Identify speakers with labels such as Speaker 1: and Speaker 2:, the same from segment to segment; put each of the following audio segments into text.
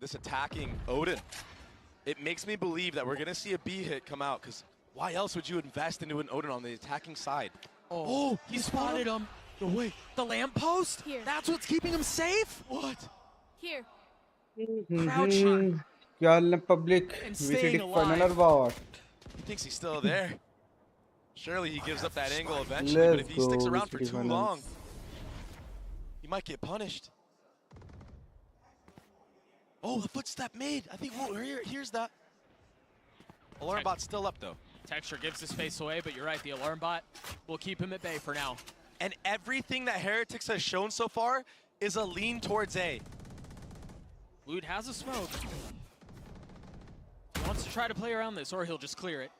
Speaker 1: this attacking Odin, it makes me believe that we're going to see a B hit come out, because why else would you invest into an Odin on the attacking side?
Speaker 2: Oh, he spotted him.
Speaker 1: No way.
Speaker 2: The lamppost?
Speaker 3: Here.
Speaker 2: That's what's keeping him safe?
Speaker 1: What?
Speaker 3: Here.
Speaker 2: Crowd shot.
Speaker 4: क्या public
Speaker 2: And
Speaker 4: VCT
Speaker 2: staying
Speaker 4: final
Speaker 2: alive.
Speaker 4: or what?
Speaker 1: He thinks he's still there. Surely he gives up that angle eventually,
Speaker 4: Let's
Speaker 1: but if he sticks
Speaker 4: go,
Speaker 1: around for
Speaker 4: VCT
Speaker 1: too
Speaker 4: finals.
Speaker 1: long, he might get punished. Oh, the footstep made. I think here's that. Alarm bot's still up though.
Speaker 2: Texture gives his face away, but you're right, the alarm bot will keep him at bay for now.
Speaker 1: And everything that Heretics has shown so far is a lean towards A.
Speaker 2: Lute has a smoke. He wants to try to play around this, or he'll just clear it.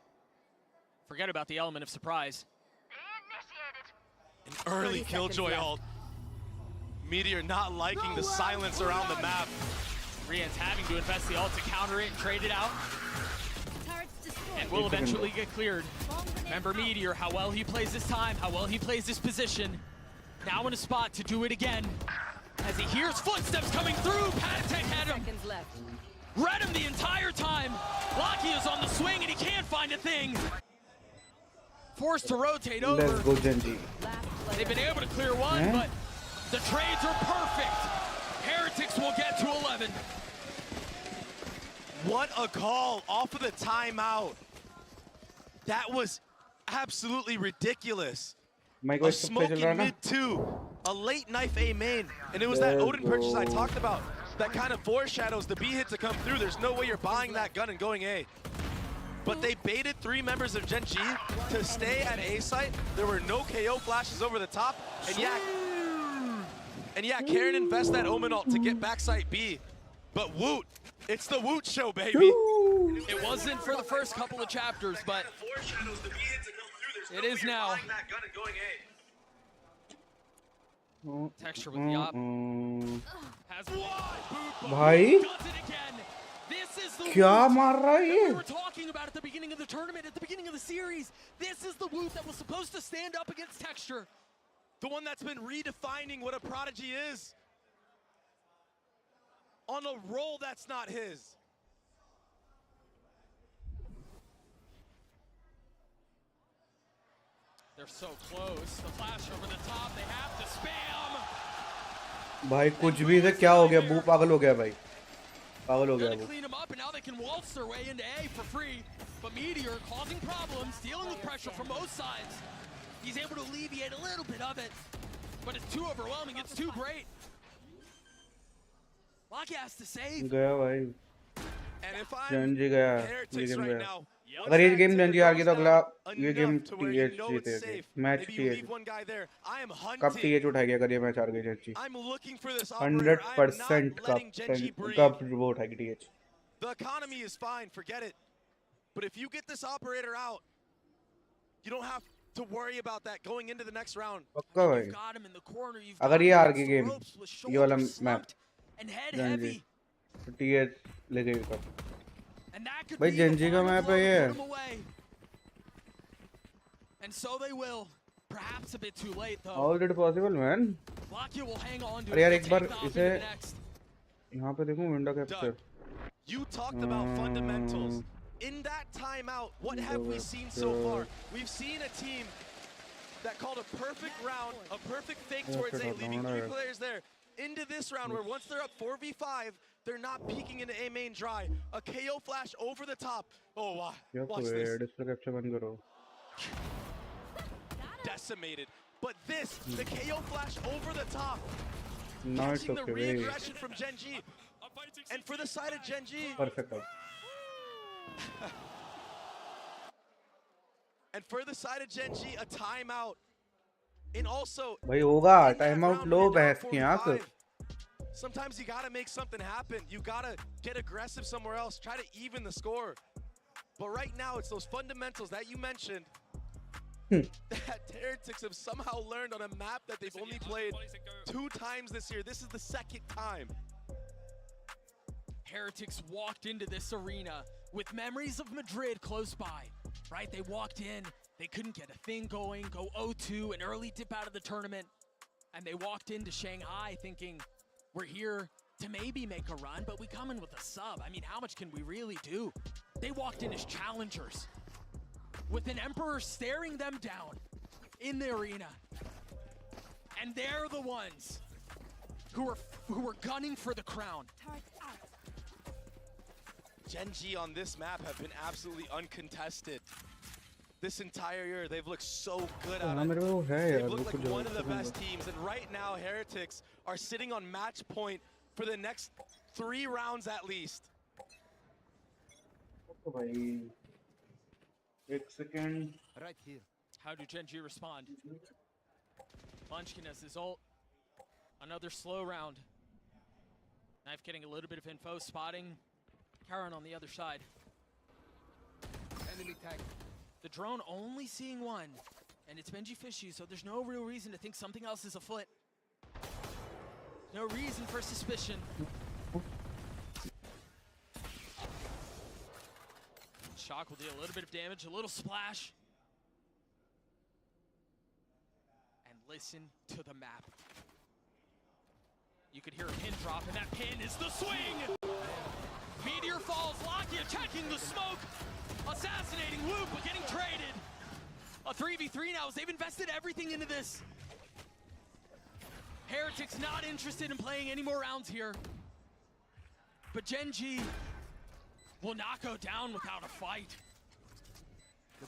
Speaker 2: Forget about the element of surprise.
Speaker 1: An early Killjoy ult. Meteor not liking the silence around the map.
Speaker 2: Rian's having to invest the ult to counter it and trade it out.
Speaker 3: Turrets destroyed.
Speaker 2: And will eventually get cleared. Remember Meteor, how well he plays this time, how well he plays this position. Now in a spot to do it again. As he hears footsteps coming through, Patatek had him.
Speaker 3: Seconds left.
Speaker 2: Read him the entire time. Locky is on the swing and he can't find a thing. Forced to rotate over.
Speaker 4: Let's go Genji.
Speaker 3: Last player.
Speaker 2: They've been able to clear one, but the trades are perfect. Heretics will get to 11.
Speaker 1: What a call off of the timeout. That was absolutely ridiculous.
Speaker 4: Mike
Speaker 1: A
Speaker 4: was to play
Speaker 1: smoking
Speaker 4: chal raha
Speaker 1: mid two, a late knife A main, and it was that Odin purchase I talked about that kind of foreshadows the B hit to come through. There's no way you're buying that gun and going A. But they baited 3 members of Gen G to stay at A site. There were no KO flashes over the top, and yeah, Karen invests that Omen ult to get backside B. But Woot, it's the Woot show, baby.
Speaker 2: It wasn't for the first couple of chapters, but it is now. Texture with the op. Has
Speaker 4: भाई
Speaker 2: does it again. This is the
Speaker 4: क्या
Speaker 2: Woot
Speaker 4: मार रहा है
Speaker 2: that we
Speaker 4: ये?
Speaker 2: were talking about at the beginning of the tournament, at the beginning of the series. This is the Woot that was supposed to stand up against Texture.
Speaker 1: The one that's been redefining what a prodigy is. On a role that's not his.
Speaker 2: They're so close. The flash over the top. They have to spam.
Speaker 4: भाई कुछ भी से क्या हो गया बू पागल हो गया भाई पागल हो
Speaker 2: They're
Speaker 4: गया
Speaker 2: gonna
Speaker 4: वो
Speaker 2: clean them up, and now they can waltz their way into A for free. But Meteor causing problems, dealing with pressure from both sides. He's able to alleviate a little bit of it, but it's too overwhelming. It's too great. Locky has to save.
Speaker 4: गया भाई
Speaker 1: And if I'm
Speaker 4: Genji गया ये
Speaker 1: Heretics
Speaker 4: game
Speaker 1: right
Speaker 4: गया
Speaker 1: now,
Speaker 4: अगर ये game Genji हार गया तो अगला ये game
Speaker 1: enough to where you
Speaker 4: TH
Speaker 1: know it's
Speaker 4: जीतेगी
Speaker 1: safe.
Speaker 4: Match
Speaker 1: Maybe you
Speaker 4: TH
Speaker 1: leave one guy there. I am
Speaker 4: कब
Speaker 1: hunting.
Speaker 4: TH उठाएगी अगर ये मैच हार गई Genji
Speaker 1: I'm looking for this operator. I am
Speaker 4: 100%
Speaker 1: not letting Genji breathe.
Speaker 4: कब वो उठाएगी TH
Speaker 1: The economy is fine, forget it. But if you get this operator out, you don't have to worry about that going into the next round.
Speaker 4: पक्का भाई
Speaker 2: You've got him in the corner. You've
Speaker 4: अगर
Speaker 2: got
Speaker 4: ये
Speaker 2: him
Speaker 4: हार
Speaker 2: against
Speaker 4: गई
Speaker 2: the
Speaker 4: game
Speaker 2: ropes with
Speaker 4: ये वाला
Speaker 2: shoulders
Speaker 4: map
Speaker 2: slumped and head
Speaker 4: Genji
Speaker 2: heavy.
Speaker 4: तो TH ले गई कब
Speaker 2: And that could
Speaker 4: भाई
Speaker 2: be the
Speaker 4: Genji का
Speaker 2: final
Speaker 4: मैप
Speaker 2: blow
Speaker 4: है
Speaker 2: to
Speaker 4: ये
Speaker 2: put him away. And so they will. Perhaps a bit too late though.
Speaker 4: How is it possible man
Speaker 2: Locky will hang on to
Speaker 4: अरे यार
Speaker 2: it.
Speaker 4: एक
Speaker 2: Take
Speaker 4: bar
Speaker 2: the op
Speaker 4: इसे
Speaker 2: into the next.
Speaker 4: यहाँ पे देखूं window capture
Speaker 1: You talked about fundamentals. In that timeout, what have we seen so far? We've seen a team that called a perfect round, a perfect fake towards A, leaving 3 players there. Into this round where once they're up 4v5, they're not peeking into A main dry. A KO flash over the top. Oh, wow. Watch this.
Speaker 4: Display capture बंद करो
Speaker 1: Decimated. But this, the KO flash over the top.
Speaker 4: now it's
Speaker 1: Catching the
Speaker 4: okay
Speaker 1: re-aggression from Gen G. And for the side of Gen G,
Speaker 4: perfect
Speaker 1: and for the side of Gen G, a timeout. And also,
Speaker 4: भाई होगा
Speaker 1: in that
Speaker 4: time out
Speaker 1: round
Speaker 4: low
Speaker 1: when you're
Speaker 4: बहस
Speaker 1: down
Speaker 4: की यहाँ
Speaker 1: 4v5, sometimes you gotta make something happen. You gotta get aggressive somewhere else. Try to even the score. But right now, it's those fundamentals that you mentioned that Heretics have somehow learned on a map that they've only played 2 times this year. This is the 2nd time.
Speaker 2: Heretics walked into this arena with memories of Madrid close by, right? They walked in, they couldn't get a thing going, go 0-2, an early dip out of the tournament, and they walked into Shanghai thinking, we're here to maybe make a run, but we come in with a sub. I mean, how much can we really do? They walked in as challengers with an Emperor staring them down in the arena. And they're the ones who were gunning for the crown.
Speaker 3: Turret out.
Speaker 1: Gen G on this map have been absolutely uncontested. This entire year, they've looked so good at it. They've looked like one of the best teams, and right now, Heretics are sitting on match point for the next 3 rounds at least.
Speaker 4: भाई 1 second.
Speaker 5: Right here.
Speaker 2: How do Gen G respond? Munchkin has his ult. Another slow round. Knife getting a little bit of info, spotting Karen on the other side.
Speaker 5: Enemy tag.
Speaker 2: The drone only seeing one, and it's Benji Fishy, so there's no real reason to think something else is afoot. No reason for suspicion. Shock will deal a little bit of damage, a little splash. And listen to the map. You could hear a pin drop, and that pin is the swing! Meteor falls, Lakia checking the smoke! Assassinating Loop, but getting traded! A 3v3 now as they've invested everything into this. Heretics not interested in playing any more rounds here. But Gen G will not go down without a fight.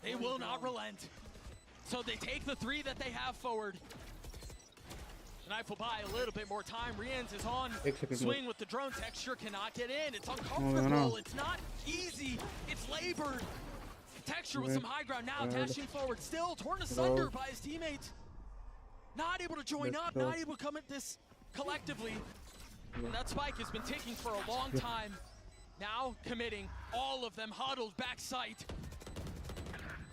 Speaker 2: They will not relent. So they take the 3 that they have forward. The Knife will buy a little bit more time. Rienz is on. Swing with the drone. Texture cannot get in. It's uncomfortable. It's not easy. It's labored. Texture with some high ground now, dashing forward. Still torn asunder by his teammates. Not able to join up. Not able to come at this collectively. And that spike has been ticking for a long time. Now committing. All of them huddled back sight.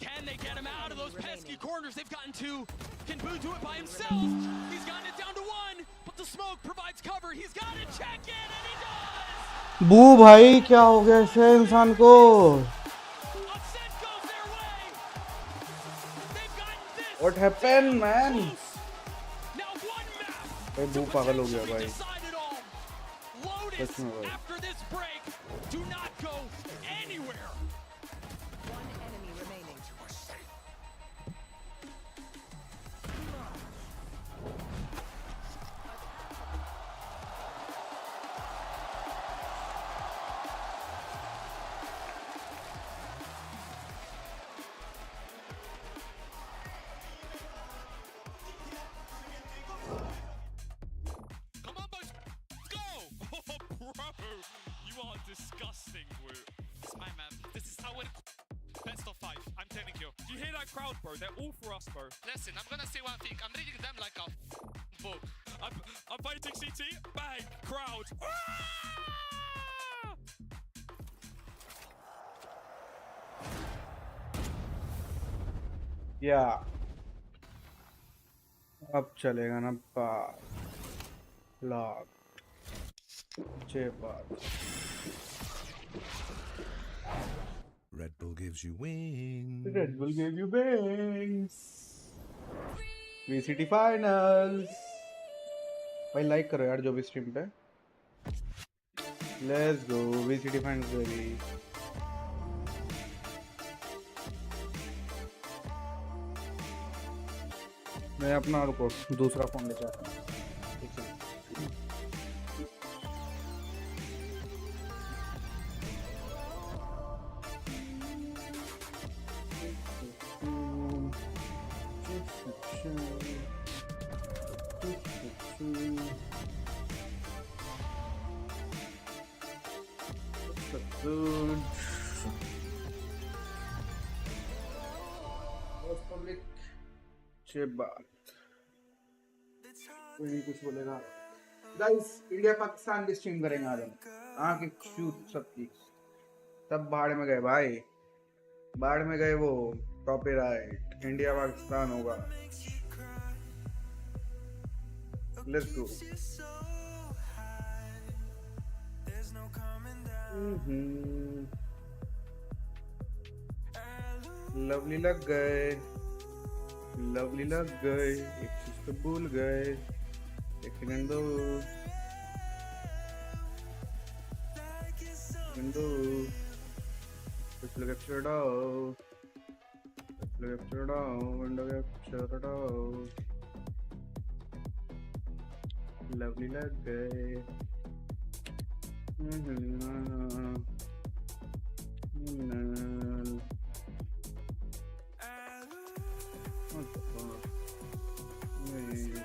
Speaker 2: Can they get him out of those pesky corners they've gotten to? Can Boo do it by himself? He's gotten it down to 1, but the smoke provides cover. He's got to check in, and he does!
Speaker 4: बू भाई क्या हो गया ऐसे इंसान को?
Speaker 2: Ascent goes their way. They've gotten this.
Speaker 4: What happened, man?
Speaker 2: Now one map.
Speaker 4: भाई बू पागल हो गया भाई.
Speaker 2: Decide it all. Lotus, after this break, do not go anywhere.
Speaker 3: One enemy remaining.
Speaker 6: Come on, boys. Go! Oh, bro. You are disgusting, Wu. It's my man. This is how it... Best of 5. I'm telling you. Do you hear that crowd, bro? They're all for us, bro.
Speaker 7: Listen, I'm gonna say one thing. I'm reading them like a book.
Speaker 6: I'm fighting CT. Bang! Crowd. Ah!
Speaker 4: Yeah. अब चलेगा ना पार. Lock. जे बात.
Speaker 8: Red Bull gives you wings.
Speaker 4: Red Bull gave you wings. VCT finals. भाई like करो यार जो भी stream पे. Let's go VCT finals baby. मैं अपना रुको दूसरा फोन ले जाता हूँ. पब्लिक बात कोई नहीं कुछ बोलेगा. गाइस इंडिया पाकिस्तान की स्ट्रीम करेंगे आज हम. आंखें शूट सबकी सब बाढ़ में गए भाई. बाढ़ में गए वो कॉपीराइट. इंडिया पाकिस्तान होगा. Let's go. लवली लग गए. लवली लग गए. एक चीज तो भूल गए. एक सेकंड दो. window. Let's capture it out. Let's capture it out. Window capture it out. Lovely lad guy. What the fuck? Wait.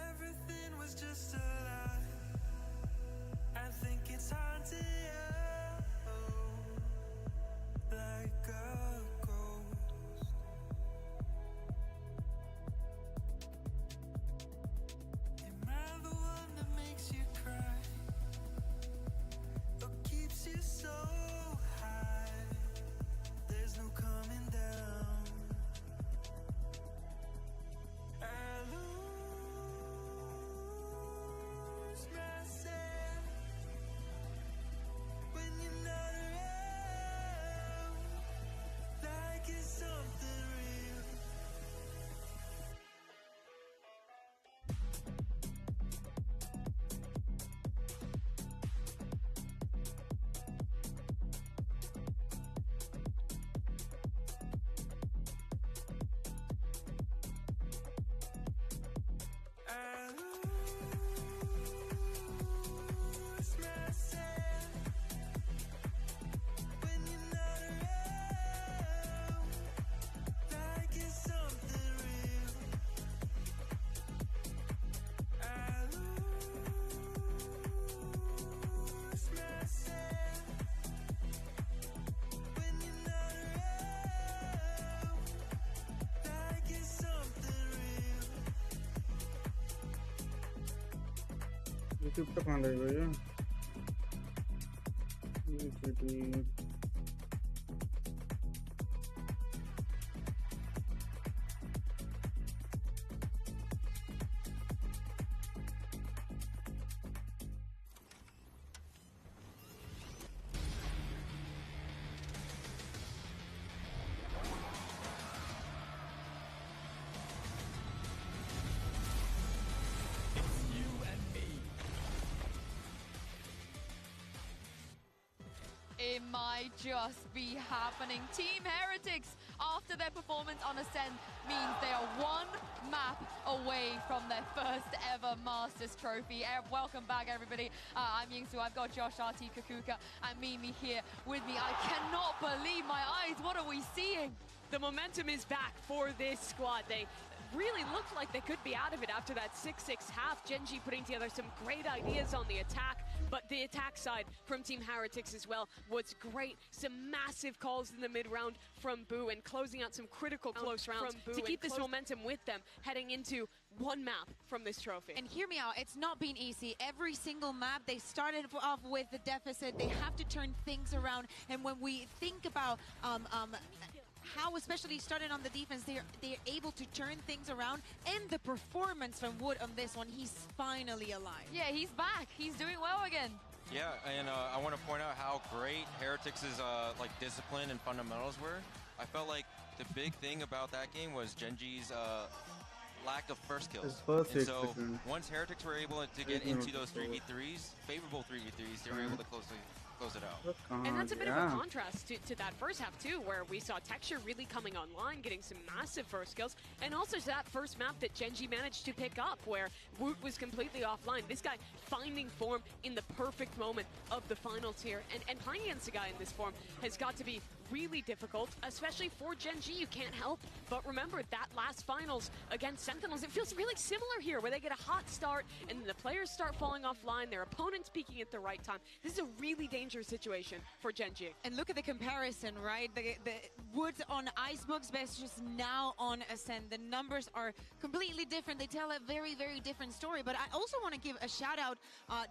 Speaker 5: Everything was just a lie. I think it's hard to like a ghost. Am I the one that makes you cry or keeps you so high? There's no coming down. I lose myself when you're not around, like it's something real. I lose myself when you're not around, like it's something real. I lose myself when you're not around, like it's something real.
Speaker 4: YouTube पे कहाँ गए भैया? VCT.
Speaker 9: It might just be happening. Team Heretics, after their performance on Ascend, means they are one map away from their first ever Masters trophy. Welcome back, everybody. I'm Yingsu. I've got Josh, RT, Kakuka, and Mimi here with me. I cannot believe my eyes. What are we seeing?
Speaker 10: The momentum is back for this squad. They really looked like they could be out of it after that 6-6 half. Gen.G putting together some great ideas on the attack, but the attack side from Team Heretics as well was great. Some massive calls in the mid-round from Boo and closing out some critical close rounds to keep this momentum with them heading into one map from this trophy.
Speaker 11: And hear me out, it's not been easy. Every single map, they started off with the deficit. They have to turn things around. And when we think about how especially started on the defense, they're able to turn things around, and the performance from Wood on this one, he's finally alive.
Speaker 9: Yeah, he's back. He's doing well again.
Speaker 12: Yeah, and I want to point out how great Heretics' like discipline and fundamentals were. I felt like the big thing about that game was Gen.G's lack of first kills. And so once Heretics were able to get into those 3v3s, favorable 3v3s, they were able to close it out.
Speaker 10: And that's a bit of a contrast to that first half too, where we saw Texture really coming online, getting some massive first kills, and also to that first map that Gen.G managed to pick up, where Woot was completely offline. This guy finding form in the perfect moment of the finals here, and playing against a guy in this form has got to be really difficult, especially for Gen.G. You can't help but remember that last finals against Sentinels. It feels really similar here, where they get a hot start and then the players start falling offline, their opponents peaking at the right time. This is a really dangerous situation for Gen.G.
Speaker 11: And look at the comparison, right? The Woods on Icebox versus now on Ascend. The numbers are completely different. They tell a very, very different story. But I also want to give a shout out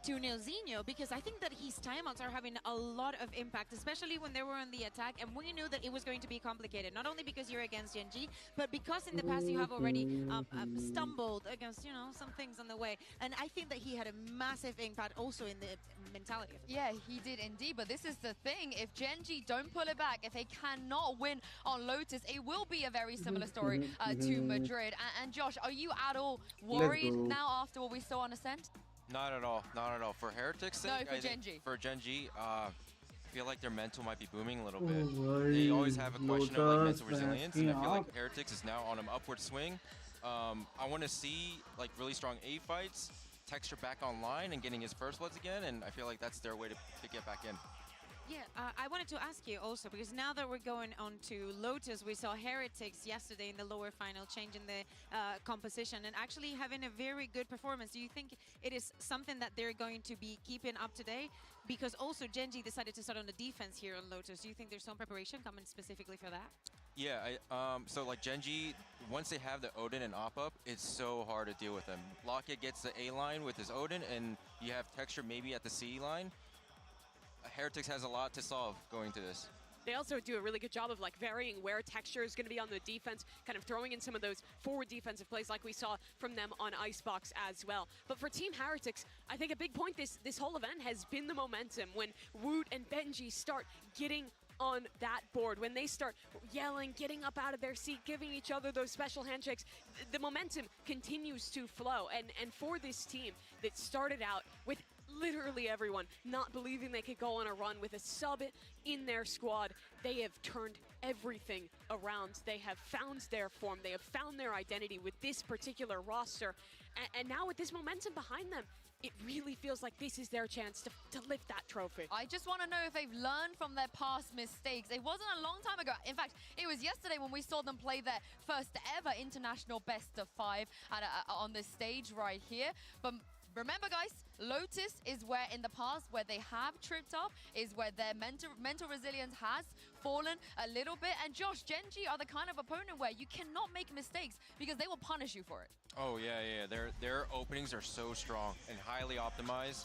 Speaker 11: to Neilzinho, because I think that his timeouts are having a lot of impact, especially when they were on the attack and we knew that it was going to be complicated, not only because you're against Gen.G, but because in the past you have already stumbled against, you know, some things on the way. And I think that he had a massive impact also in the mentality of the
Speaker 9: Yeah, he did indeed, but this is the thing. If Gen.G don't pull it back, if they cannot win on Lotus, it will be a very similar story to Madrid. And Josh, are you at all worried now after what we saw on Ascent?
Speaker 12: Not at all. Not at all. For Heretics' sake,
Speaker 9: No, for Gen.G.
Speaker 12: For Gen.G, I feel like their mental might be booming a little bit. They always have a question of like mental resilience, and I feel like Heretics is now on an upward swing. I want to see like really strong A fights, Texture back online and getting his first bloods again, and I feel like that's their way to get back in.
Speaker 11: Yeah, I wanted to ask you also, because now that we're going on to Lotus, we saw Heretics yesterday in the lower final changing the composition and actually having a very good performance. Do you think it is something that they're going to be keeping up today? Because also Gen.G decided to start on the defense here on Lotus. Do you think there's some preparation coming specifically for that?
Speaker 12: Yeah, so like Gen.G, once they have the Odin and Op up, it's so hard to deal with them. Lockett gets the A line with his Odin, and you have Texture maybe at the C line. Heretics has a lot to solve going to this.
Speaker 10: They also do a really good job of like varying where Texture is going to be on the defense, kind of throwing in some of those forward defensive plays like we saw from them on Icebox as well. But for Team Heretics, I think a big point this whole event has been the momentum. When Woot and Benji start getting on that board, when they start yelling, getting up out of their seat, giving each other those special handshakes, the momentum continues to flow. And for this team that started out with literally everyone not believing they could go on a run with a sub in their squad, they have turned everything around. They have found their form. They have found their identity with this particular roster. And now with this momentum behind them, it really feels like this is their chance to lift that trophy.
Speaker 9: I just want to know if they've learned from their past mistakes. It wasn't a long time ago. In fact, it was yesterday when we saw them play their first ever international best of 5 on this stage right here. But remember, guys, Lotus is where in the past where they have tripped up, is where their mental resilience has fallen a little bit. And Josh, Gen.G are the kind of opponent where you cannot make mistakes because they will punish you for it.
Speaker 12: Oh yeah. Their openings are so strong and highly optimized.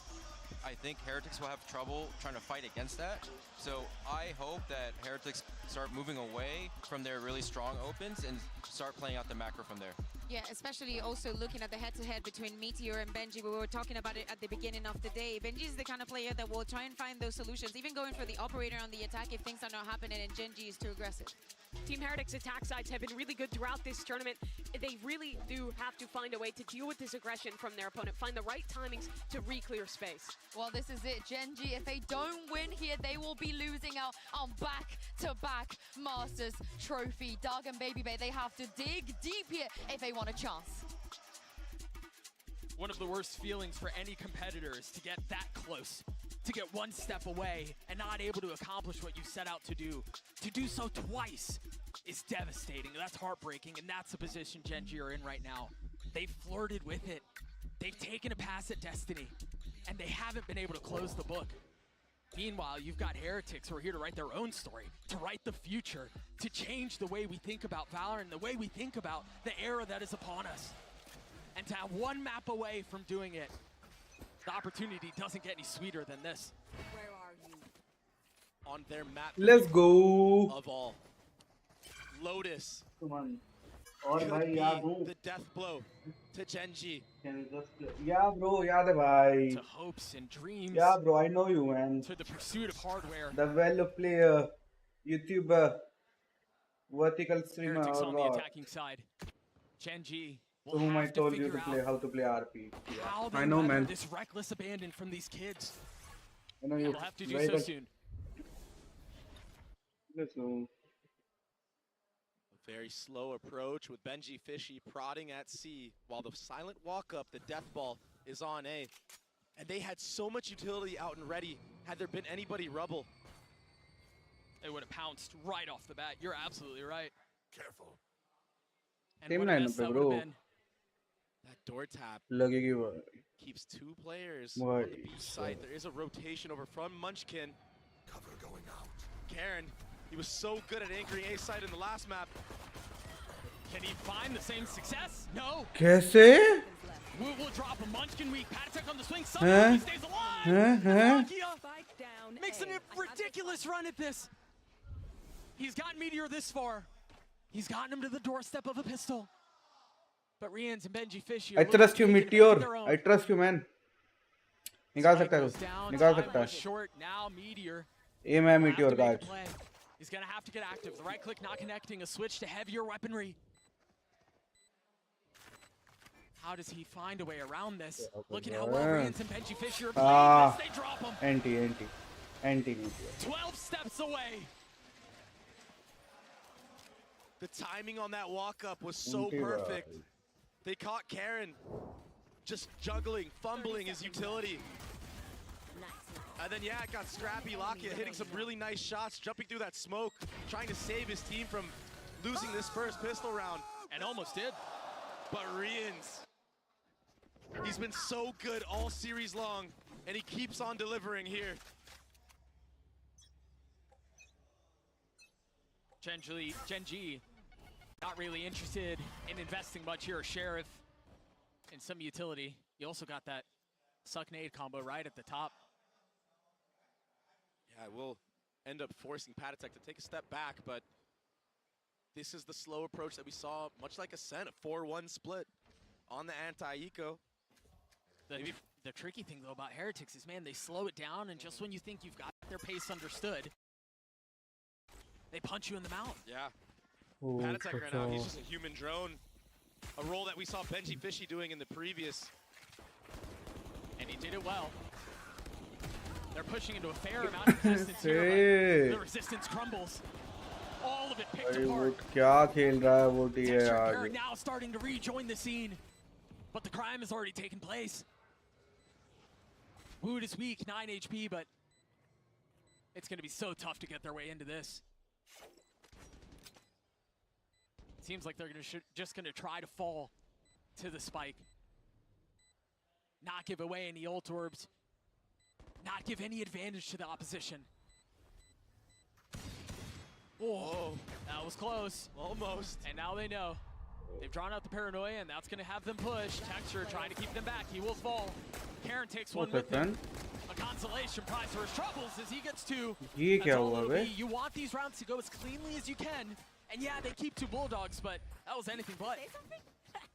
Speaker 12: I think Heretics will have trouble trying to fight against that. So I hope that Heretics start moving away from their really strong opens and start playing out the macro from there.
Speaker 11: Yeah, especially also looking at the head-to-head between Meteor and Benji. We were talking about it at the beginning of the day. Benji is the kind of player that will try and find those solutions, even going for the operator on the attack if things are not happening and Gen.G is too aggressive.
Speaker 10: Team Heretics attack sides have been really good throughout this tournament. They really do have to find a way to deal with this aggression from their opponent, find the right timings to re-clear space.
Speaker 9: Well, this is it, Gen.G. If they don't win here, they will be losing out on back-to-back Masters trophy. Doug and Baby Bay, they have to dig deep here if they want a chance.
Speaker 2: One of the worst feelings for any competitor is to get that close, to get one step away and not able to accomplish what you set out to do. To do so twice is devastating. That's heartbreaking, and that's the position Gen.G are in right now. They've flirted with it. They've taken a pass at Destiny, and they haven't been able to close the book. Meanwhile, you've got Heretics who are here to write their own story, to write the future, to change the way we think about Valor and the way we think about the era that is upon us. And to have one map away from doing it, the opportunity doesn't get any sweeter than this.
Speaker 3: Where are you?
Speaker 1: On their map.
Speaker 4: Let's go.
Speaker 1: Of all. Lotus.
Speaker 4: Come on. और
Speaker 1: Could
Speaker 4: भाई
Speaker 1: be
Speaker 4: याद हूँ.
Speaker 1: the death blow to Gen.G.
Speaker 4: Can you just play? Yeah, bro. याद है भाई.
Speaker 2: To hopes and dreams.
Speaker 4: Yeah, bro. I know you, man.
Speaker 2: To the pursuit of hardware.
Speaker 4: The well player, YouTuber, vertical streamer,
Speaker 2: Heretics
Speaker 4: or
Speaker 2: on the
Speaker 4: what?
Speaker 2: attacking side. Gen.G
Speaker 4: To
Speaker 2: will
Speaker 4: whom I
Speaker 2: have to
Speaker 4: told you
Speaker 2: figure
Speaker 4: to play
Speaker 2: out
Speaker 4: how to play RP.
Speaker 2: how
Speaker 4: Yeah.
Speaker 2: they
Speaker 4: I know,
Speaker 2: weather
Speaker 4: man.
Speaker 2: this reckless abandon from these kids.
Speaker 4: I know you.
Speaker 2: They'll have to do so soon.
Speaker 4: Let's go.
Speaker 1: A very slow approach with Benji Fishy prodding at C while the silent walk up, the death ball, is on A. And they had so much utility out and ready. Had there been anybody rubble,
Speaker 2: They would have pounced right off the bat. You're absolutely right.
Speaker 6: Careful.
Speaker 2: And
Speaker 4: Same
Speaker 2: what a
Speaker 4: lineup,
Speaker 2: mess that
Speaker 4: bro.
Speaker 2: would have been.
Speaker 1: that door tap
Speaker 4: लगेगी वो.
Speaker 1: keeps 2 players
Speaker 4: Why,
Speaker 1: on the B site. There is a rotation over from Munchkin.
Speaker 6: Cover going out.
Speaker 1: Karen, he was so good at anchoring A site in the last map.
Speaker 2: Can he find the same success? No.
Speaker 4: कैसे?
Speaker 2: We'll drop a Munchkin weak. Patek on the swing. Somehow he stays alive.
Speaker 3: Spike down.
Speaker 2: Makes
Speaker 3: A.
Speaker 2: a ridiculous run at this. He's gotten Meteor this far. He's gotten him to the doorstep of a pistol. But Rians and Benji Fishy
Speaker 4: I trust you, Meteor. I trust you, man. निकाल सकता है तू, निकाल सकता है.
Speaker 2: Short now, Meteor.
Speaker 4: ये मैं Meteor guys.
Speaker 2: He's gonna have to get active. The right click not connecting. A switch to heavier weaponry. How does he find a way around this? Look at how well Rians and Benji Fisher are playing this. They drop him.
Speaker 4: Anti Meteor.
Speaker 2: 12 steps away.
Speaker 1: The timing on that walk-up was so perfect. They caught Karen just juggling, fumbling his utility. And then, yeah, it got scrappy. Lakia hitting some really nice shots, jumping through that smoke, trying to save his team from losing this first pistol round.
Speaker 2: And almost did.
Speaker 1: But Rians, he's been so good all series long, and he keeps on delivering here.
Speaker 2: Genji, not really interested in investing much here. Sheriff and some utility. You also got that suck nade combo right at the top.
Speaker 1: Yeah, we'll end up forcing Patatek to take a step back, but this is the slow approach that we saw, much like Ascent, a 4-1 split on the anti-eco.
Speaker 2: The tricky thing, though, about Heretics is, man, they slow it down, and just when you think you've got their pace understood, they punch you in the mouth.
Speaker 1: Yeah. Patatek right now, he's just a human drone. A role that we saw Benji Fishy doing in the previous.
Speaker 2: And he did it well. They're pushing into a fair amount of resistance here, but the resistance crumbles. All of it picked apart.
Speaker 4: क्या खेल रहा है वो T है
Speaker 2: यार. Now starting to rejoin the scene, but the crime has already taken place. Wood is weak, 9 HP, but it's going to be so tough to get their way into this. Seems like they're just going to try to fall to the spike. Not give away any ult orbs. Not give any advantage to the opposition. Oh, that was close.
Speaker 1: Almost.
Speaker 2: And now they know. They've drawn out the paranoia, and that's going to have them push. Texture trying to keep them back. He will fall. Karen takes one with him. A consolation prize for his troubles as he gets two. You want these rounds to go as cleanly as you can. And yeah, they keep 2 Bulldogs, but that was anything but.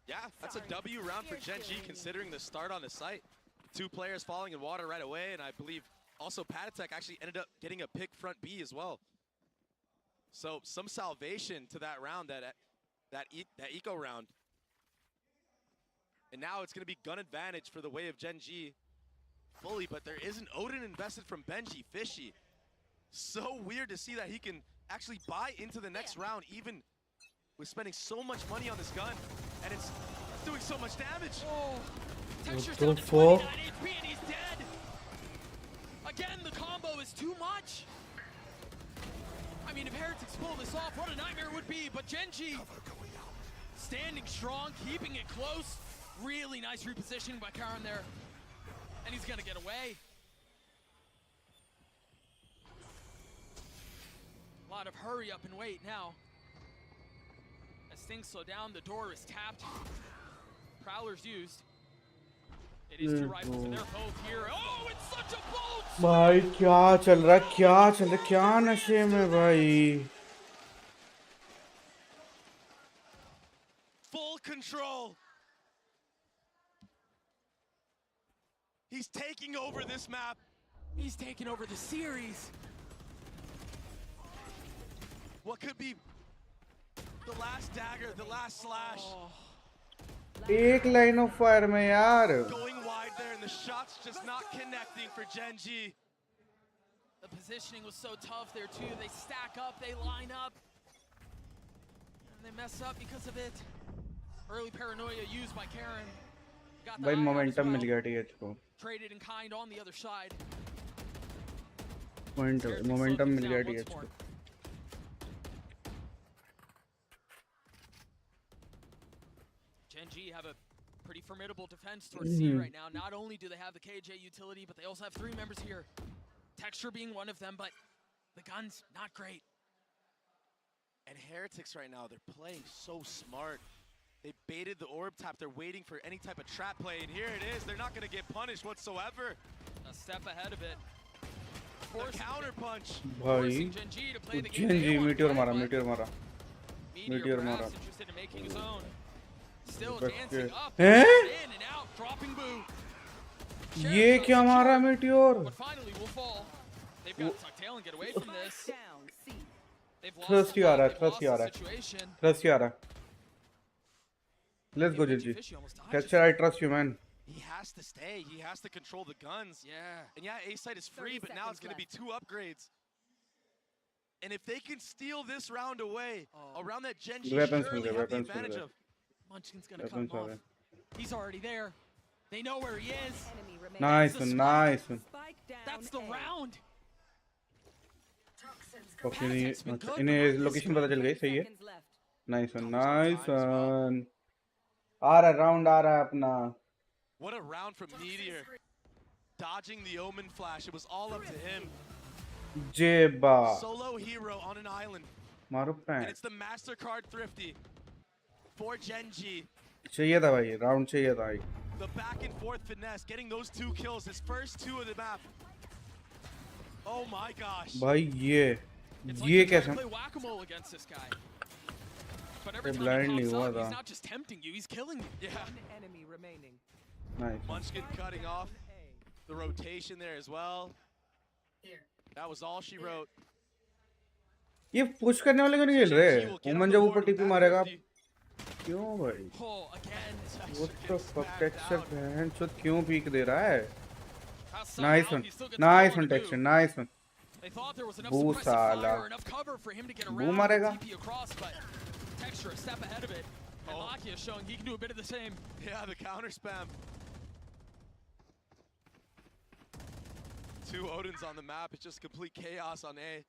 Speaker 1: Yeah, that's a W round for Gen G considering the start on the site. 2 players falling in water right away, and I believe also Patatek actually ended up getting a pick front B as well. So some salvation to that round, that eco round. And now it's going to be gun advantage for the way of Gen G fully, but there is an Odin invested from Benji Fishy. So weird to see that he can actually buy into the next round, even with spending so much money on this gun, and it's doing so much damage.
Speaker 2: Oh, Texture's down to 29 HP and he's dead. Again, the combo is too much. I mean, if Heretics pull this off, what a nightmare it would be, but Gen G standing strong, keeping it close. Really nice repositioning by Karen there. And he's gonna get away. A lot of hurry up and wait now. As things slow down, the door is tapped. Prowler's used. It is 2 rifles and they're both here. Oh, it's such a bolt!
Speaker 4: भाई क्या चल रहा है क्या नशे में भाई.
Speaker 1: Full control. He's taking over this map.
Speaker 2: He's taking over the series.
Speaker 1: What could be the last dagger, the last slash.
Speaker 4: एक लाइन ऑफ फायर में यार.
Speaker 1: Going wide there and the shots just not connecting for Gen G.
Speaker 2: The positioning was so tough there too. They stack up, they line up. And they mess up because of it. Early paranoia used by Karen.
Speaker 4: भाई momentum मिल गया TH को.
Speaker 2: Traded in kind on the other side.
Speaker 4: Momentum मिल गया TH को.
Speaker 2: Gen G have a pretty formidable defense towards C right now. Not only do they have the KJ utility, but they also have 3 members here. Texture being one of them, but the gun's not great.
Speaker 1: And Heretics right now, they're playing so smart. They baited the orb tap. They're waiting for any type of trap play, and here it is. They're not going to get punished whatsoever.
Speaker 2: A step ahead of it.
Speaker 1: counter punch.
Speaker 4: भाई Genji meteor मारा
Speaker 2: Interested in making his own. Still dancing up
Speaker 4: हैं?
Speaker 2: in and out, dropping boo.
Speaker 4: ये क्या मारा meteor?
Speaker 2: But finally will fall. They've got to tuck tail and get away from this. They've lost
Speaker 4: Thrust
Speaker 2: the
Speaker 4: आ रहा है,
Speaker 2: they've
Speaker 4: thrust
Speaker 2: lost
Speaker 4: uh
Speaker 2: the
Speaker 4: रहा है,
Speaker 2: situation.
Speaker 4: thrust आ रहा है. Let's go Genji. Texture, I trust you, man.
Speaker 1: He has to stay. He has to control the guns.
Speaker 2: Yeah.
Speaker 1: And yeah, A site is free, but now it's going to be 2 upgrades. And if they can steal this round away, around that Genji
Speaker 4: Weapons
Speaker 1: surely
Speaker 4: will get,
Speaker 1: have the
Speaker 4: weapons will
Speaker 1: advantage
Speaker 4: get.
Speaker 1: of.
Speaker 2: Munchkin's gonna cut him off. He's already there. They know where he is.
Speaker 4: Nice one, nice one.
Speaker 2: That's the round.
Speaker 4: Okay, इन्हें location पता चल गई, सही है. Nice one, nice one. आ रहा round आ रहा है अपना.
Speaker 1: What a round from Meteor. Dodging the Omen flash. It was all up to him.
Speaker 4: जेबा.
Speaker 1: Solo hero on an island.
Speaker 4: मारो
Speaker 1: And
Speaker 4: pan.
Speaker 1: it's the MasterCard Thrifty for Genji.
Speaker 4: चाहिए था भाई, round चाहिए था भाई.
Speaker 1: The back and forth finesse, getting those 2 kills, his first 2 of the map. Oh my gosh.
Speaker 4: भाई ये कैसा?
Speaker 2: Play whack-a-mole against this guy. But every
Speaker 4: ये
Speaker 2: time
Speaker 4: blind
Speaker 2: he
Speaker 4: नहीं
Speaker 2: pops
Speaker 4: हुआ
Speaker 2: up,
Speaker 4: था.
Speaker 2: he's not just tempting you, he's killing you.
Speaker 1: Yeah.
Speaker 3: Enemy remaining.
Speaker 4: Nice.
Speaker 1: Munchkin cutting off the rotation there as well. That was all she wrote.
Speaker 4: ये push करने वाले क्यों नहीं खेल रहे? ओमन जब ऊपर टीपी मारेगा क्यों भाई?
Speaker 2: Oh, again.
Speaker 4: What the fuck, texture बहन चोद क्यों पीक दे रहा है? Nice one, nice one texture, nice one.
Speaker 2: They thought there was enough
Speaker 4: Boo
Speaker 2: suppressive
Speaker 4: साला.
Speaker 2: fire, enough cover for him to get
Speaker 4: Boo
Speaker 2: around
Speaker 4: मारेगा?
Speaker 2: and TP across, but Texture a step ahead of it. And Lakia is showing he can do a bit of the same.
Speaker 1: Yeah, the counter spam. 2 Odins on the map. It's just complete chaos on A.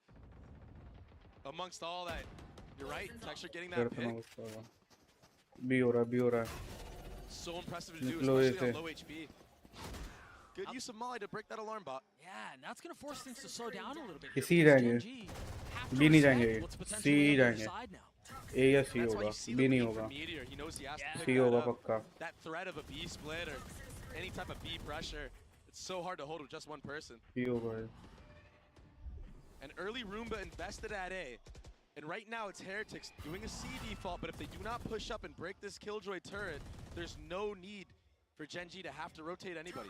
Speaker 1: Amongst all that, you're right. Texture getting that pick.
Speaker 4: भी हो रहा है.
Speaker 1: So impressive to do,
Speaker 4: निकलो
Speaker 1: especially
Speaker 4: ऐसे.
Speaker 1: on low HP. Good use of Molly to break that alarm bot.
Speaker 2: Yeah, and that's going to force things to slow down a little bit.
Speaker 4: ये सी जाएंगे. B नहीं जाएंगे. सी जाएंगे. ए या सी होगा. B नहीं होगा. सी होगा पक्का.
Speaker 1: That threat of a B split or any type of B pressure, it's so hard to hold with just one person.
Speaker 4: सी होगा.
Speaker 1: And early Roomba invested at A. And right now it's Heretics doing a C default, but if they do not push up and break this Killjoy turret, there's no need for Genji to have to rotate anybody.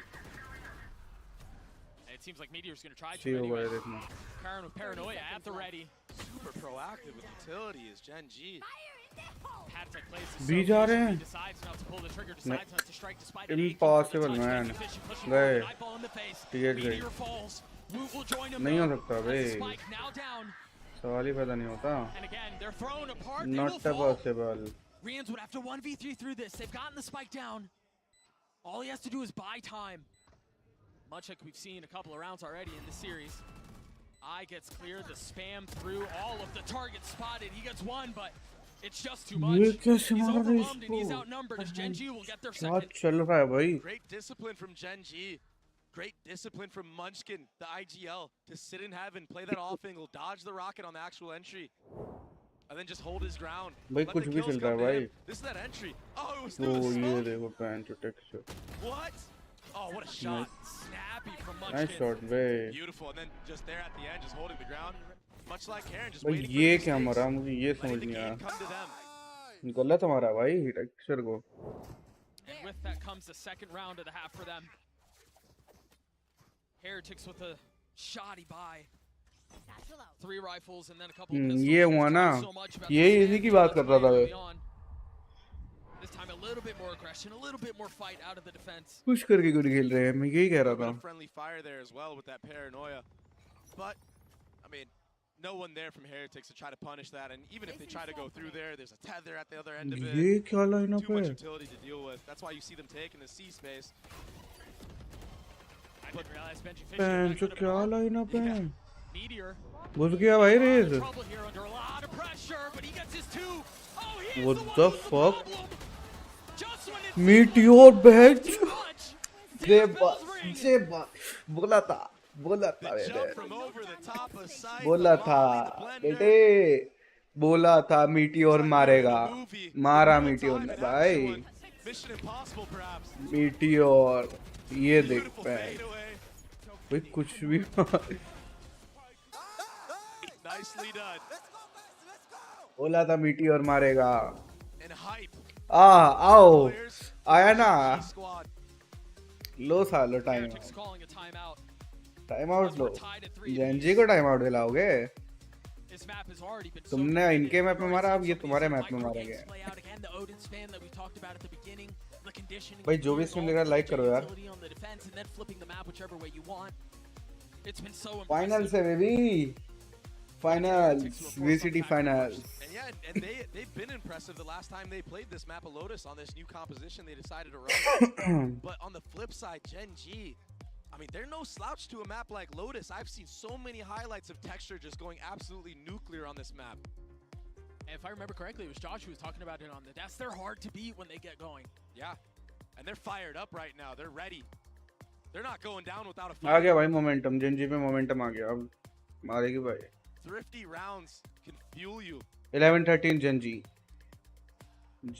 Speaker 2: It seems like Meteor's going to try
Speaker 4: C
Speaker 2: to
Speaker 4: होगा
Speaker 2: anyway.
Speaker 4: ये देखना.
Speaker 2: Karen with Paranoia at the ready.
Speaker 1: Super proactive with utility is Genji.
Speaker 2: Patek plays it
Speaker 4: B
Speaker 2: so
Speaker 4: जा रहे
Speaker 2: patiently,
Speaker 4: हैं.
Speaker 2: decides not to pull the trigger, decides not to strike despite an
Speaker 4: Impossible,
Speaker 2: AK for the touch,
Speaker 4: man.
Speaker 2: making Fishy pushing
Speaker 4: गए.
Speaker 2: forward, eyeball in the face.
Speaker 4: TH गए.
Speaker 2: Meteor falls. Woot will join him
Speaker 4: नहीं हो
Speaker 2: though.
Speaker 4: सकता
Speaker 2: As the
Speaker 4: bay.
Speaker 2: spike now down.
Speaker 4: सवाल ही पैदा नहीं होता.
Speaker 2: And again, they're thrown apart. They
Speaker 4: Not
Speaker 2: will fall.
Speaker 4: possible.
Speaker 2: Rians would have to 1v3 through this. They've gotten the spike down. All he has to do is buy time. Much like we've seen a couple of rounds already in this series. Eye gets cleared, the spam through, all of the targets spotted. He gets one, but it's just too much. He's overwhelmed and he's outnumbered as Genji will get their
Speaker 4: क्या
Speaker 2: second.
Speaker 4: चल रहा है भाई?
Speaker 1: Great discipline from Genji. Great discipline from Munchkin, the IGL, to sit in heaven, play that off angle, dodge the rocket on the actual entry, and then just hold his ground.
Speaker 4: भाई
Speaker 1: Let
Speaker 4: कुछ
Speaker 1: the
Speaker 4: भी
Speaker 1: kills
Speaker 4: चल रहा है
Speaker 1: come to
Speaker 4: भाई.
Speaker 1: him. This is that entry. Oh, it was
Speaker 4: oh
Speaker 1: through the
Speaker 4: ये
Speaker 1: smoke.
Speaker 4: देखो pan to texture.
Speaker 1: What? Oh, what a shot.
Speaker 2: Snappy from
Speaker 4: Nice
Speaker 2: Munchkin.
Speaker 4: shot भाई.
Speaker 1: Beautiful, and then just there at the end, just holding the ground. Much like Karen, just
Speaker 4: भाई
Speaker 1: waiting
Speaker 4: ये
Speaker 1: for
Speaker 4: क्या
Speaker 1: the
Speaker 4: मरा?
Speaker 1: mistakes,
Speaker 4: मुझे ये
Speaker 1: letting
Speaker 4: समझ
Speaker 1: the
Speaker 4: नहीं
Speaker 1: game
Speaker 4: आया.
Speaker 1: come to them.
Speaker 4: गलत हमारा भाई टेक्सचर को.
Speaker 2: And with that comes the second round of the half for them. Heretics with a shoddy buy. 3 rifles and then a couple of pistols.
Speaker 4: ये हुआ ना.
Speaker 2: So much about
Speaker 4: ये
Speaker 2: the
Speaker 4: इसी की
Speaker 2: spam
Speaker 4: बात कर रहा था
Speaker 2: early
Speaker 4: मैं.
Speaker 2: on. This time a little bit more aggression, a little bit more fight out of the defense.
Speaker 4: Push करके गुड खेल रहे हैं. मैं यही कह रहा था.
Speaker 1: Friendly fire there as well with that paranoia. But, I mean, no one there from Heretics to try to punish that. And even if they try to go through there, there's a tether at the other end of it.
Speaker 4: ये क्या line
Speaker 1: Too
Speaker 4: up
Speaker 1: much
Speaker 4: है?
Speaker 1: utility to deal with. That's why you see them taking the C space.
Speaker 2: I didn't realize Benji Fisher
Speaker 4: pan
Speaker 2: that
Speaker 4: जो
Speaker 2: good of
Speaker 4: क्या
Speaker 2: an
Speaker 4: line up है?
Speaker 2: Meteor.
Speaker 4: घुस गया भाई race.
Speaker 2: Trouble here under a lot of pressure, but he gets his 2. Oh, he's
Speaker 4: What
Speaker 2: the one
Speaker 4: the
Speaker 2: with
Speaker 4: fuck?
Speaker 2: problem. Just when it's
Speaker 4: Meteor bang.
Speaker 2: too much.
Speaker 4: जेबा बोला था मैंने. बोला था बेटे. बोला था मीटियोर मारेगा. मारा मीटियोर ने भाई. मीटियोर ये देख पैन. भाई कुछ भी
Speaker 1: Nicely done.
Speaker 4: बोला था मीटियोर मारेगा.
Speaker 1: And hype.
Speaker 4: आओ
Speaker 1: Players,
Speaker 4: आया ना.
Speaker 1: GG squad.
Speaker 4: लो सालो time
Speaker 2: Heretics calling a timeout.
Speaker 4: Out लो. जेनजी को टाइम आउट दिलाओगे.
Speaker 2: This map has already been
Speaker 4: तुमने इनके मैप में मारा, अब ये तुम्हारे मैप में मारेंगे. भाई जो भी स्ट्रीम देख रहा है लाइक करो यार. फाइनल से baby. Finals, VCT finals.
Speaker 1: And yeah, and they've been impressive. The last time they played this map of Lotus on this new composition, they decided to run. But on the flip side, Gen G, I mean, they're no slouch to a map like Lotus. I've seen so many highlights of Texture just going absolutely nuclear on this map.
Speaker 2: And if I remember correctly, it was Josh who was talking about it on the desk. They're hard to beat when they get going.
Speaker 1: Yeah, and they're fired up right now. They're ready. They're not going down without a
Speaker 4: ah
Speaker 1: fight.
Speaker 4: गया भाई momentum. Gen G पे momentum आ गया. अब मारेगी भाई.
Speaker 1: Thrifty rounds can fuel you.
Speaker 4: 11-13 Gen G.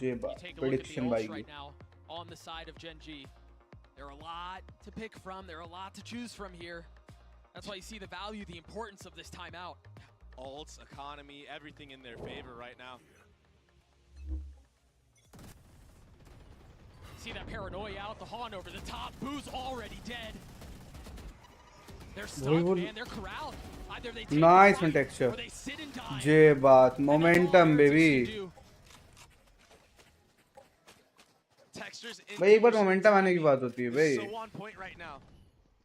Speaker 4: Jeba.
Speaker 2: Take a look at the
Speaker 4: Prediction by
Speaker 2: ults
Speaker 4: you.
Speaker 2: right now on the side of Gen G. There are a lot to pick from. There are a lot to choose from here. That's why you see the value, the importance of this timeout.
Speaker 1: Ults, economy, everything in their favor right now.
Speaker 2: See that paranoia out, the Hawn over the top. Boo's already dead. They're stuck, man. They're corralled. Either they take
Speaker 4: Nice
Speaker 2: the
Speaker 4: one
Speaker 2: fight,
Speaker 4: texture.
Speaker 2: or they sit and die.
Speaker 4: J baat.
Speaker 2: And
Speaker 4: Momentum
Speaker 2: all Heretics
Speaker 4: baby.
Speaker 2: can do.
Speaker 1: Textures in
Speaker 4: भाई एक बार momentum आने की बात होती है भाई.
Speaker 1: so on point right now.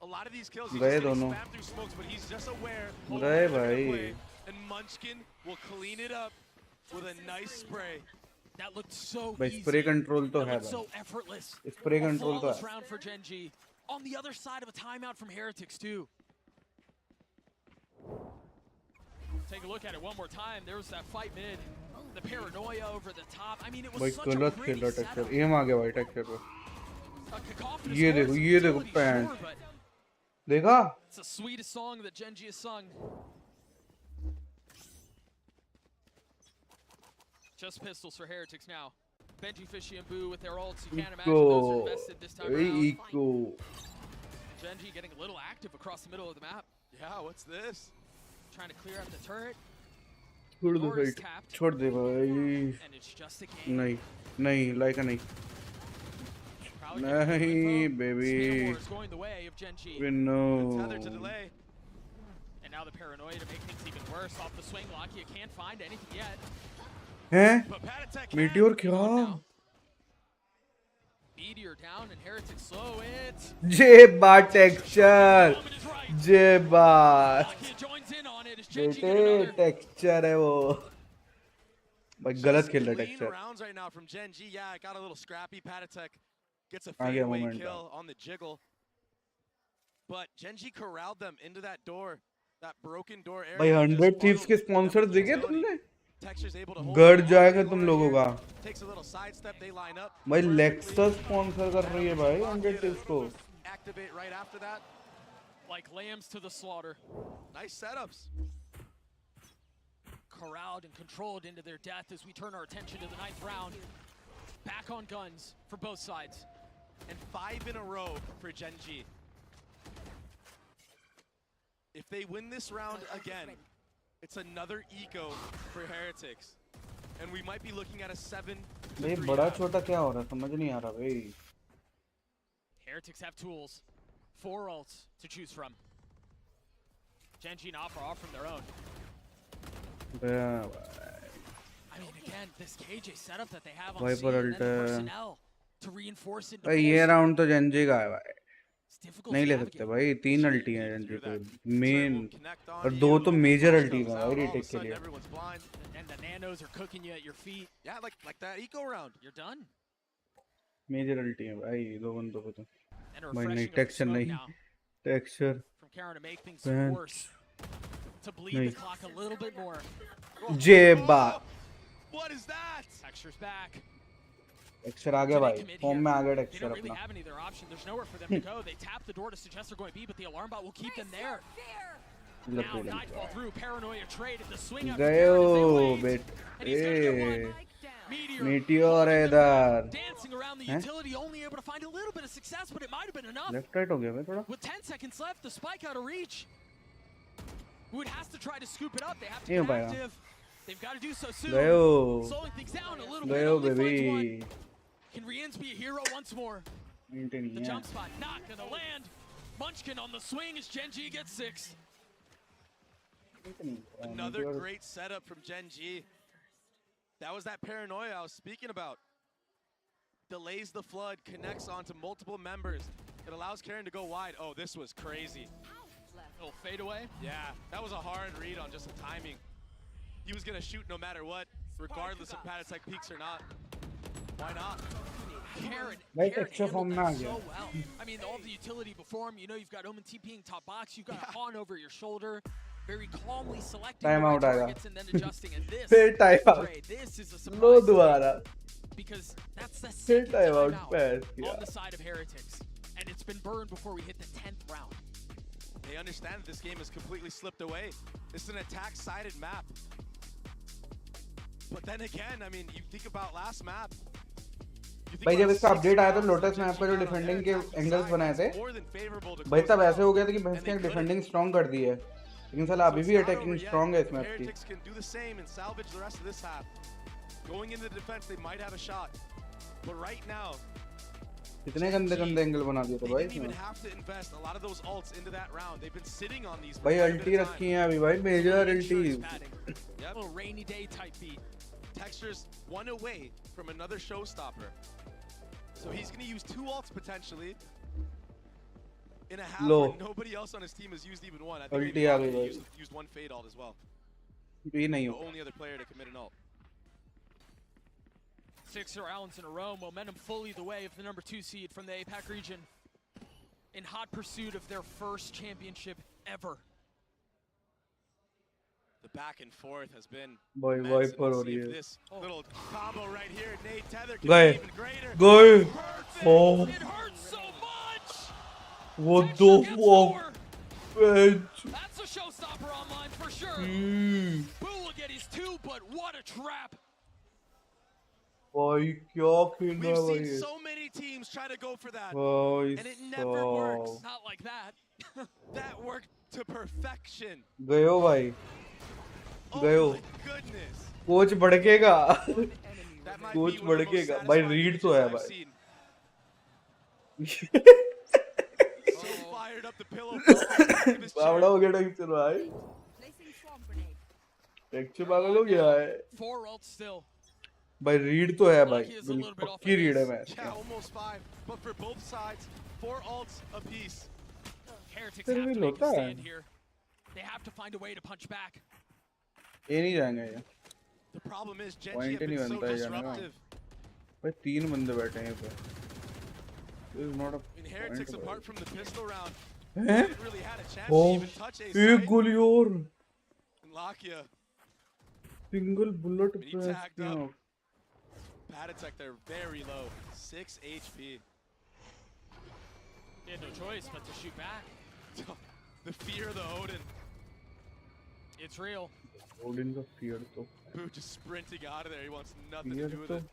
Speaker 1: A lot of these kills
Speaker 4: गए
Speaker 1: he's
Speaker 4: दोनों.
Speaker 1: spam through smokes, but he's just aware.
Speaker 4: गए भाई.
Speaker 1: And Munchkin will clean it up with a nice spray.
Speaker 2: That looked so
Speaker 4: भाई
Speaker 2: easy.
Speaker 4: spray control तो
Speaker 2: That
Speaker 4: है
Speaker 2: looked
Speaker 4: भाई.
Speaker 2: so effortless.
Speaker 4: Spray
Speaker 2: A
Speaker 4: control तो
Speaker 2: flawless
Speaker 4: है.
Speaker 2: round for Gen G. On the other side of a timeout from Heretics too. Take a look at it one more time. There was that fight mid. The paranoia over the top. I mean, it was
Speaker 4: भाई
Speaker 2: such a
Speaker 4: गलत
Speaker 2: pretty
Speaker 4: खेल रहा texture.
Speaker 2: setup.
Speaker 4: M आ गया भाई texture पे.
Speaker 2: A cacophonous
Speaker 4: ये
Speaker 2: chorus
Speaker 4: देखो
Speaker 2: of
Speaker 4: ये देखो
Speaker 2: utility,
Speaker 4: पैंट.
Speaker 2: sure, but
Speaker 4: देखा?
Speaker 2: it's the sweetest song that Gen G has sung. Just pistols for Heretics now. Benji, Fishy, and Boo with their ults. You can't imagine those are invested this time around.
Speaker 4: Eco.
Speaker 2: Gen G getting a little active across the middle of the map.
Speaker 1: Yeah, what's this?
Speaker 2: Trying to clear out the turret.
Speaker 4: छोड़ दो
Speaker 2: Door is
Speaker 4: fight.
Speaker 2: tapped.
Speaker 4: छोड़ दे भाई.
Speaker 2: And it's just a game.
Speaker 4: नहीं नहीं like नहीं.
Speaker 2: Probably gonna go
Speaker 4: नहीं
Speaker 2: info.
Speaker 4: baby.
Speaker 2: Smearmore is going the way of Gen G.
Speaker 4: We know.
Speaker 1: Tether to delay.
Speaker 2: And now the paranoia to make things even worse. Off the swing lock, you can't find anything yet.
Speaker 4: हैं?
Speaker 1: But Patatek
Speaker 4: Meteor क्या?
Speaker 2: Meteor down and Heretics slow it.
Speaker 4: J bar texture. J bar.
Speaker 2: He joins in on it. Is Gen G
Speaker 4: बेटे
Speaker 2: get another?
Speaker 4: texture है वो. भाई गलत खेल रहा है
Speaker 1: Clean
Speaker 4: texture.
Speaker 1: rounds right now from Gen G. Yeah, it got a little scrappy. Patatek gets a
Speaker 4: आ गया
Speaker 1: fadeaway
Speaker 4: momentum.
Speaker 1: kill on the jiggle. But Gen G corralled them into that door, that broken door area.
Speaker 4: भाई
Speaker 1: and just
Speaker 4: 100 Thieves के
Speaker 1: funneled
Speaker 4: sponsors
Speaker 1: them with
Speaker 4: देखे
Speaker 1: utility.
Speaker 4: तुमने?
Speaker 1: Texture's able to hold
Speaker 4: गड़
Speaker 1: them all
Speaker 4: जाएगा
Speaker 1: day
Speaker 4: तुम
Speaker 1: over
Speaker 4: लोगों
Speaker 1: here.
Speaker 4: का.
Speaker 1: Takes a little sidestep, they line up.
Speaker 4: भाई
Speaker 1: perfectly.
Speaker 4: Lexus sponsor कर रही है भाई 100 Thieves को.
Speaker 1: Activate right after that.
Speaker 2: Like lambs to the slaughter.
Speaker 1: Nice setups.
Speaker 2: Corralled and controlled into their death as we turn our attention to the 9th round. Back on guns for both sides.
Speaker 1: And 5 in a row for Gen G. If they win this round again, it's another eco for Heretics. And we might be looking at a 7-3
Speaker 4: भाई बड़ा छोटा क्या हो रहा है समझ नहीं आ रहा भाई.
Speaker 2: Heretics have tools. 4 ults to choose from. Gen G not far off from their own. I mean, again, this KJ setup that they have on
Speaker 4: Viper
Speaker 2: scene, and then the
Speaker 4: ult,
Speaker 2: personnel to reinforce it.
Speaker 4: भाई ये round तो Gen Z का है भाई.
Speaker 2: It's difficult
Speaker 4: नहीं
Speaker 2: to
Speaker 4: ले
Speaker 2: navigate.
Speaker 4: सकते भाई. 3 अल्टी हैं जेनजी पे. मेन और 2 तो मेजर अल्टी हैं भाई रीटेक के लिए.
Speaker 1: Everyone's blind.
Speaker 2: And the nanos are cooking you at your feet.
Speaker 1: Yeah, like that eco round.
Speaker 2: You're done.
Speaker 4: Major ulti हैं भाई 2 बंदों पे तो.
Speaker 2: And a
Speaker 4: भाई नहीं
Speaker 2: refreshing of the
Speaker 4: texture
Speaker 2: smoke
Speaker 4: नहीं.
Speaker 2: now
Speaker 4: texture.
Speaker 2: from Karen to make things
Speaker 4: Man.
Speaker 2: worse. To bleed
Speaker 4: Nice.
Speaker 2: the clock a little bit more.
Speaker 4: J bar.
Speaker 1: What is that?
Speaker 2: Texture's back.
Speaker 4: Texture आ गया भाई. Form में आ गया
Speaker 2: They
Speaker 4: texture
Speaker 2: don't really
Speaker 4: अपना.
Speaker 2: have any other option. There's nowhere for them to go. They tap the door to suggest they're going B, but the alarm bot will keep them there. Now Nightfall through, paranoia trade at the swing out.
Speaker 4: गए हो बेटे. Meteor है इधर.
Speaker 2: Dancing around the
Speaker 4: हैं?
Speaker 2: utility, only able to find a little bit of success, but it might have been enough.
Speaker 4: Left right हो गया भाई थोड़ा.
Speaker 2: With 10 seconds left, the spike out of reach. Wood has to try to scoop it up. They have to
Speaker 4: नहीं हो
Speaker 2: get
Speaker 4: पाएगा.
Speaker 2: active. They've got to do so soon.
Speaker 4: गयो.
Speaker 2: Slowing things down a little bit.
Speaker 4: गयो
Speaker 2: Only finds one.
Speaker 4: baby.
Speaker 2: Can Rians be a hero once more?
Speaker 4: Maintain
Speaker 2: The
Speaker 4: नहीं है.
Speaker 2: jump spot not gonna land. Munchkin on the swing as Gen G gets 6.
Speaker 1: Another great setup from Gen G. That was that paranoia I was speaking about. Delays the flood, connects onto multiple members. It allows Karen to go wide. Oh, this was crazy.
Speaker 2: Little fade away.
Speaker 1: Yeah, that was a hard read on just the timing. He was gonna shoot no matter what, regardless if Patatech peaks or not. Why not?
Speaker 2: Karen
Speaker 4: Like extra form
Speaker 2: handled
Speaker 4: na
Speaker 2: that
Speaker 4: gaya.
Speaker 2: so well. I mean, all the utility before him. You know, you've got Omen TPing top box. You've got Han over your shoulder, very calmly selecting
Speaker 4: Time
Speaker 2: the right
Speaker 4: out आएगा.
Speaker 2: targets and then adjusting. And this,
Speaker 4: फिर time out.
Speaker 2: Trey, this is a surprise.
Speaker 4: लो दोबारा.
Speaker 2: Because that's the
Speaker 4: फिर
Speaker 2: second
Speaker 4: time out
Speaker 2: timeout
Speaker 4: pass किया.
Speaker 2: on the side of Heretics, and it's been burned before we hit the 10th round.
Speaker 1: They understand that this game has completely slipped away. This is an attack-sided map. But then again, I mean, you think about last map.
Speaker 4: भाई जब इसका update आया था lotus map पे जो defending के angles बनाए थे भाई तब ऐसे हो गया था कि भैंस ने डिफेंडिंग स्ट्रांग कर दी है लेकिन साला अभी भी अटैकिंग स्ट्रांग है इस मैप की
Speaker 1: Heretics can do the same and salvage the rest of this half. Going into defense, they might have a shot. But right now,
Speaker 4: कितने गंदे गंदे एंगल बना दिए थे
Speaker 1: they
Speaker 4: भाई
Speaker 1: didn't even
Speaker 4: इसमें
Speaker 1: have to invest a lot of those ults into that round. They've been sitting on these.
Speaker 4: भाई अल्टी रखी हैं अभी भाई major ulti
Speaker 2: Yep. A little rainy day type beat.
Speaker 1: Texture's one away from another showstopper. So he's going to use 2 ults potentially in a half where nobody else on his team has used even one. I think maybe he used 1 fade ult as well.
Speaker 4: भी नहीं
Speaker 1: The
Speaker 4: हो
Speaker 1: only other player to commit an ult.
Speaker 2: 6 rounds in a row, momentum fully the way of the number 2 seed from the APAC region in hot pursuit of their first championship ever.
Speaker 1: The back and forth has been
Speaker 4: भाई
Speaker 1: immense,
Speaker 4: भाई
Speaker 1: and
Speaker 4: पर
Speaker 1: let's
Speaker 4: हो
Speaker 1: see
Speaker 4: रही
Speaker 1: if
Speaker 4: है
Speaker 1: this little combo right here, Nate Tether can
Speaker 4: गए
Speaker 1: be even greater.
Speaker 4: गए
Speaker 2: Oh, it hurts so much.
Speaker 4: what the fuck
Speaker 2: That's a showstopper online for sure. Boo will get his 2, but what a trap.
Speaker 4: भाई क्या खेल रहा है
Speaker 1: We've
Speaker 4: भाई
Speaker 1: seen
Speaker 4: ये
Speaker 1: so many teams try to go for that,
Speaker 4: भाई
Speaker 1: and it never works.
Speaker 2: Not like that.
Speaker 1: That worked to perfection.
Speaker 4: गयो भाई
Speaker 1: Oh
Speaker 4: गयो
Speaker 1: my goodness.
Speaker 4: कोच भड़केगा
Speaker 1: That might
Speaker 4: coach
Speaker 1: be one of the most
Speaker 4: भड़केगा भाई
Speaker 1: satisfying
Speaker 4: read
Speaker 1: images
Speaker 4: तो है
Speaker 1: I've
Speaker 4: भाई
Speaker 1: seen. So fired up the pillow. Give his
Speaker 4: बावड़ा
Speaker 1: chair.
Speaker 4: हो गया टेक्सचर भाई टेक्सचर पागल हो गया है
Speaker 2: 4 ults still.
Speaker 4: भाई रीड तो है भाई
Speaker 2: Lucky is a little bit off
Speaker 4: पक्की
Speaker 2: of
Speaker 4: रीड है
Speaker 2: this.
Speaker 4: Match
Speaker 1: Yeah, almost 5. But for both sides, 4 ults apiece.
Speaker 2: Heretics
Speaker 4: फिर
Speaker 2: have
Speaker 4: भी
Speaker 2: to make
Speaker 4: होता
Speaker 2: a
Speaker 4: है
Speaker 2: stand here. They have to find a way to punch back.
Speaker 4: ये नहीं जाएंगे ये
Speaker 1: The problem is Gen G
Speaker 4: point
Speaker 1: have
Speaker 4: ही नहीं
Speaker 1: been so
Speaker 4: बनता है जाने का
Speaker 1: disruptive.
Speaker 4: भाई 3 बंदे बैठे हैं यहाँ पे This is not a
Speaker 1: In Heretics,
Speaker 4: point,
Speaker 1: apart from the pistol round,
Speaker 4: हैं?
Speaker 1: they haven't really had a chance to
Speaker 4: Oh,
Speaker 1: even touch a
Speaker 4: एक
Speaker 1: site.
Speaker 4: गोली और
Speaker 1: And Lakia,
Speaker 4: single bullet
Speaker 1: he
Speaker 4: पे
Speaker 1: tagged up. Patatech, they're very low. 6 HP.
Speaker 2: They had no choice but to shoot back.
Speaker 1: The fear of the Odin.
Speaker 2: It's real.
Speaker 4: Odin का fear तो
Speaker 1: Boo just sprinting out of there. He wants nothing to
Speaker 4: fear
Speaker 1: do with
Speaker 4: तो
Speaker 1: it.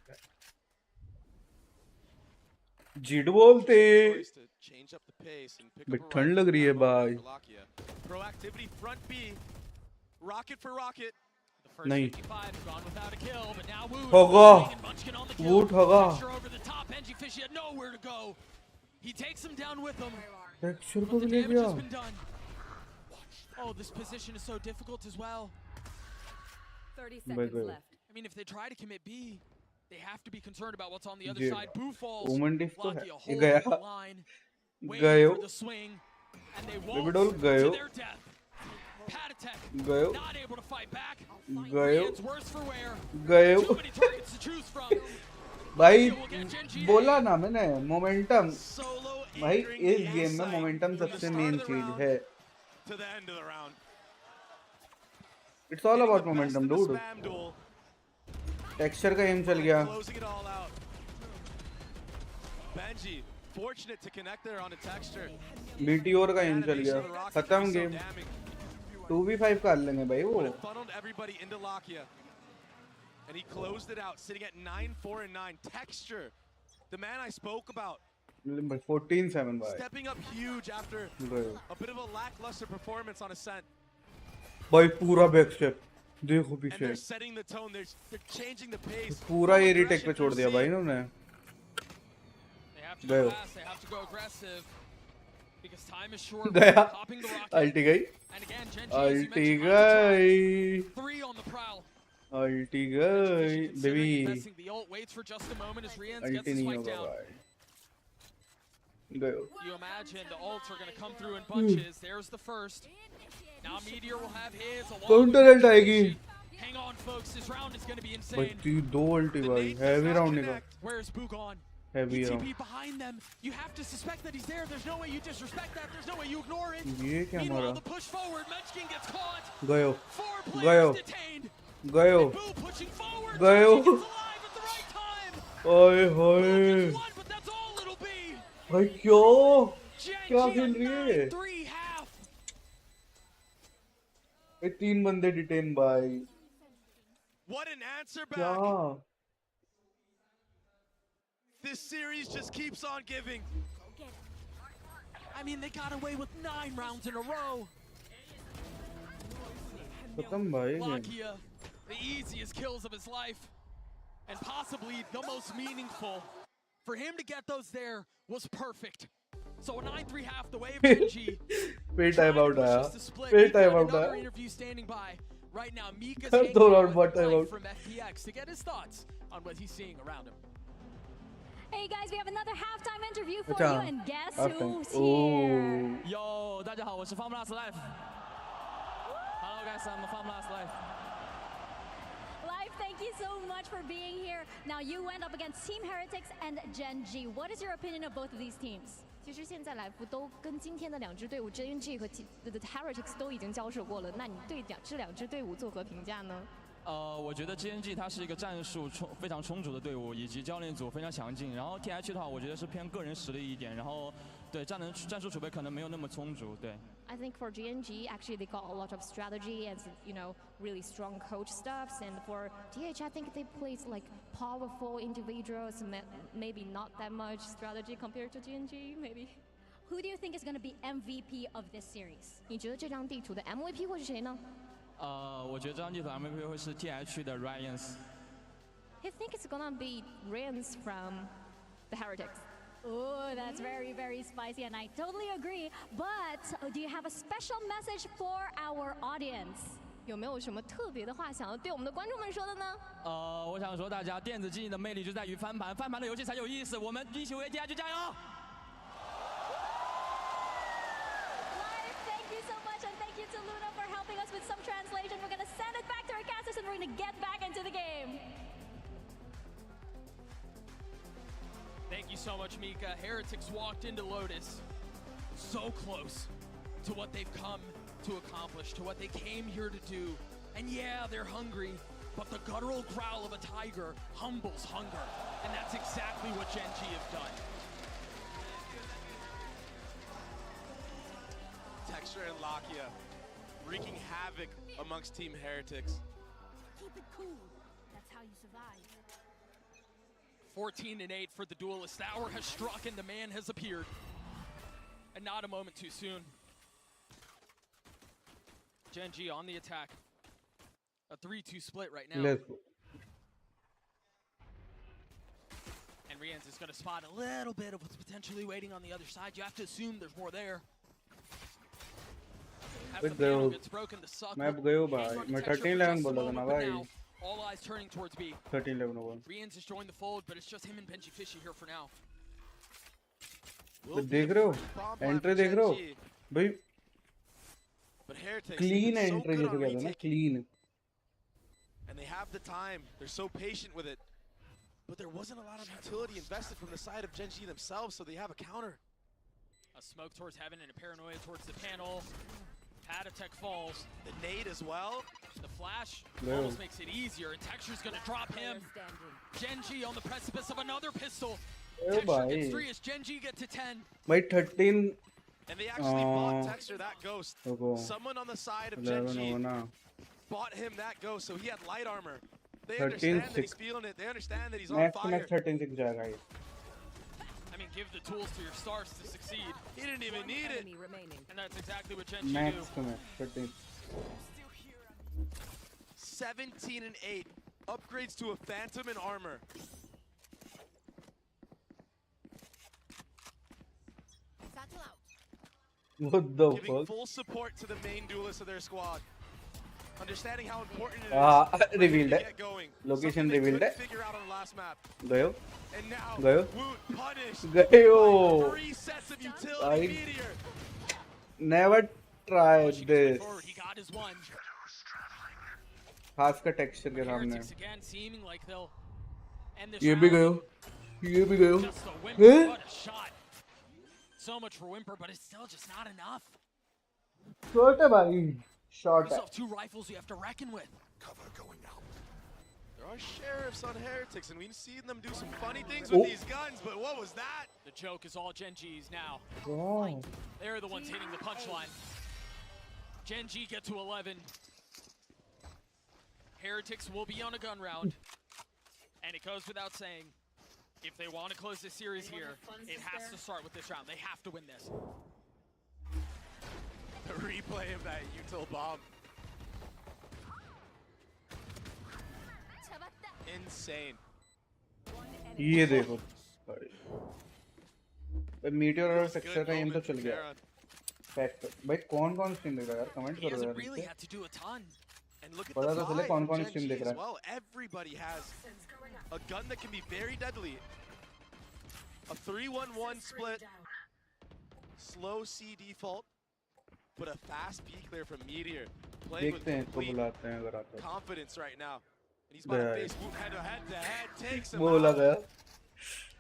Speaker 4: जीट बोलते
Speaker 1: Choice to change up the pace and pick
Speaker 4: bay
Speaker 1: up a
Speaker 4: ठंड
Speaker 1: rifle
Speaker 4: लग रही है
Speaker 1: in that moment
Speaker 4: भाई
Speaker 1: for Lakia. Proactivity front B. Rocket for rocket.
Speaker 2: The first
Speaker 4: नहीं
Speaker 2: 55 gone without a kill, but now Wu
Speaker 4: होगा
Speaker 2: and Munchkin on the
Speaker 4: वो
Speaker 2: kill.
Speaker 4: ठगा
Speaker 2: Texture over the top. Benji Fishy had nowhere to go. He takes him down with him.
Speaker 4: Texture
Speaker 2: But
Speaker 4: को
Speaker 2: the
Speaker 4: भी ले
Speaker 2: damage
Speaker 4: गया
Speaker 2: has been done. Oh, this position is so difficult as well.
Speaker 3: 30
Speaker 4: By
Speaker 3: seconds
Speaker 4: the way.
Speaker 3: left.
Speaker 2: I mean, if they try to commit B, they have to be concerned about what's on the other
Speaker 4: जी
Speaker 2: side. Boo falls.
Speaker 4: Woman diff तो है
Speaker 2: Lakia
Speaker 4: ये
Speaker 2: holding
Speaker 4: गया
Speaker 2: the line, waiting
Speaker 4: गयो
Speaker 2: for the swing, and they
Speaker 4: Libidoll
Speaker 2: waltz
Speaker 4: गयो
Speaker 2: to their death. Patatech
Speaker 4: गयो
Speaker 2: not able to fight back.
Speaker 4: गयो
Speaker 2: It's worse for wear.
Speaker 4: गयो
Speaker 2: Too many targets to choose from.
Speaker 4: भाई
Speaker 2: Lakia will get Gen G
Speaker 4: बोला
Speaker 2: A.
Speaker 4: ना मैंने momentum
Speaker 1: Solo
Speaker 4: भाई
Speaker 1: anchoring
Speaker 4: इस
Speaker 1: the
Speaker 4: गेम में
Speaker 1: site
Speaker 4: मोमेंटम
Speaker 1: from the
Speaker 4: सबसे
Speaker 1: start
Speaker 4: मेन
Speaker 1: of the
Speaker 4: चीज
Speaker 1: round
Speaker 4: है
Speaker 1: to the end of the round.
Speaker 4: It's all
Speaker 1: Getting
Speaker 4: about
Speaker 1: the best
Speaker 4: momentum
Speaker 1: in the
Speaker 4: dude
Speaker 1: spam duel.
Speaker 4: Texture का M चल गया
Speaker 1: Closing it all out. Benji, fortunate to connect there on a texture.
Speaker 4: बीटीओर का M चल
Speaker 1: Animation
Speaker 4: गया
Speaker 1: of the rocket
Speaker 4: खत्म
Speaker 1: can be so
Speaker 4: game
Speaker 1: damning.
Speaker 4: 2v5 कर लेंगे भाई वो
Speaker 1: Would have funneled everybody into Lakia. And he closed it out, sitting at 9-4-9. Texture, the man I spoke about,
Speaker 4: 14-7 भाई
Speaker 1: stepping up huge after
Speaker 4: गयो
Speaker 1: a bit of a lackluster performance on Ascent.
Speaker 4: भाई पूरा back step देखो
Speaker 1: And
Speaker 4: पीछे
Speaker 1: they're setting the tone. They're changing the pace.
Speaker 4: पूरा
Speaker 1: Full
Speaker 4: ये retake
Speaker 1: aggression
Speaker 4: पे छोड़
Speaker 1: from
Speaker 4: दिया
Speaker 1: C.
Speaker 4: भाई इन्होंने
Speaker 2: They have to
Speaker 4: गयो
Speaker 2: go fast. They have to go aggressive. Because time is short.
Speaker 4: गया
Speaker 2: Popping the rocket.
Speaker 4: अल्टी गई
Speaker 2: And again, Gen G, as you
Speaker 4: अल्टी
Speaker 2: mentioned, lots of tries.
Speaker 4: गई
Speaker 2: 3 on the prowl.
Speaker 4: अल्टी गई baby
Speaker 2: Investing the ult, waits for just a moment as Rians gets
Speaker 4: अल्टी
Speaker 2: the
Speaker 4: नहीं
Speaker 2: spike
Speaker 4: होगा
Speaker 2: down.
Speaker 4: भाई गयो
Speaker 2: You imagine the ults are going to come through in bunches. There's the first. Now Meteor will have his. along with
Speaker 4: counter ult आएगी
Speaker 2: Hang on, folks. This round is going to be
Speaker 4: भाई
Speaker 2: insane.
Speaker 4: दो अल्टी भाई heavy round निकाल
Speaker 2: Where's Bugon?
Speaker 4: Heavy round
Speaker 2: ETP behind them. You have to suspect that he's there. There's no way you disrespect that. There's no way you ignore it.
Speaker 4: ये क्या मारा
Speaker 2: Meanwhile, the push forward. Munchkin gets caught.
Speaker 4: गयो
Speaker 2: 4
Speaker 4: गयो
Speaker 2: players detained.
Speaker 4: गयो
Speaker 2: Boo pushing forward.
Speaker 4: गयो
Speaker 2: Munchkin gets alive at the right time.
Speaker 4: ओए होए
Speaker 2: One, but that's all it'll be.
Speaker 4: भाई क्यों
Speaker 2: Gen
Speaker 4: क्या
Speaker 2: G
Speaker 4: खेल रही है
Speaker 2: 3 half.
Speaker 4: ये 3 बंदे डिटेन भाई
Speaker 1: What an answer
Speaker 4: क्या
Speaker 1: back. This series just keeps on giving.
Speaker 2: I mean, they got away with 9 rounds in a row.
Speaker 4: खत्म भाई
Speaker 2: Lakia, the easiest kills of his life, and possibly the most meaningful. For him to get those there was perfect. So a 9-3 half the way of Gen G.
Speaker 4: फिर time out आया
Speaker 2: Split.
Speaker 4: फिर
Speaker 2: We've got
Speaker 4: time out
Speaker 2: another
Speaker 4: आया
Speaker 2: interview standing by. Right now, Mika's
Speaker 4: her
Speaker 2: hanging
Speaker 4: दो
Speaker 2: out
Speaker 4: round
Speaker 2: with
Speaker 4: बाद time
Speaker 2: Mike
Speaker 4: out
Speaker 2: from FPX to get his thoughts on what he's seeing around him.
Speaker 3: Hey guys, we have another halftime interview for
Speaker 4: अच्छा
Speaker 3: you, and guess
Speaker 4: halftime.
Speaker 3: who's here?
Speaker 2: Yo, 大家好，我是 Formula Live. Hello guys, I'm Formula Live.
Speaker 3: Live, thank you so much for being here. Now you went up against Team Heretics and Gen G. What is your opinion of both of these teams?
Speaker 13: 其实现在来福都跟今天的2支队伍 JNG 和 Heretics 都已经交手过了，那你对这2支队伍作何评价呢？
Speaker 2: 我觉得 GNG 它是一个战术非常充足的队伍，以及教练组非常强劲。然后 TH 的话，我觉得是偏个人实力一点，然后对战术储备可能没有那么充足。对。
Speaker 13: I think for GNG, actually they got a lot of strategy and really strong coach stuffs. And for TH, I think they played like powerful individuals, maybe not that much strategy compared to GNG, maybe.
Speaker 3: Who do you think is going to be MVP of this series?
Speaker 13: 你觉得这张地图的 MVP 会是谁呢？
Speaker 2: 我觉得这张地图 MVP 会是 TH 的 Ryans。I
Speaker 13: think it's gonna be Ryans from the Heretics.
Speaker 3: Oh, that's very, very spicy, and I totally agree. But do you have a special message for our audience?
Speaker 13: 有没有什么特别的话想要对我们的观众们说的呢？
Speaker 2: 我想说大家电子竞技的魅力就在于翻盘，翻盘的游戏才有意思。我们一起为 TH 加油！
Speaker 3: Live, thank you so much, and thank you to Luna for helping us with some translation. We're gonna send it back to our casters, and we're gonna get back into the game.
Speaker 2: Thank you so much, Mika. Heretics walked into Lotus so close to what they've come to accomplish, to what they came here to do. And yeah, they're hungry, but the guttural growl of a tiger humbles hunger. And that's exactly what Gen G have done.
Speaker 1: Texture and Lakia wreaking havoc amongst Team Heretics.
Speaker 3: Keep it cool. That's how you survive.
Speaker 2: 14-8 for the duelist. The hour has struck and the man has appeared. And not a moment too soon. Gen G on the attack. A 3-2 split right now.
Speaker 4: Let's go.
Speaker 2: And Rians is going to spot a little bit of what's potentially waiting on the other side. You have to assume there's more there. As the panel gets broken, the suck.
Speaker 4: Map गयो भाई मैं 13-11 बोला था ना भाई
Speaker 2: All eyes turning towards B.
Speaker 4: 13-11
Speaker 2: Rians has joined the fold, but it's just him and Benji Fishy here for now.
Speaker 4: तो देख रहे हो एंट्री देख रहे हो भाई क्लीन एंट्री जैसे कहते हैं ना clean
Speaker 1: And they have the time. They're so patient with it. But there wasn't a lot of utility invested from the side of Gen G themselves, so they have a counter.
Speaker 2: A smoke towards heaven and a paranoia towards the panel. Patatech falls.
Speaker 1: The nade as well.
Speaker 2: The flash almost makes it easier, and Texture's gonna drop him. Gen G on the precipice of another pistol. Texture gets 3 as Gen G get to 10.
Speaker 4: भाई 13
Speaker 1: And they actually bought Texture that ghost. Someone on the side of Gen G bought him that ghost, so he had light armor. They understand that he's feeling it. They understand that he's on fire.
Speaker 4: 13-6 जाएगा ये
Speaker 2: I mean, give the tools to your stars to succeed.
Speaker 1: He didn't even need it.
Speaker 2: And that's exactly what Gen G do.
Speaker 4: max to max 13
Speaker 1: 17 and 8. Upgrades to a Phantom and armor.
Speaker 4: What the
Speaker 1: Giving
Speaker 4: fuck?
Speaker 1: full support to the main duelist of their squad. Understanding how important it is for
Speaker 4: revealed
Speaker 1: them
Speaker 4: है.
Speaker 1: to get going.
Speaker 4: Location
Speaker 1: Something they
Speaker 4: revealed
Speaker 1: couldn't
Speaker 4: है.
Speaker 1: figure out on the last map.
Speaker 4: गयो.
Speaker 1: And now,
Speaker 4: गयो.
Speaker 1: Woot punished
Speaker 4: गयो.
Speaker 1: by 3 sets of utility meteor.
Speaker 4: Never tried this.
Speaker 2: He got his one.
Speaker 4: खास का texture के सामने.
Speaker 2: Heretics again seeming like they'll end this
Speaker 4: ये भी गयो.
Speaker 2: round.
Speaker 4: ये भी गयो.
Speaker 2: Just a Whimper,
Speaker 4: हैं?
Speaker 2: what a shot. So much for Whimper, but it's still just not enough.
Speaker 4: Short है भाई. Short
Speaker 2: You
Speaker 4: है.
Speaker 2: still have 2 rifles you have to reckon with.
Speaker 1: Cover going out. There are sheriffs on Heretics, and we've seen them do some funny things with these guns, but what was that?
Speaker 2: The joke is all Gen G's now.
Speaker 4: Oh.
Speaker 2: They're the ones hitting the punchline. Gen G get to 11. Heretics will be on a gun round. And it goes without saying, if they want to close this series here, it has to start with this round. They have to win this.
Speaker 1: The replay of that util bomb. Insane.
Speaker 4: ये देखो. Meteor और texture का M तो चल गया. Fact. भाई कौन stream देख रहा है यार? कमेंट करो यार.
Speaker 2: Really had to do a ton.
Speaker 1: And look at
Speaker 4: पता
Speaker 1: the
Speaker 4: तो चले
Speaker 1: vibe
Speaker 4: कौन-कौन
Speaker 1: Gen
Speaker 4: stream
Speaker 1: G
Speaker 4: देख रहा
Speaker 1: as
Speaker 4: है.
Speaker 1: well. Everybody has a gun that can be very deadly. A 3-1-1 split. Slow C default, but a fast P clear from Meteor. Playing with
Speaker 4: देखते हैं इसको
Speaker 1: complete
Speaker 4: बुलाते हैं अगर आता है.
Speaker 1: confidence right now. And he's about to face Woot head to head, takes him
Speaker 4: बोला
Speaker 1: out.
Speaker 4: गया.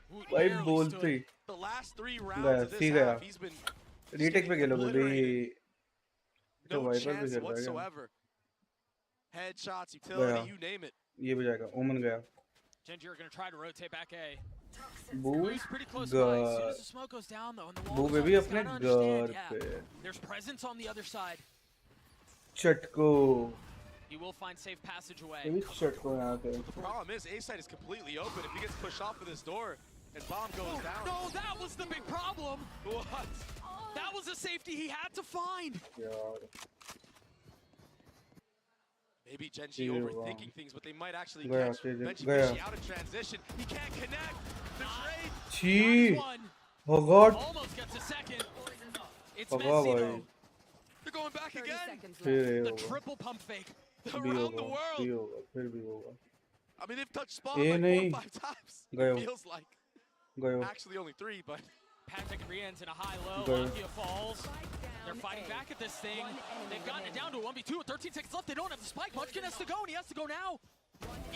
Speaker 1: Woot
Speaker 4: भाई
Speaker 1: barely
Speaker 4: बोलते
Speaker 1: stood.
Speaker 4: He.
Speaker 1: The last 3 rounds
Speaker 4: गया.
Speaker 1: of this
Speaker 4: सी गया.
Speaker 1: half, he's been
Speaker 4: रीटेक पे खेलोगे भाई. तो
Speaker 1: no
Speaker 4: वाइपर भी
Speaker 1: chance
Speaker 4: खेल रहा है.
Speaker 1: whatsoever. Headshots, utility, you name it.
Speaker 4: ये भी जाएगा. ओमन गया.
Speaker 2: Gen G are going to try to rotate back A.
Speaker 4: Boo
Speaker 2: Boo's pretty close by. As soon as the smoke goes down, though, and the wall
Speaker 4: Boo
Speaker 2: is
Speaker 4: baby
Speaker 2: up, he's
Speaker 4: अपने
Speaker 2: gotta understand,
Speaker 4: घर
Speaker 2: yeah,
Speaker 4: पे.
Speaker 2: there's presence on the other side.
Speaker 4: चटको.
Speaker 2: He will find safe passage away.
Speaker 4: ये भी चटको यहाँ पे.
Speaker 1: The problem is A side is completely open. If he gets pushed off of this door and bomb goes down.
Speaker 2: No, that was the big problem.
Speaker 1: What?
Speaker 2: That was a safety he had to find.
Speaker 4: यार.
Speaker 1: Maybe Gen G overthinking things, but they might actually
Speaker 4: गया.
Speaker 1: catch Benji
Speaker 4: गया.
Speaker 1: Fishy out of transition. He can't connect. The trade.
Speaker 4: छी.
Speaker 2: One.
Speaker 4: Oh God.
Speaker 2: Almost gets a second. It's
Speaker 4: Oh
Speaker 2: messy
Speaker 4: God.
Speaker 2: though.
Speaker 1: They're going back again.
Speaker 4: फिर
Speaker 2: The
Speaker 4: होगा.
Speaker 2: triple pump fake.
Speaker 1: Around the world.
Speaker 4: भी होगा. फिर भी होगा.
Speaker 1: I mean, they've touched spawn
Speaker 4: A
Speaker 1: like 4
Speaker 4: नहीं.
Speaker 1: or 5 times.
Speaker 4: गयो.
Speaker 1: It feels like.
Speaker 4: गयो.
Speaker 1: Actually, only 3, but.
Speaker 2: Patrick and Rian's in a high-low.
Speaker 4: Go.
Speaker 2: Lakia falls. They're fighting back at this thing. They've gotten it down to a 1v2 with 13 seconds left. They don't have the spike. Munchkin has to go, and he has to go now.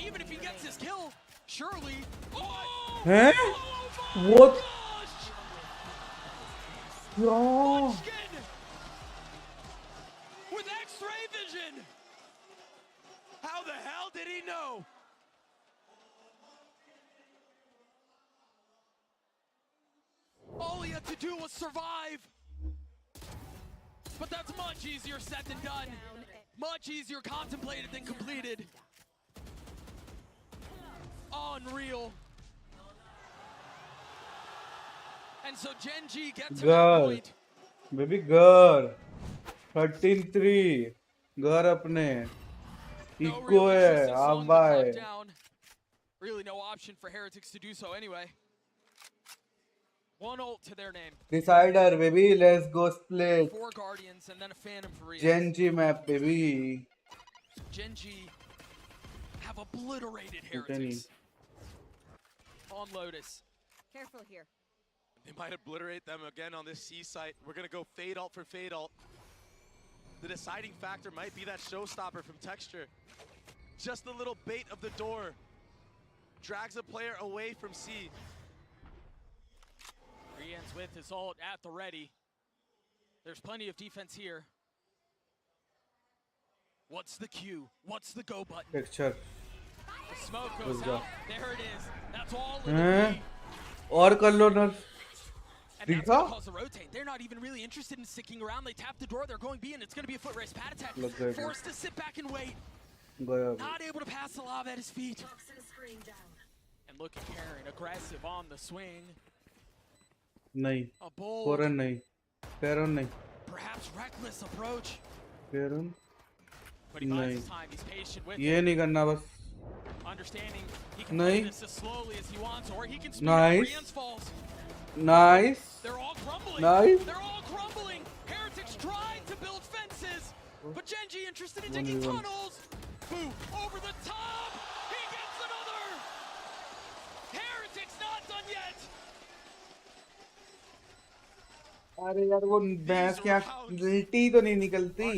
Speaker 2: Even if he gets his kill, surely. Oh!
Speaker 4: हैं?
Speaker 2: Oh my
Speaker 4: What?
Speaker 2: gosh!
Speaker 4: यार.
Speaker 2: Munchkin! With X-ray vision!
Speaker 1: How the hell did he know?
Speaker 2: All he had to do was survive. But that's much easier said than done. Much easier contemplated than completed. Unreal. And so Gen G gets to that
Speaker 4: Girl.
Speaker 2: point.
Speaker 4: Baby girl. 13-3. घर अपने.
Speaker 2: No
Speaker 4: eco
Speaker 2: real
Speaker 4: है.
Speaker 2: interest in
Speaker 4: आप
Speaker 2: slowing the clock
Speaker 4: बाय.
Speaker 2: down. Really no option for Heretics to do so anyway. One ult to their name.
Speaker 4: Decider baby. Let's go split.
Speaker 2: 4 Guardians and then a Phantom for Rian.
Speaker 4: Gen G map baby.
Speaker 2: Gen G have obliterated
Speaker 4: Utani.
Speaker 2: Heretics on Lotus.
Speaker 10: Careful here.
Speaker 1: They might obliterate them again on this C site. We're going to go fade ult for fade ult. The deciding factor might be that showstopper from Texture. Just the little bait of the door. Drags a player away from C.
Speaker 2: Rian's with his ult at the ready. There's plenty of defense here. What's the Q? What's the go button?
Speaker 4: Texture.
Speaker 2: The smoke goes
Speaker 4: Let's go.
Speaker 2: out. There it is. That's all it'll
Speaker 4: हैं?
Speaker 2: be.
Speaker 4: और कर लो ना.
Speaker 2: And that's
Speaker 4: दिखा?
Speaker 2: gonna cause a rotate. They're not even really interested in sticking around. They tap the door. They're going B, and it's going to be a foot race. Pat attack.
Speaker 4: Look good.
Speaker 2: Forced to sit back and wait.
Speaker 4: गया.
Speaker 2: Not able to pass the lava at his feet. And look at Karen, aggressive on the swing.
Speaker 4: नहीं.
Speaker 2: A bold,
Speaker 4: Foreign नहीं. Karen नहीं.
Speaker 2: perhaps reckless approach.
Speaker 4: Karen.
Speaker 2: But he buys
Speaker 4: नहीं
Speaker 2: his time. He's patient with
Speaker 4: ये
Speaker 2: it.
Speaker 4: नहीं करना बस
Speaker 2: Understanding he can play
Speaker 4: नहीं
Speaker 2: this as slowly as he wants, or he can speed up.
Speaker 4: nice
Speaker 2: Rian's falls.
Speaker 4: nice
Speaker 2: They're all crumbling.
Speaker 4: nice
Speaker 2: They're all crumbling. Heretics tried to build fences, but Genji interested in
Speaker 4: 1v1
Speaker 2: digging tunnels. Boo, over the top. He gets another. Heretics not done yet.
Speaker 4: अरे यार वो भैंस की अल्टी तो नहीं निकलती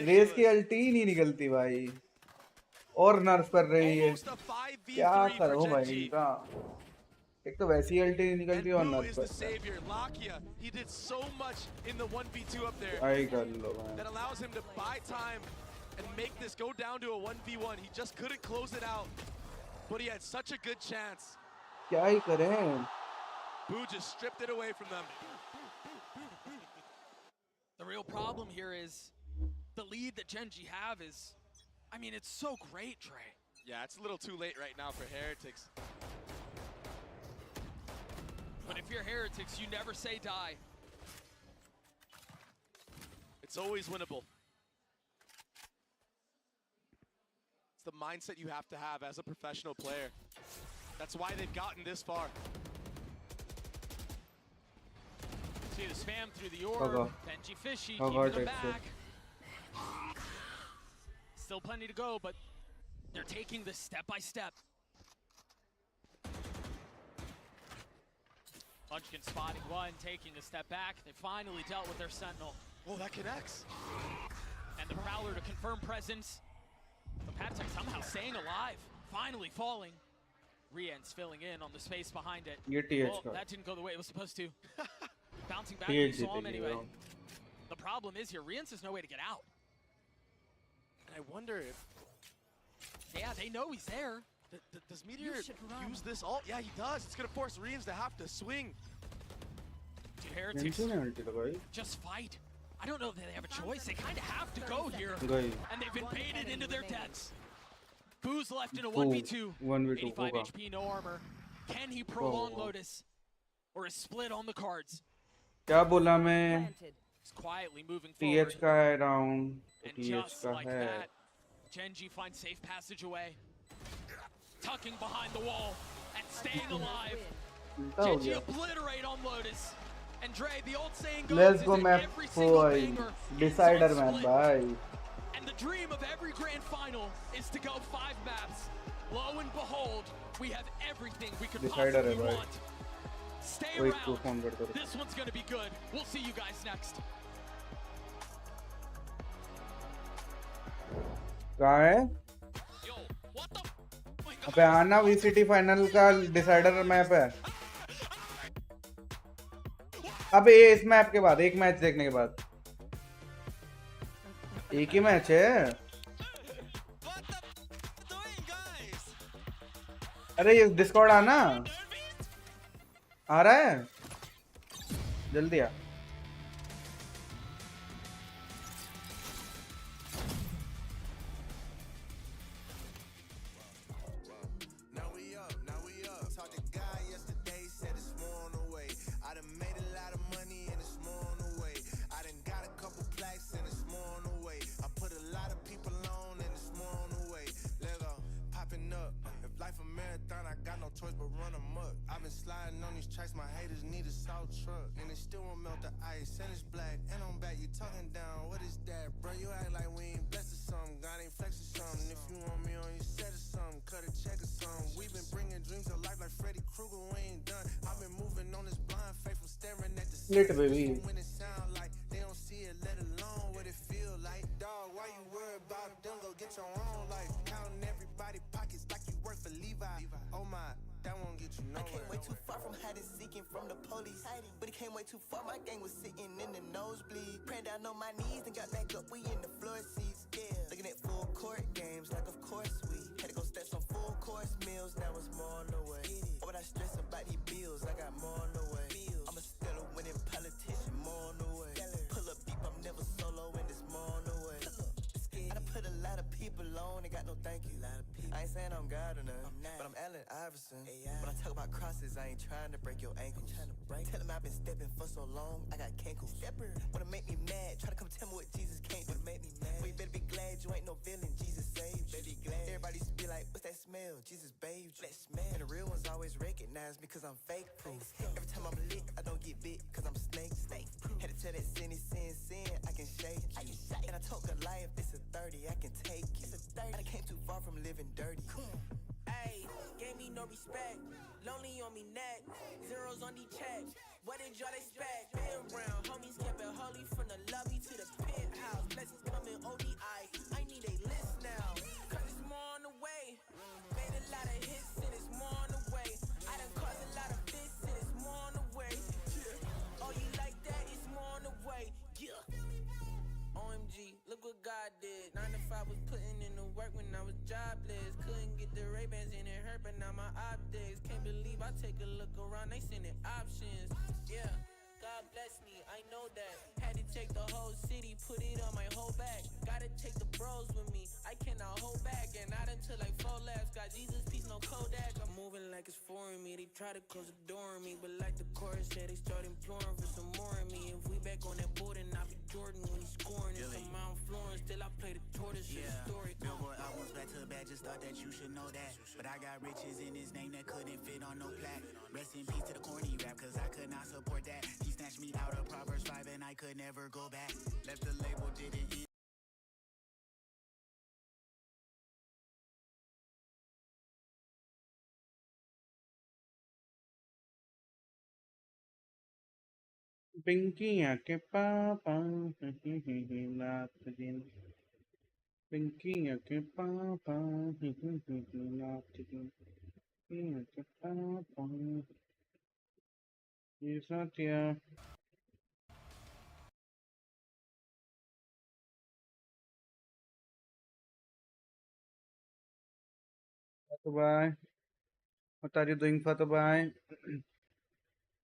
Speaker 4: race की अल्टी ही नहीं निकलती भाई और नर्फ कर रही है क्या करो भाई इनका एक तो वैसी अल्टी नहीं निकलती और नर्फ करता है
Speaker 1: He did so much in the 1v2 up there
Speaker 4: आई कर लो भाई
Speaker 1: that allows him to buy time and make this go down to a 1v1. He just couldn't close it out, but he had such a good chance.
Speaker 4: क्या ही करें
Speaker 1: Boo just stripped it away from them.
Speaker 2: The real problem here is the lead that Genji have is, I mean, it's so great, Trey.
Speaker 1: Yeah, it's a little too late right now for Heretics.
Speaker 2: But if you're Heretics, you never say die.
Speaker 1: It's always winnable. It's the mindset you have to have as a professional player. That's why they've gotten this far.
Speaker 2: See the spam through the orb. Benji Fishy keeping them back. Still plenty to go, but they're taking this step by step. Munchkin spotting one, taking a step back. They finally dealt with their Sentinel.
Speaker 1: Oh, that connects.
Speaker 2: And the Prowler to confirm presence. The Patek somehow staying alive, finally falling. Rian's filling in on the space behind it. Well, that didn't go the way it was supposed to. Bouncing back, you saw him anyway. The problem is here, Rian's has no way to get out.
Speaker 1: And I wonder if...
Speaker 2: Yeah, they know he's there.
Speaker 1: Does Meteor use this ult? Yeah, he does. It's going to force Rians to have to swing.
Speaker 2: Dude, Heretics, just fight. I don't know that they have a choice. They kind of have to go here. And they've been baited into their deaths. Boo's left in a 1v2. 85 HP, no armor. Can he prolong Lotus? Or is split on the cards?
Speaker 4: क्या बोला मैं
Speaker 2: He's quietly moving
Speaker 4: TH
Speaker 2: forward.
Speaker 4: का है round
Speaker 2: And
Speaker 4: TH
Speaker 2: just
Speaker 4: का
Speaker 2: like
Speaker 4: है
Speaker 2: that, Genji finds safe passage away. Tucking behind the wall and staying alive. Genji obliterate on Lotus. And Dre, the old saying goes,
Speaker 4: let's go
Speaker 2: is
Speaker 4: map
Speaker 2: every single
Speaker 4: boy
Speaker 2: banger
Speaker 4: decider
Speaker 2: ends on
Speaker 4: map
Speaker 2: split.
Speaker 4: bye
Speaker 2: And the dream of every grand final is to go 5 maps. Lo and behold, we have everything we could
Speaker 4: decider
Speaker 2: possibly
Speaker 4: है भाई
Speaker 2: want. Stay
Speaker 4: वो एक को
Speaker 2: around.
Speaker 4: Phone कर दो
Speaker 2: This one's gonna be good. We'll see you guys next.
Speaker 4: कहाँ है अबे आना VCT फाइनल का डिसाइडर मैप है अबे ये इस मैप के बाद एक मैच देखने के बाद एक ही मैच है अरे ये डिस्कॉर्ड आना आ रहा है जल्दी आ
Speaker 14: My haters need a salt truck, and it still won't melt the ice, and it's black, and I'm back, you talking down, what is that, bro, you act like we ain't blessed or something, God ain't flex or something, if you want me on your set or something, cut a check or something, we been bringing dreams to life like Freddy Krueger, we ain't done, I've been moving on this blind faith from staring at the
Speaker 4: Lit, baby.
Speaker 14: when it sound like they don't see it, let alone what it feel like, dog, why you worried about them, go get your own life, counting everybody pockets like you work for Levi, oh my, that won't get you nowhere. I came way too far from hiding, seeking from the police. But it came way too far, my gang was sitting in the nosebleed. Praying down on my knees and got back up, we in the floor seats. Yeah, looking at full court games, like of course we had to go step some full course meals, now it's more on the way. Why would I stress about these bills? I got more on the way. I'm a still a winning politician, more on the way. Pull up deep, I'm never solo, and there's more on the way. I done put a lot of people on, they got no thank you. I ain't saying I'm God or nothing, but I'm Allen Iverson. When I talk about crosses, I ain't trying to break your ankles. Tell him I've been stepping for so long, I got cankles. Wanna make me mad, try to come tell me what Jesus can't do. Make me mad. Well, you better be glad you ain't no villain, Jesus saved you. Baby glad. Everybody used to be like, what's that smell? Jesus bathed you. That smell. And the real ones always recognize me cause I'm fake proof. Every time I'm lit, I don't get bit cause I'm snake proof. Had to tell that sin, I can shake you. And I told Goliath, it's a 30, I can take you. I done came too far from living dirty.
Speaker 15: Ayy, gave me no respect. Lonely on me neck. Zeros on the check. What did y'all expect? Been round, homies kept it holy from the lobby to the penthouse. Blessings coming ODI. I need a list now. Cause it's more on the way. Made a lot of hits and it's more on the way. I done caused a lot of fits and it's more on the way. Yeah. Oh, you like that? It's more on the way. Yeah. OMG, look what God did. 9 to 5 was putting in the work when I was jobless. Couldn't get the Ray-Bans and it hurt, but now my optics. Can't believe I take a look around, they sending options. Yeah, God bless me, I know that. Had to take the whole city, put it on my whole back. Gotta take the bros with me, I cannot hold back. And not until like 4 laps, got Jesus, peace, no Kodak. I'm moving like it's foreign me, they try to close the door on me. But like the chorus said, they start imploring for some more of me. If we back on that board and I be Jordan when he's scoring. It's a Mount Florence, still I play the tortoise, yeah. Story.
Speaker 16: Billboard albums back to back, just thought that you should know that. But I got riches in his name that couldn't fit on no plaque. Rest in peace to the corny rap, cause I could not support that. He snatched me out of Proverbs 5 and I could never go back. Left the label, didn't end.
Speaker 4: पिंकियाँ के पापा नाथ दिन पिंकियाँ के पापा नाथ दिन पिंकियाँ के पापा ये साथिया Fatubai, what are you doing, Fatubai?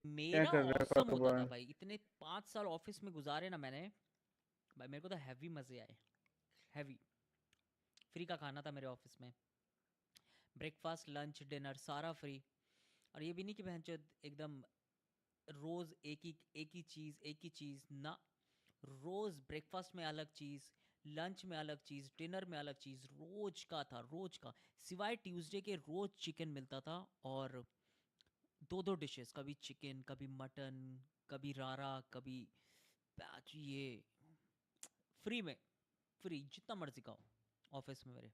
Speaker 4: क्या
Speaker 17: मेरा
Speaker 4: कर रहा है
Speaker 17: औसम होता था
Speaker 4: Fatubai?
Speaker 17: भाई, इतने 5 साल ऑफिस में गुजारे ना मैंने भाई, मेरे को तो हैवी मजे आए। हैवी फ्री का खाना था मेरे ऑफिस में, ब्रेकफास्ट लंच डिनर सारा फ्री। और ये भी नहीं कि बहन चोद एकदम रोज एक ही चीज ना। रोज ब्रेकफास्ट में अलग चीज, लंच में अलग चीज, डिनर में अलग चीज, रोज का था, रोज का। सिवाय ट्यूसडे के रोज चिकन मिलता था, और 2-2 डिशेस, कभी चिकन, कभी मटन, कभी रारा, कभी ये फ्री में, फ्री जितना मर्जी खाओ ऑफिस में मेरे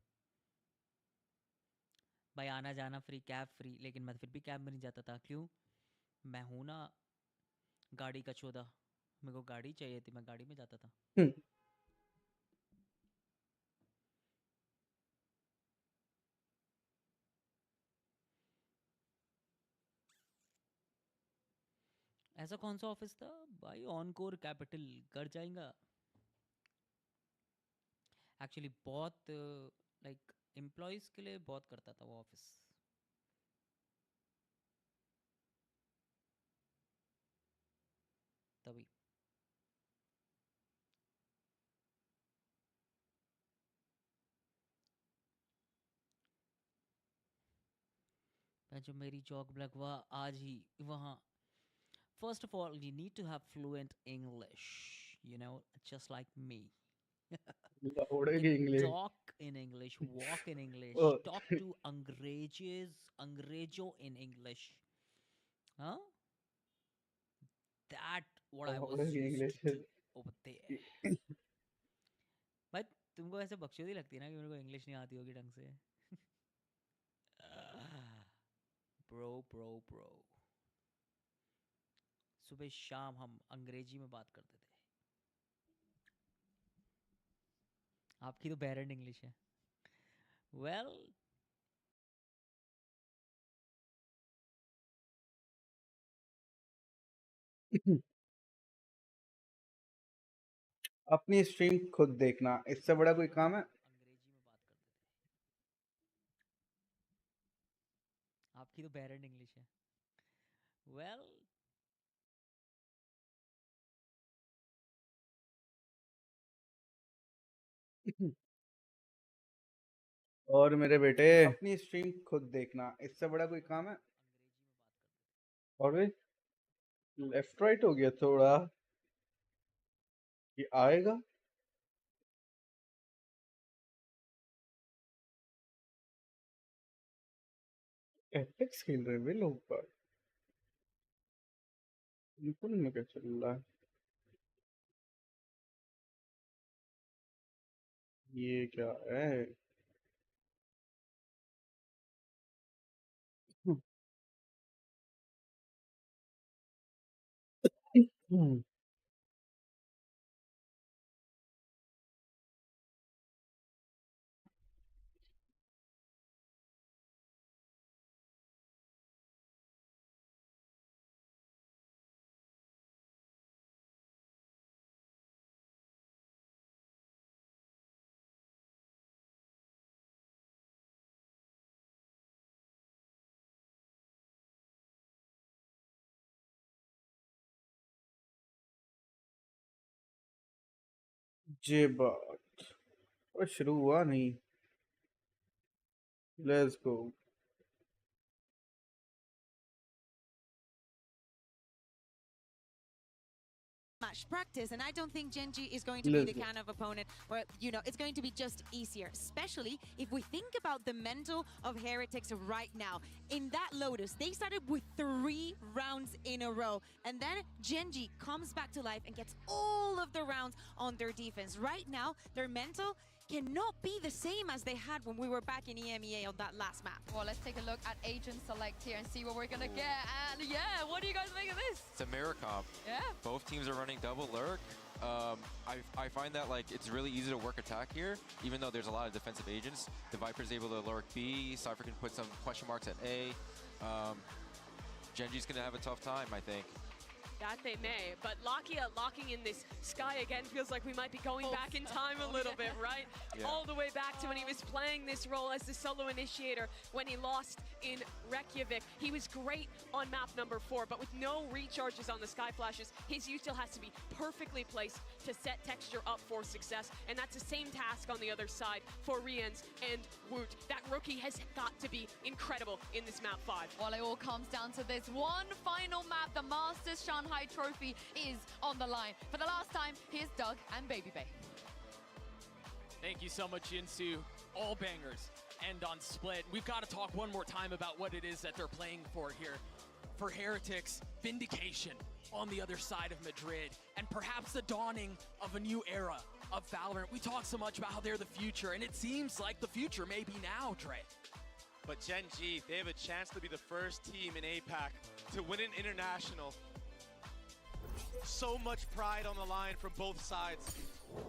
Speaker 17: भाई। आना जाना फ्री, कैब फ्री, लेकिन मैं फिर भी कैब में नहीं जाता था। क्यों? मैं हूं ना गाड़ी का चौधा, मेरे को गाड़ी चाहिए थी, मैं गाड़ी में जाता था। ऐसा कौन सा ऑफिस था भाई? ऑनकोर कैपिटल कर जाएगा एक्चुअली। बहुत लाइक एम्प्लॉयज के लिए बहुत करता था वो ऑफिस। तभी जो मेरी जॉब लगवा आज ही वहाँ। First of all, you need to have fluent English, you know, just like me. You can
Speaker 4: उड़ेगी English
Speaker 17: talk in English, walk in English,
Speaker 4: oh
Speaker 17: talk to Angrejo in English. Huh? That what I was
Speaker 4: उड़ेगी
Speaker 17: used to
Speaker 4: English
Speaker 17: do over there. But तुमको ऐसे बकचोदी लगती है ना कि मेरे को इंग्लिश नहीं आती होगी ढंग से। Bro. सुबह शाम हम अंग्रेजी में बात करते थे। आपकी तो बैरन इंग्लिश है। Well,
Speaker 4: अपनी स्ट्रीम खुद देखना, इससे बड़ा कोई काम है?
Speaker 17: अंग्रेजी में बात करते थे। आपकी तो बैरन इंग्लिश है। Well,
Speaker 4: और मेरे बेटे अपनी स्ट्रीम खुद देखना, इससे बड़ा कोई काम है? और भी लेफ्ट राइट हो गया थोड़ा, ये आएगा। एपेक्स खेल रहे हैं लोग पर, बिल्कुल में क्या चल रहा है? ये क्या है? हम्म। ये बात और शुरू हुआ नहीं। Let's go.
Speaker 11: Much practice, and I don't think Genji is going to be the kind of opponent where, you know, it's going to be just easier, especially if we think about the mental of Heretics right now. In that Lotus, they started with 3 rounds in a row, and then Genji comes back to life and gets all of the rounds on their defense. Right now, their mental cannot be the same as they had when we were back in EMEA on that last map.
Speaker 9: Well, let's take a look at Agent Select here and see what we're gonna get. And yeah, what do you guys make of this?
Speaker 12: It's a mirror comp.
Speaker 9: Yeah.
Speaker 12: Both teams are running double lurk. I find that like it's really easy to work attack here, even though there's a lot of defensive agents. The Viper's able to lurk B. Cypher can put some question marks at A. Genji's gonna have a tough time, I think.
Speaker 10: That they may, but Lakia locking in this sky again feels like we might be going back in time a little bit, right?
Speaker 12: Yeah.
Speaker 10: All the way back to when he was playing this role as the solo initiator when he lost in Reykjavik. He was great on map number 4, but with no recharges on the sky flashes, his U still has to be perfectly placed to set texture up for success, and that's the same task on the other side for Rians and Woot. That rookie has got to be incredible in this map 5.
Speaker 9: Well, it all comes down to this one final map. The Masters Shanghai trophy is on the line. For the last time, here's Doug and Baby Bay.
Speaker 2: Thank you so much, Jinsu. All bangers. And on Split, we've got to talk one more time about what it is that they're playing for here. For Heretics, vindication on the other side of Madrid, and perhaps the dawning of a new era of Valorant. We talk so much about how they're the future, and it seems like the future may be now, Dre.
Speaker 1: But Gen G, they have a chance to be the first team in APAC to win an international. So much pride on the line from both sides.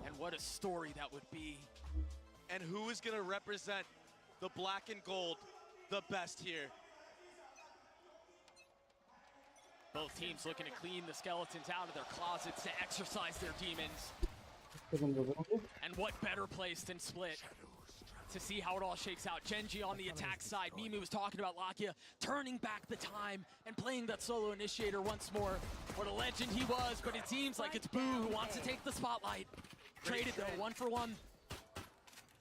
Speaker 2: And what a story that would be.
Speaker 1: And who is going to represent the black and gold the best here?
Speaker 2: Both teams looking to clean the skeletons out of their closets to exercise their demons. And what better place than Split to see how it all shakes out. Genji on the attack side. Mimu was talking about Lakia turning back the time and playing that solo initiator once more. What a legend he was, but it seems like it's Boo who wants to take the spotlight. Traded though, 1 for 1.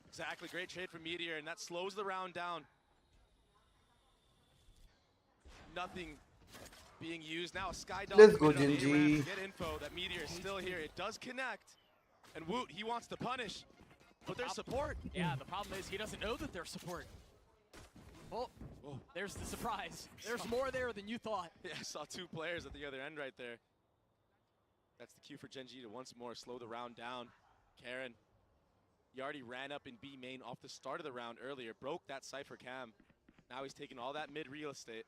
Speaker 1: Exactly, great trade for Meteor, and that slows the round down. Nothing being used now. Skydog.
Speaker 4: Let's go, Genji.
Speaker 1: Get info that Meteor is still here. It does connect, and Woot, he wants to punish. But there's support.
Speaker 2: Yeah, the problem is he doesn't know that there's support. Oh, there's the surprise. There's more there than you thought.
Speaker 1: Yeah, I saw 2 players at the other end right there. That's the cue for Gen G to once more slow the round down. Karen, he already ran up in B main off the start of the round earlier, broke that Cypher cam. Now he's taking all that mid real estate.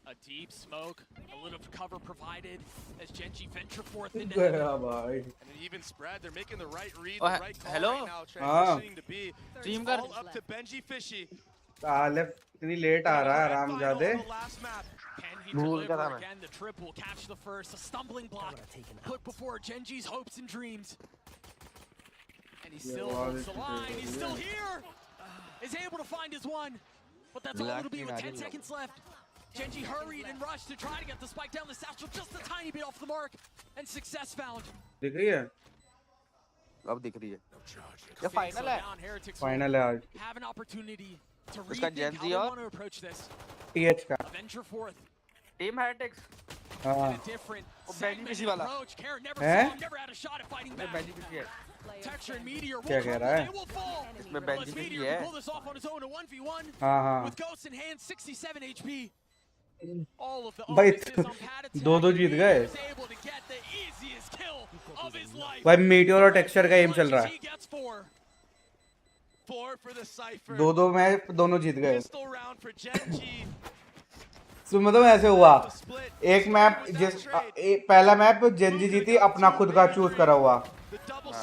Speaker 2: A deep smoke, a little cover provided as Genji venture forth into
Speaker 4: गया
Speaker 2: heaven.
Speaker 4: भाई.
Speaker 1: And an even spread. They're making the right read,
Speaker 18: Oh,
Speaker 1: the right call
Speaker 18: hello?
Speaker 1: right now, transitioning to B.
Speaker 18: Stream
Speaker 1: It's
Speaker 18: कर.
Speaker 1: all up to Benji Fishy.
Speaker 4: Left इतनी late आ रहा है रामजादे.
Speaker 2: Can he
Speaker 18: भूल गया था
Speaker 2: deliver
Speaker 18: मैं.
Speaker 2: again? The trip will catch the first. A stumbling block put before Genji's hopes and dreams. And he still holds the line. He's still here. Is able to find his one. But that's all it'll be with 10 seconds left. Genji hurried and rushed to try to get the spike down the satchel just a tiny bit off the mark. And success found.
Speaker 4: दिख रही है?
Speaker 18: अब दिख रही है ये final है
Speaker 4: final है आज
Speaker 2: Have an opportunity to
Speaker 18: इसका
Speaker 2: rethink how
Speaker 18: Gen Z
Speaker 2: they
Speaker 18: और
Speaker 2: want to approach this.
Speaker 4: TH का
Speaker 2: Venture forth.
Speaker 18: टीम हेरेटिक्स
Speaker 4: हाँ
Speaker 2: A different
Speaker 18: वो बैजी किसी वाला
Speaker 2: approach. Karen never
Speaker 4: हैं?
Speaker 2: saw him, never had a shot at fighting back.
Speaker 18: बैजी किसी है
Speaker 2: Texture and Meteor will
Speaker 4: क्या कह रहा है
Speaker 2: they will fall.
Speaker 18: इसमें
Speaker 2: Unless
Speaker 18: बैजी किसी
Speaker 2: Meteor
Speaker 18: है
Speaker 2: can pull this off on his own, a 1v1
Speaker 4: हाँ हाँ
Speaker 2: with Ghost in hand, 67 HP. All of the
Speaker 4: भाई
Speaker 2: onus is on Pat attack.
Speaker 4: दो जीत गए
Speaker 2: He was able to get the easiest kill of his life.
Speaker 4: भाई meteor और texture का M चल रहा है
Speaker 2: He gets four.
Speaker 1: Four for the Cypher.
Speaker 4: दो मैच दोनों जीत गए
Speaker 1: Pistol round for Gen G.
Speaker 4: तो मतलब ऐसे हुआ एक मैप पहला मैप जेनजी जीती अपना खुद का चूज करा हुआ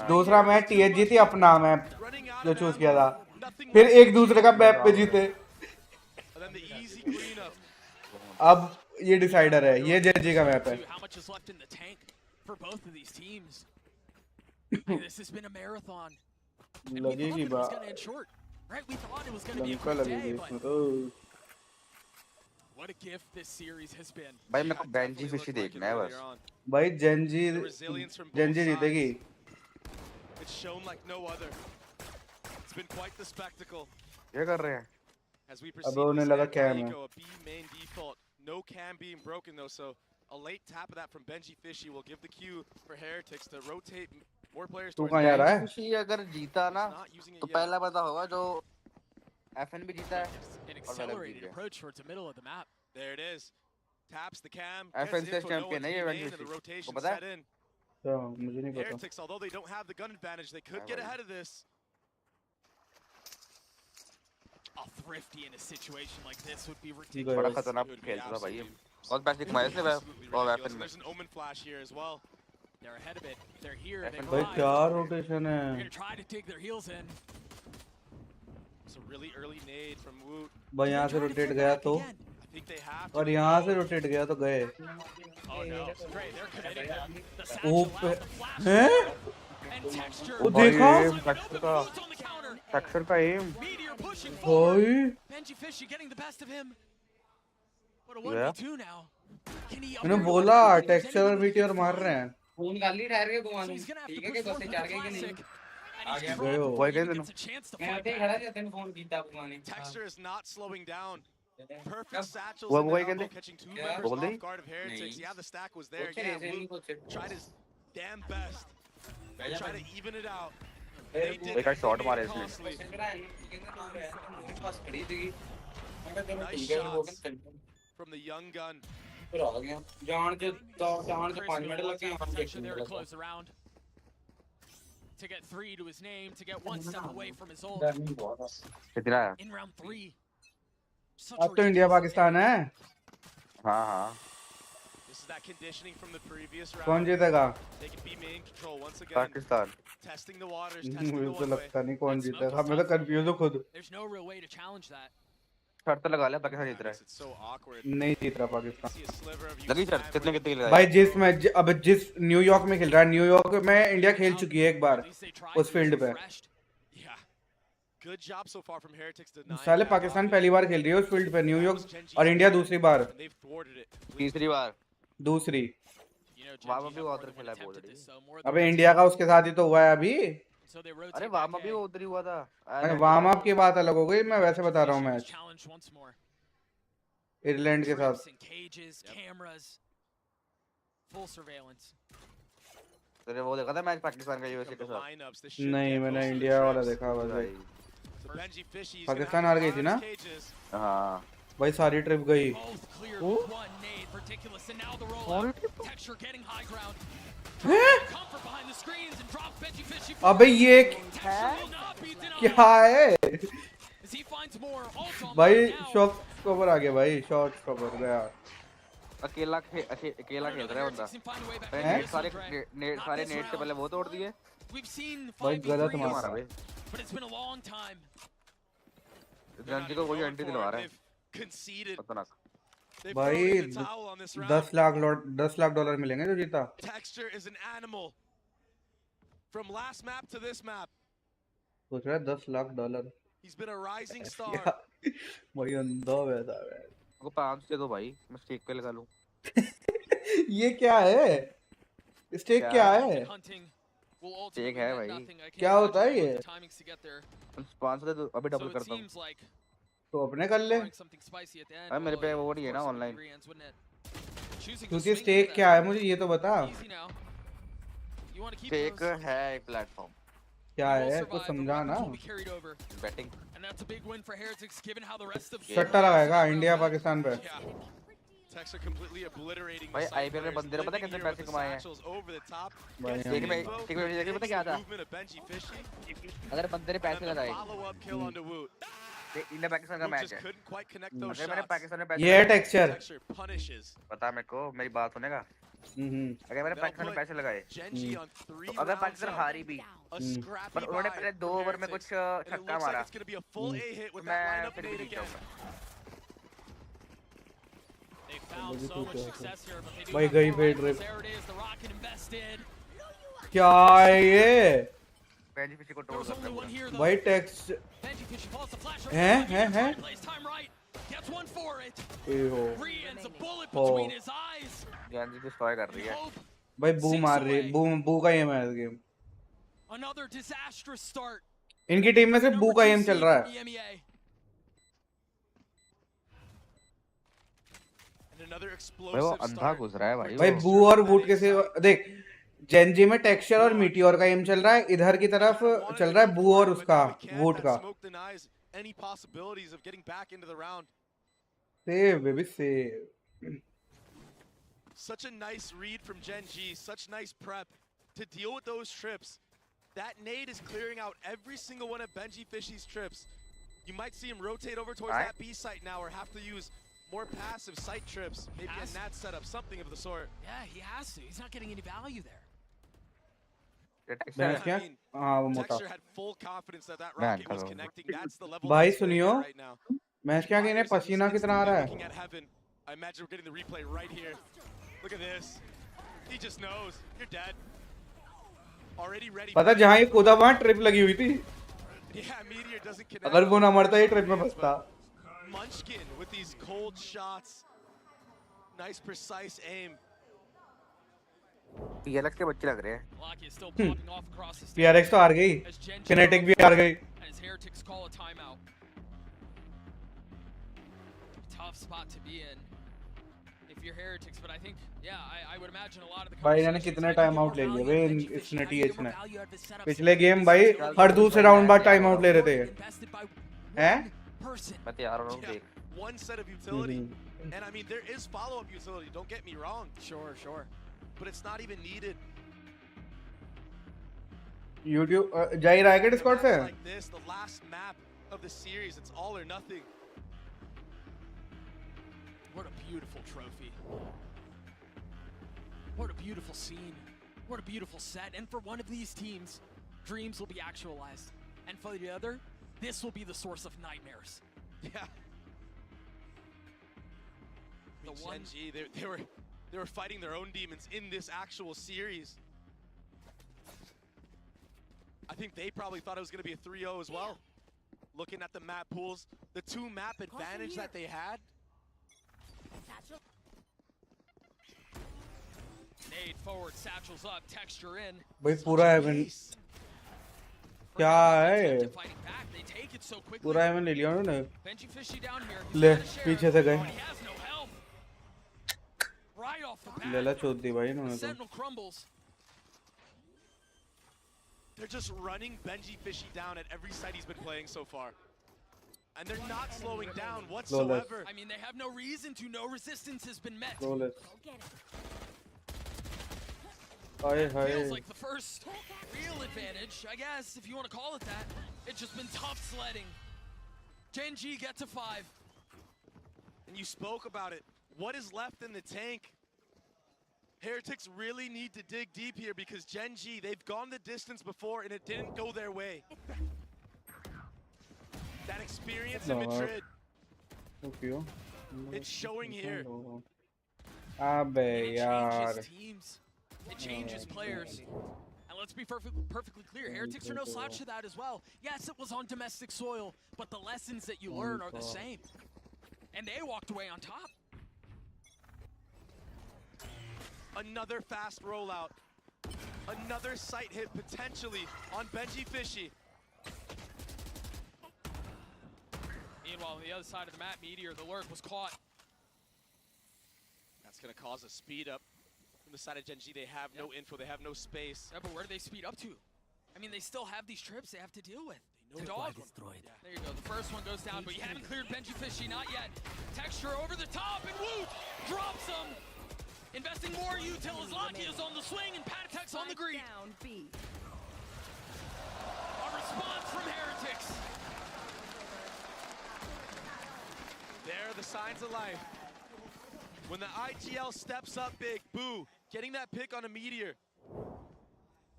Speaker 4: दूसरा मैच टीएच जीती अपना मैप जो चूज किया था फिर एक दूसरे का मैप पे जीते अब ये डिसाइडर है ये जेनजी का मैप है
Speaker 2: How much is left in the tank for both of these teams? This has been a marathon. And we thought
Speaker 4: लगेगी
Speaker 2: it was
Speaker 4: बात
Speaker 2: going to end short. Right? We thought it was going to be a
Speaker 4: Lanka
Speaker 2: quick
Speaker 4: लगेगी
Speaker 2: day,
Speaker 4: इसमें
Speaker 2: but
Speaker 4: तो
Speaker 2: what a gift this series has been.
Speaker 18: भाई मेरे को Benji fishy देखना है बस
Speaker 4: भाई जेनजी जीतेगी
Speaker 1: It's shown like no other. It's been quite the spectacle.
Speaker 18: क्या कर रहे हैं
Speaker 1: As we
Speaker 4: अब
Speaker 1: proceed
Speaker 4: उन्हें
Speaker 1: with
Speaker 4: लगा
Speaker 1: San
Speaker 4: cam है
Speaker 1: Diego, a B main default. No cam being broken though, so a late tap of that from Benji Fishy will give the cue for Heretics to rotate more players
Speaker 4: तू
Speaker 1: towards
Speaker 4: कहाँ जा रहा है
Speaker 18: fishy अगर जीता ना तो पहला पता होगा जो एफएन भी जीता है
Speaker 2: An
Speaker 18: और वेलर जीत
Speaker 2: accelerated
Speaker 18: गया
Speaker 2: approach towards the middle of the map.
Speaker 1: There it is. Taps the cam.
Speaker 18: FN
Speaker 1: Gets info, no
Speaker 18: champion
Speaker 1: one's
Speaker 18: है ये
Speaker 1: being
Speaker 18: Benji
Speaker 1: named, and the
Speaker 18: Fishy
Speaker 1: rotation
Speaker 18: को पता
Speaker 1: set
Speaker 18: है
Speaker 1: in.
Speaker 4: तो मुझे नहीं पता
Speaker 1: Heretics, although they don't have the gun advantage, they could get ahead of this.
Speaker 2: A thrifty in a situation like this would be
Speaker 18: बड़ा
Speaker 2: ridiculous.
Speaker 18: खतरनाक खेलता था भाई बहुत पैसे कमाए इसने और
Speaker 1: Ridiculous.
Speaker 18: एफएन
Speaker 1: And
Speaker 18: में
Speaker 1: there's an Omen flash here as well.
Speaker 2: They're ahead of it. They're here. They
Speaker 4: भाई
Speaker 2: live.
Speaker 4: क्या रोटेशन
Speaker 2: They're
Speaker 4: है
Speaker 2: going to try to dig their heels in.
Speaker 1: It's a really early nade from Woot.
Speaker 4: भाई यहाँ से rotate गया तो
Speaker 1: I think they have
Speaker 4: और यहाँ से रोटेट गया तो गए
Speaker 2: Oh no. Trey, they're committing. The
Speaker 4: O
Speaker 2: satchel
Speaker 4: पे
Speaker 2: out, the flash
Speaker 4: हैं
Speaker 2: and texture.
Speaker 4: वो देखा
Speaker 18: टेक्सचर का एम
Speaker 2: Meteor pushing forward.
Speaker 4: भाई
Speaker 2: Benji Fishy getting the best of him. What a
Speaker 18: Yeah.
Speaker 2: 1v2 now. Can he
Speaker 4: मैंने
Speaker 2: upgrade
Speaker 4: बोला
Speaker 2: what he's
Speaker 4: texture और
Speaker 2: anyone
Speaker 4: meteor
Speaker 2: can
Speaker 4: मार
Speaker 2: find?
Speaker 4: रहे हैं
Speaker 19: फोन कर ली ठहर के घुमा
Speaker 2: So
Speaker 19: दूं
Speaker 2: he's gonna have
Speaker 19: ठीक
Speaker 2: to
Speaker 19: है कि
Speaker 2: push
Speaker 19: दोस्ती
Speaker 2: forward
Speaker 19: चढ़
Speaker 2: with
Speaker 19: गई कि नहीं
Speaker 2: classic. And
Speaker 19: आ
Speaker 2: he's
Speaker 19: गया
Speaker 4: गए हो
Speaker 2: dropped.
Speaker 4: भाई
Speaker 2: He
Speaker 4: गए
Speaker 2: gets a chance to
Speaker 19: मैं
Speaker 2: fight
Speaker 19: आते ही
Speaker 2: back.
Speaker 19: खड़ा था तेरे फोन कीता घुमाने
Speaker 1: Texture is not slowing down. Perfect satchels
Speaker 18: वो
Speaker 1: in the
Speaker 18: वही
Speaker 1: elbow,
Speaker 18: कहते
Speaker 1: catching two
Speaker 19: Yeah.
Speaker 1: members
Speaker 18: बोल दी
Speaker 1: off guard of Heretics.
Speaker 19: नहीं।
Speaker 1: Yeah, the stack was there.
Speaker 19: कुछ
Speaker 1: Yeah,
Speaker 19: ऐसे नहीं
Speaker 1: Woot
Speaker 19: कुछ
Speaker 1: tried his damn best.
Speaker 19: Baija
Speaker 1: Try to
Speaker 19: भाई
Speaker 1: even it out.
Speaker 19: फिर
Speaker 1: They did
Speaker 18: एक
Speaker 1: it.
Speaker 18: शॉट
Speaker 1: They
Speaker 18: मारे
Speaker 1: made it
Speaker 18: इसने
Speaker 1: costly.
Speaker 19: चल रहा है कहते तो है मेरे पास खड़ी थी मैं कहा चलो
Speaker 1: Nice
Speaker 19: ठीक है वो
Speaker 1: shots.
Speaker 19: चलते
Speaker 1: From the young gun.
Speaker 19: फिर आ गया जान से 5 मिनट लग गए हम
Speaker 2: Texture there to
Speaker 19: देखने
Speaker 2: close the round. To get 3 to his name, to get 1 step away from his ult.
Speaker 19: गर्मी बहुत है
Speaker 18: कितना है
Speaker 2: In round 3. Such
Speaker 4: अब तो इंडिया पाकिस्तान है
Speaker 18: हाँ हाँ
Speaker 1: This is that conditioning from the previous
Speaker 4: कौन
Speaker 1: round.
Speaker 4: जीतेगा
Speaker 1: They can be main control once again.
Speaker 18: Pakistan
Speaker 1: Testing the waters, testing
Speaker 4: मुझे
Speaker 1: the
Speaker 4: तो
Speaker 1: one way.
Speaker 4: लगता नहीं कौन जीतेगा मैं तो कंफ्यूज हूँ खुद
Speaker 2: There's no real way to challenge that.
Speaker 18: शर्त लगा लिया पाकिस्तान जीत रहा है
Speaker 1: It's so awkward.
Speaker 4: नहीं जीत रहा Pakistan
Speaker 1: See a sliver of you
Speaker 18: लगी शर्त
Speaker 1: hammering.
Speaker 18: कितने कितने की लगाई
Speaker 4: भाई जिस मैच अब जिस न्यूयॉर्क में खेल रहा है न्यूयॉर्क में इंडिया खेल चुकी है एक बार
Speaker 2: At least they tried
Speaker 4: उस
Speaker 2: to be
Speaker 4: फील्ड पे
Speaker 2: refreshed.
Speaker 1: Yeah. Good job so far from Heretics denying
Speaker 4: साले
Speaker 1: that
Speaker 4: पाकिस्तान
Speaker 1: offense.
Speaker 4: पहली बार खेल रही है उस फील्ड पे न्यूयॉर्क और इंडिया दूसरी बार
Speaker 1: And they've thwarted it.
Speaker 18: तीसरी बार
Speaker 4: दूसरी
Speaker 2: You know,
Speaker 18: वहाँ
Speaker 2: Gen G
Speaker 18: भी
Speaker 2: have
Speaker 18: वो
Speaker 2: more
Speaker 18: उधर
Speaker 2: than one
Speaker 18: खेला है
Speaker 2: attempt at
Speaker 18: already.
Speaker 2: this, so more than
Speaker 4: अबे
Speaker 2: one
Speaker 4: इंडिया का उसके साथ ही तो हुआ है अभी
Speaker 2: So they rotate
Speaker 18: अरे
Speaker 2: back
Speaker 18: वार्म अप भी
Speaker 2: in.
Speaker 18: उधर ही हुआ था
Speaker 4: अरे वार्म अप की बात अलग हो गई मैं वैसे बता रहा हूँ
Speaker 2: Fishy was
Speaker 4: match
Speaker 2: challenged once more.
Speaker 4: Ireland के साथ
Speaker 2: Trips and cages, cameras, full surveillance.
Speaker 18: तेरे वो देखा था मैच पाकिस्तान का यूएसए के
Speaker 1: The
Speaker 18: साथ
Speaker 1: lineups, this should
Speaker 4: नहीं
Speaker 1: get
Speaker 4: मैंने
Speaker 1: most of the
Speaker 4: इंडिया वाला
Speaker 1: trips.
Speaker 4: देखा बस भाई
Speaker 1: So Benji Fishy is gonna
Speaker 4: Pakistan
Speaker 1: have
Speaker 4: हार
Speaker 1: to
Speaker 4: गई थी
Speaker 1: guard
Speaker 4: ना
Speaker 1: his cages.
Speaker 18: हाँ
Speaker 4: भाई सारी ट्रिप गई
Speaker 2: Both cleared
Speaker 4: Oh.
Speaker 2: with one nade. Ridiculous. And now the rollout. Texture getting high ground.
Speaker 4: हैं?
Speaker 2: Comfort behind the screens and drops Benji Fishy.
Speaker 4: अबे ये
Speaker 2: Texture will not be denied.
Speaker 4: क्या है
Speaker 2: As he finds more ult on
Speaker 4: भाई
Speaker 2: now.
Speaker 4: Shot cover आ गया भाई shot cover गया
Speaker 18: अकेला अकेला खेल रहा है बंदा
Speaker 2: Heretics can find a way back
Speaker 18: अरे
Speaker 2: into
Speaker 18: नेट
Speaker 2: this
Speaker 18: सारे
Speaker 2: one, Trey.
Speaker 18: नेट सारे
Speaker 2: this
Speaker 18: नेट से
Speaker 2: round.
Speaker 18: पहले वो तोड़ दिए
Speaker 2: We've seen
Speaker 4: भाई गलत
Speaker 2: 5v3s,
Speaker 18: मारा भाई
Speaker 2: but it's been a long time.
Speaker 18: Gen Z को कोई एंटी दिलवा रहा है
Speaker 1: They've conceded.
Speaker 18: खतरनाक
Speaker 1: They've
Speaker 4: भाई
Speaker 1: thrown in the towel on this round.
Speaker 4: 10 lakh dollar मिलेंगे जो जीता
Speaker 1: Texture is an animal. From last map to this map,
Speaker 4: सोच रहा है 10 lakh dollar
Speaker 1: he's been a rising star.
Speaker 4: भाई अंधा वैसा है
Speaker 18: को 5 दे दो भाई मैं स्टेक पे लगा लूं
Speaker 4: ये क्या है स्टेक क्या है
Speaker 2: Hunting will
Speaker 18: ठीक
Speaker 2: ultimately
Speaker 18: है
Speaker 2: mean
Speaker 18: भाई
Speaker 2: nothing. I
Speaker 4: क्या
Speaker 2: can't
Speaker 4: होता है
Speaker 2: imagine
Speaker 4: ये?
Speaker 2: what the timings to get there.
Speaker 18: 500 दे अभी
Speaker 2: So
Speaker 18: डबल
Speaker 2: it
Speaker 18: करता हूँ.
Speaker 2: seems like
Speaker 4: तो अपने कर ले.
Speaker 2: throwing something spicy at the end.
Speaker 18: अरे मेरे
Speaker 2: Well,
Speaker 18: पे
Speaker 2: of
Speaker 18: वो नहीं है ना
Speaker 2: course it would be
Speaker 18: online.
Speaker 2: Rian's, wouldn't it? Choosing to
Speaker 4: क्योंकि
Speaker 2: swing
Speaker 4: स्टेक
Speaker 2: into
Speaker 4: क्या
Speaker 2: that.
Speaker 4: है मुझे ये तो बता.
Speaker 2: Easy now. You want to keep
Speaker 18: stack
Speaker 2: those?
Speaker 18: है एक प्लेटफॉर्म.
Speaker 4: क्या
Speaker 2: You will
Speaker 4: है
Speaker 2: survive,
Speaker 4: कुछ
Speaker 2: the
Speaker 4: समझा ना.
Speaker 2: weapons will be carried over.
Speaker 18: Batting.
Speaker 2: And that's a big win for Heretics given how the rest of
Speaker 4: सट्टा लगाएगा India Pakistan पे.
Speaker 1: Texture completely obliterating
Speaker 18: भाई आईपीएल में बंदे ने पता कितने पैसे कमाए हैं. एक में देखिए पता क्या था. अगर बंदे ने पैसे लगाए. इंडिया पाकिस्तान का मैच है. अगर मैंने पाकिस्तान में पैसे.
Speaker 4: ये है टेक्सचर.
Speaker 18: पता मेरे को मेरी बात सुनेगा. अगर मैंने पाकिस्तान में पैसे लगाए. तो अगर पाकिस्तान हारी भी. पर उन्होंने पहले 2 ओवर में कुछ छक्का मारा. तो मैं फिर भी जीत जाऊंगा.
Speaker 4: भाई गई फेड ट्रिप. क्या है ये? भाई टेक्स्ट हैं ए हो
Speaker 18: जानजी डिस्ट्रॉय कर रही है.
Speaker 4: भाई बू मार रही है. बू का एम है इस गेम. इनकी टीम में सिर्फ बू का एम चल रहा है.
Speaker 18: भाई वो अंधा घुस रहा है भाई.
Speaker 4: भाई बू और वूट के से देख जेनजी में टेक्सचर और मीटियोर का एम चल रहा है. इधर की तरफ चल रहा है बू और उसका वूट का. Save baby save.
Speaker 1: Such a nice read from Gen G, such nice prep to deal with those trips. That nade is clearing out every single one of Benji Fishy's trips. You might see him rotate over towards that B site now or have to use more passive site trips. Maybe a nat setup, something of the sort.
Speaker 2: Yeah, he has to. He's not getting any value there.
Speaker 1: Texture had full confidence that that rocket was connecting. That's the level
Speaker 4: भाई
Speaker 1: he's
Speaker 4: सुनियो
Speaker 1: right now.
Speaker 4: Match क्या कहने पसीना कितना आ रहा
Speaker 1: Looking
Speaker 4: है.
Speaker 1: at heaven. I imagine we're getting the replay right here. Look at this. He just knows. You're dead. Already ready.
Speaker 4: पता जहाँ ये कूदा वहाँ ट्रिप लगी हुई थी.
Speaker 1: Yeah, Meteor doesn't connect.
Speaker 4: अगर वो ना मरता ये ट्रिप में बचता.
Speaker 1: Munchkin with these cold shots. Nice precise aim.
Speaker 18: PLX के बच्चे लग रहे हैं.
Speaker 4: PRX तो हार गई. Kinetic भी हार गई.
Speaker 2: As Heretics call a timeout. Tough spot to be in. If you're Heretics, but I think, yeah, I would imagine a lot of the.
Speaker 4: भाई इन्होंने कितने टाइम आउट ले लिए वे इसने TH ने. पिछले गेम भाई हर दूसरे राउंड बाद टाइम आउट ले रहे थे. हैं?
Speaker 18: मैं तैयार हूँ देख.
Speaker 1: One set of utility, and I mean there is follow-up utility. Don't get me wrong.
Speaker 2: Sure.
Speaker 1: But it's not even needed.
Speaker 4: YouTube जा ही रहा है क्या डिस्कॉर्ड से?
Speaker 1: Like this, the last map of the series, it's all or nothing.
Speaker 2: What a beautiful trophy. What a beautiful scene. What a beautiful set. And for one of these teams, dreams will be actualized. And for the other, this will be the source of nightmares.
Speaker 1: Yeah. The Gen G, they were fighting their own demons in this actual series. I think they probably thought it was going to be a 3-0 as well. Looking at the map pools, the 2 map advantage that they had.
Speaker 2: Nade forward, satchels up, texture in.
Speaker 4: भाई पूरा haven क्या है? पूरा haven ले लिया उन्होंने. ले पीछे से गए. लेला चोद दी भाई इन्होंने तो.
Speaker 1: They're just running Benji Fishy down at every site he's been playing so far. And they're not slowing down whatsoever.
Speaker 2: I mean, they have no reason to. No resistance has been met. Feels like the first real advantage, I guess, if you want to call it that. It's just been tough sledding. Gen G get to 5.
Speaker 1: And you spoke about it. What is left in the tank? Heretics really need to dig deep here because Gen G, they've gone the distance before and it didn't go their way. That experience in Madrid, it's showing here.
Speaker 4: Abbe yaar.
Speaker 2: It changes players. And let's be perfectly clear, Heretics are no slouch to that as well. Yes, it was on domestic soil, but the lessons that you learn are the same. And they walked away on top.
Speaker 1: Another fast rollout. Another sight hit potentially on Benji Fishy.
Speaker 2: Meanwhile, on the other side of the map, Meteor, the lurk was caught.
Speaker 1: That's going to cause a speed up. From the side of Gen G, they have no info, they have no space.
Speaker 2: Yeah, but where do they speed up to? I mean, they still have these trips they have to deal with.
Speaker 1: They know
Speaker 2: Dog.
Speaker 1: destroyed.
Speaker 2: Yeah. There you go. The first one goes down, but you haven't cleared Benji Fishy, not yet. Texture over the top, and Woot drops him. Investing more util as Locky is on the swing, and Patatek's on the green. A response from Heretics.
Speaker 1: There are the signs of life. When the IGL steps up big, Boo, getting that pick on a Meteor.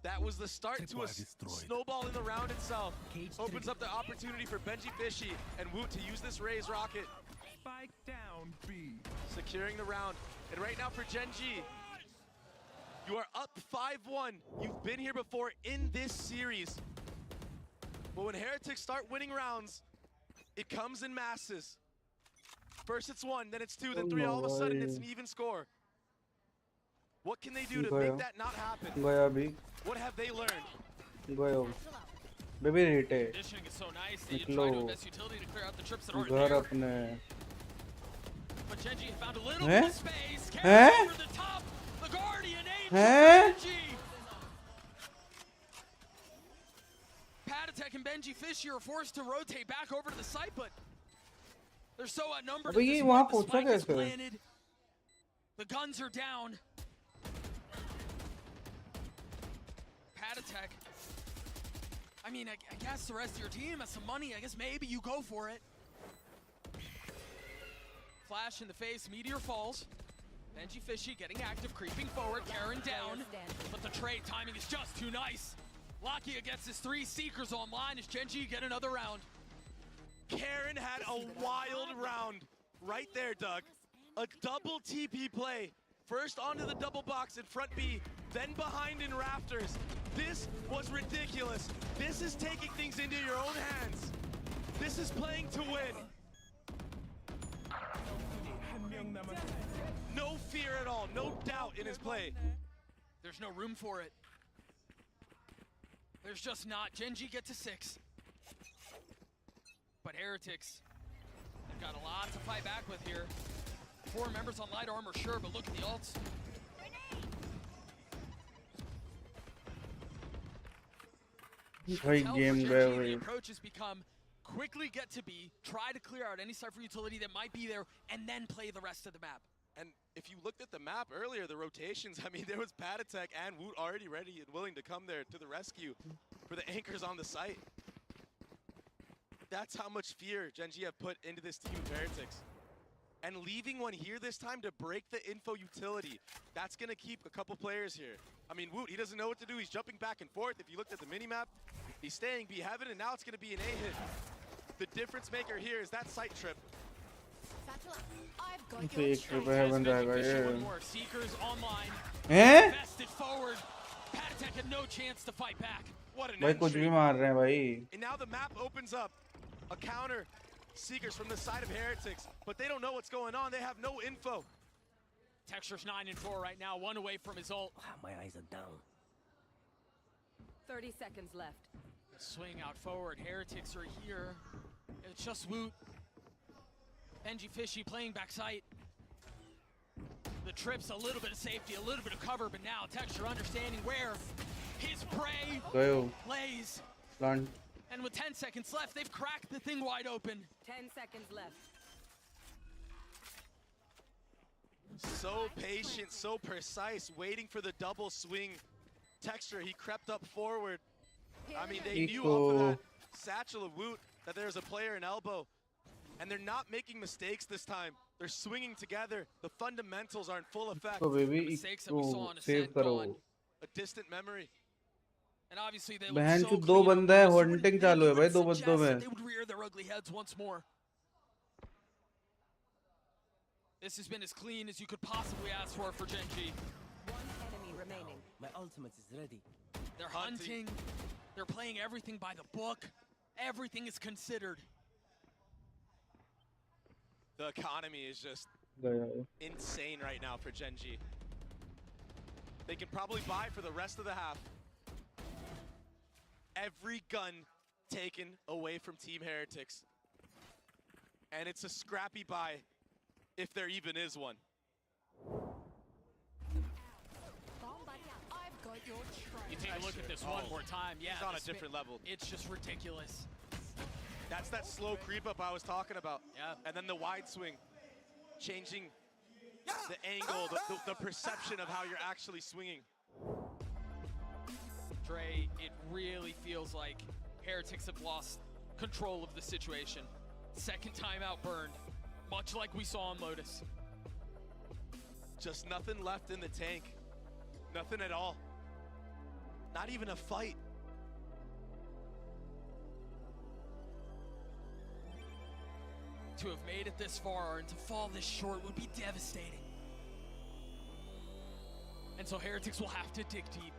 Speaker 1: That was the start to a snowball in the round itself. Opens up the opportunity for Benji Fishy and Woot to use this Raze rocket.
Speaker 20: Spike down B.
Speaker 1: Securing the round. And right now for Gen G, you are up 5-1. You've been here before in this series. But when Heretics start winning rounds, it comes in masses. First it's 1, then it's 2, then 3, all of a sudden it's an even score. What can they do to make that not happen? What have they learned?
Speaker 4: Baby rate.
Speaker 2: Conditioning is so nice. They try to invest utility to clear out the trips that aren't there. But Gen G found a little bit of space. Carries over the top. The Guardian aims Gen G. Patatek and Benji Fishy are forced to rotate back over to the site, but they're so outnumbered. The spike is planted. The guns are down. Patatek. I mean, I guess the rest of your team has some money. I guess maybe you go for it. Flash in the face, Meteor falls. Benji Fishy getting active, creeping forward, Karen down. But the trade timing is just too nice. Lakia gets his 3 Seekers online as Gen G get another round.
Speaker 1: Karen had a wild round right there, Doug. A double TP play. First onto the double box in front B, then behind in rafters. This was ridiculous. This is taking things into your own hands. This is playing to win. No fear at all, no doubt in his play.
Speaker 2: There's no room for it. There's just not. Gen G get to 6. But Heretics, they've got a lot to fight back with here. 4 members on light armor, sure, but look at the ults.
Speaker 4: Great game,
Speaker 2: The approach has become quickly get to B, try to clear out any Cypher utility that might be there, and then play the rest of the map.
Speaker 1: And if you looked at the map earlier, the rotations, I mean, there was Patatek and Woot already ready and willing to come there to the rescue for the anchors on the site. That's how much fear Gen G have put into this team of Heretics. And leaving one here this time to break the info utility, that's going to keep a couple players here. I mean, Woot, he doesn't know what to do. He's jumping back and forth. If you looked at the minimap, he's staying B heaven, and now it's going to be an A hit. The difference maker here is that site trip.
Speaker 2: One more. Seekers online. Invested forward. Patatek had no chance to fight back.
Speaker 1: What an entry. And now the map opens up. A counter. Seekers from the side of Heretics, but they don't know what's going on. They have no info.
Speaker 2: Texture's 9 and 4 right now, 1 away from his ult.
Speaker 21: My eyes are down.
Speaker 22: 30 seconds left.
Speaker 2: Swing out forward. Heretics are here. It's just Woot. Benji Fishy playing backside. The trip's a little bit of safety, a little bit of cover, but now Texture understanding where his prey lays. And with 10 seconds left, they've cracked the thing wide open.
Speaker 22: 10 seconds left.
Speaker 1: So patient, so precise, waiting for the double swing. Texture, he crept up forward. I mean, they knew off of that satchel of Woot that there's a player in elbow. And they're not making mistakes this time. They're swinging together. The fundamentals are in full effect.
Speaker 4: So baby,
Speaker 2: the mistakes that we saw on Ascent gone.
Speaker 1: A distant memory.
Speaker 2: And obviously they
Speaker 4: बहन
Speaker 2: look so
Speaker 4: चो 2 बंदे हैं haunting चालू है भाई 2 बंदों में.
Speaker 2: They would rear their ugly heads once more. This has been as clean as you could possibly ask for Gen G.
Speaker 22: One enemy remaining.
Speaker 21: My ultimate is ready.
Speaker 2: They're hunting. They're playing everything by the book. Everything is considered.
Speaker 1: The economy is just insane right now for Gen G. They can probably buy for the rest of the half. Every gun taken away from Team Heretics. And it's a scrappy buy, if there even is one.
Speaker 2: You take a look at this one more time. Yeah,
Speaker 1: he's on a different level.
Speaker 2: It's just ridiculous.
Speaker 1: That's that slow creep up I was talking about.
Speaker 2: Yeah.
Speaker 1: And then the wide swing, changing the angle, the perception of how you're actually swinging.
Speaker 2: Dre, it really feels like Heretics have lost control of the situation. Second timeout burned, much like we saw on Lotus.
Speaker 1: Just nothing left in the tank. Nothing at all. Not even a fight.
Speaker 2: To have made it this far and to fall this short would be devastating. And so Heretics will have to dig deep.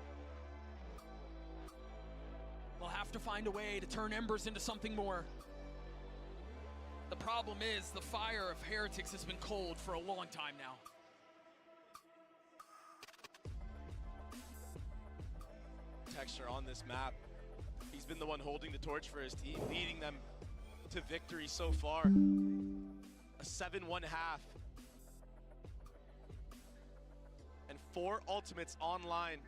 Speaker 2: They'll have to find a way to turn embers into something more. The problem is the fire of Heretics has been cold for a long time now.
Speaker 1: Texture on this map. He's been the one holding the torch for his team, leading them to victory so far. A 7-1 half. And 4 ultimates online.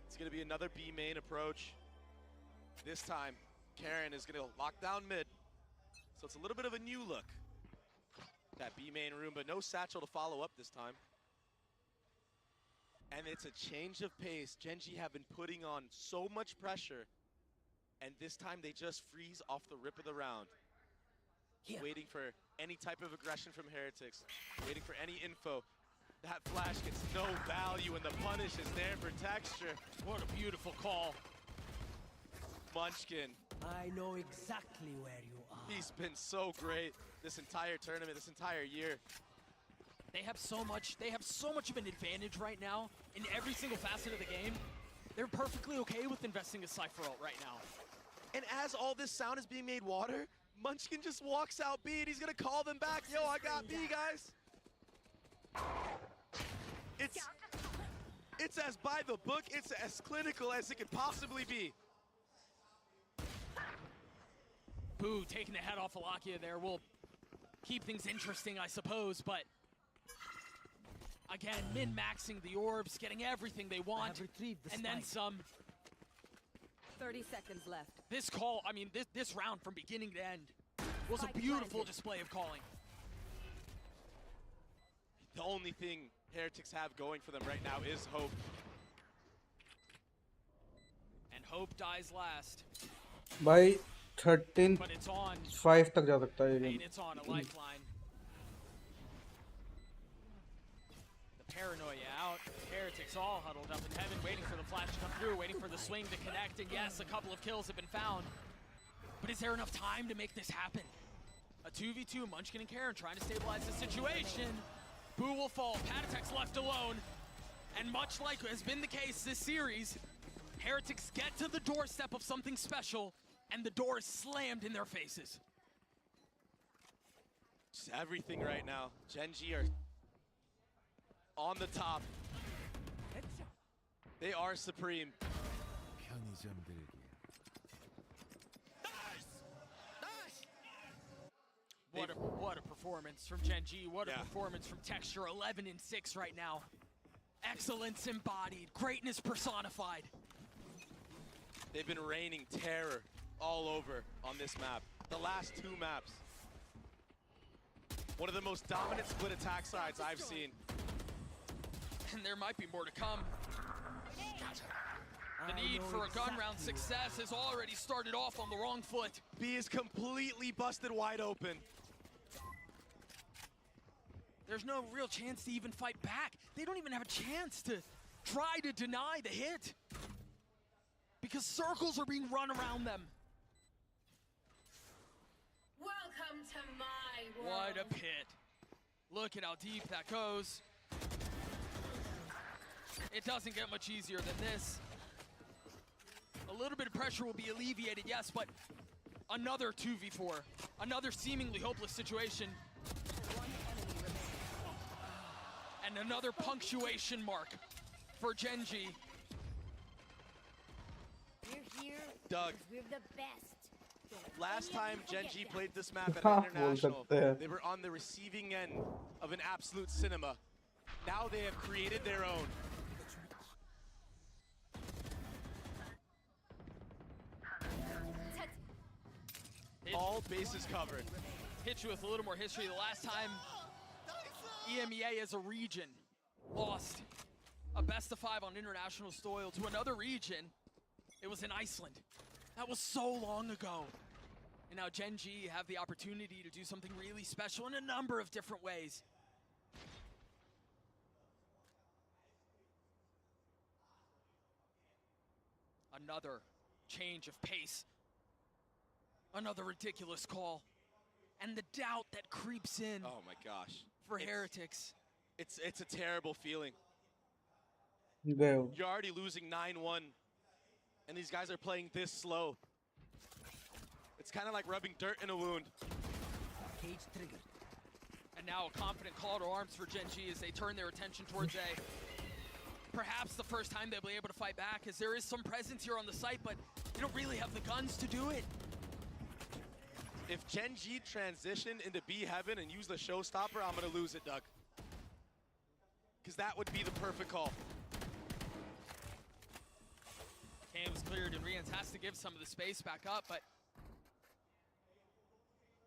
Speaker 1: It's gonna be another B main approach. This time, Karen is gonna lock down mid. So it's a little bit of a new look. That B main room, but no satchel to follow up this time. And it's a change of pace. Gen.G have been putting on so much pressure, and this time they just freeze off the rip of the round. Waiting for any type of aggression from Heretics, waiting for any info. That flash gets no value, and the punish is there for Texture.
Speaker 2: What a beautiful call.
Speaker 1: Munchkin.
Speaker 21: I know exactly where you are.
Speaker 1: He's been so great this entire tournament, this entire year.
Speaker 2: They have so much of an advantage right now in every single facet of the game. They're perfectly okay with investing a Cypher ult right now.
Speaker 1: And as all this sound is being made water, Munchkin just walks out B and he's gonna call them back. Yo, I got B, guys. It's as by the book, it's as clinical as it could possibly be.
Speaker 2: Boo taking the head off Alakia there will keep things interesting, I suppose, but again, min-maxing the orbs, getting everything they want, and then some.
Speaker 22: 30 seconds left.
Speaker 2: This call, I mean, this round from beginning to end was a beautiful display of calling.
Speaker 1: The only thing Heretics have going for them right now is hope.
Speaker 2: And hope dies last.
Speaker 4: By 13,
Speaker 2: but it's on.
Speaker 4: 5 तक जा सकता है ये
Speaker 2: And it's on a lifeline. The paranoia out. Heretics all huddled up in heaven, waiting for the flash to come through, waiting for the swing to connect. And yes, a couple of kills have been found. But is there enough time to make this happen? A 2v2, Munchkin and Karen trying to stabilize the situation. Boo will fall, Patatek's left alone. And much like has been the case this series, Heretics get to the doorstep of something special, and the door is slammed in their faces.
Speaker 1: Just everything right now. Gen.G are on the top. They are supreme.
Speaker 2: What a performance from Gen.G. What a performance from Texture. 11-6 right now. Excellence embodied, greatness personified.
Speaker 1: They've been raining terror all over on this map. The last 2 maps. One of the most dominant split attack sides I've seen.
Speaker 2: And there might be more to come. The need for a gun round success has already started off on the wrong foot.
Speaker 1: B is completely busted wide open.
Speaker 2: There's no real chance to even fight back. They don't even have a chance to try to deny the hit, because circles are being run around them.
Speaker 22: Welcome to my world.
Speaker 2: What a pit. Look at how deep that goes. It doesn't get much easier than this. A little bit of pressure will be alleviated, yes, but another 2v4. Another seemingly hopeless situation. And another punctuation mark for Genji.
Speaker 22: We're here
Speaker 1: Doug.
Speaker 22: because we're the best.
Speaker 1: Last time Genji played this map at an international, they were on the receiving end of an absolute cinema. Now they have created their own. All bases covered.
Speaker 2: Hit you with a little more history. The last time EMEA as a region lost a best of 5 on international soil to another region, it was in Iceland. That was so long ago. And now Genji have the opportunity to do something really special in a number of different ways. Another change of pace. Another ridiculous call. And the doubt that creeps in.
Speaker 1: Oh my gosh.
Speaker 2: For Heretics.
Speaker 1: It's a terrible feeling.
Speaker 4: Go.
Speaker 1: You're already losing 9-1, and these guys are playing this slow. It's kind of like rubbing dirt in a wound.
Speaker 21: Cage triggered.
Speaker 2: And now a confident call to arms for Genji as they turn their attention towards A. Perhaps the first time they'll be able to fight back, as there is some presence here on the site, but they don't really have the guns to do it.
Speaker 1: If Genji transition into B heaven and use the showstopper, I'm gonna lose it, Doug. Because that would be the perfect call.
Speaker 2: Cam's cleared and Rians has to give some of the space back up, but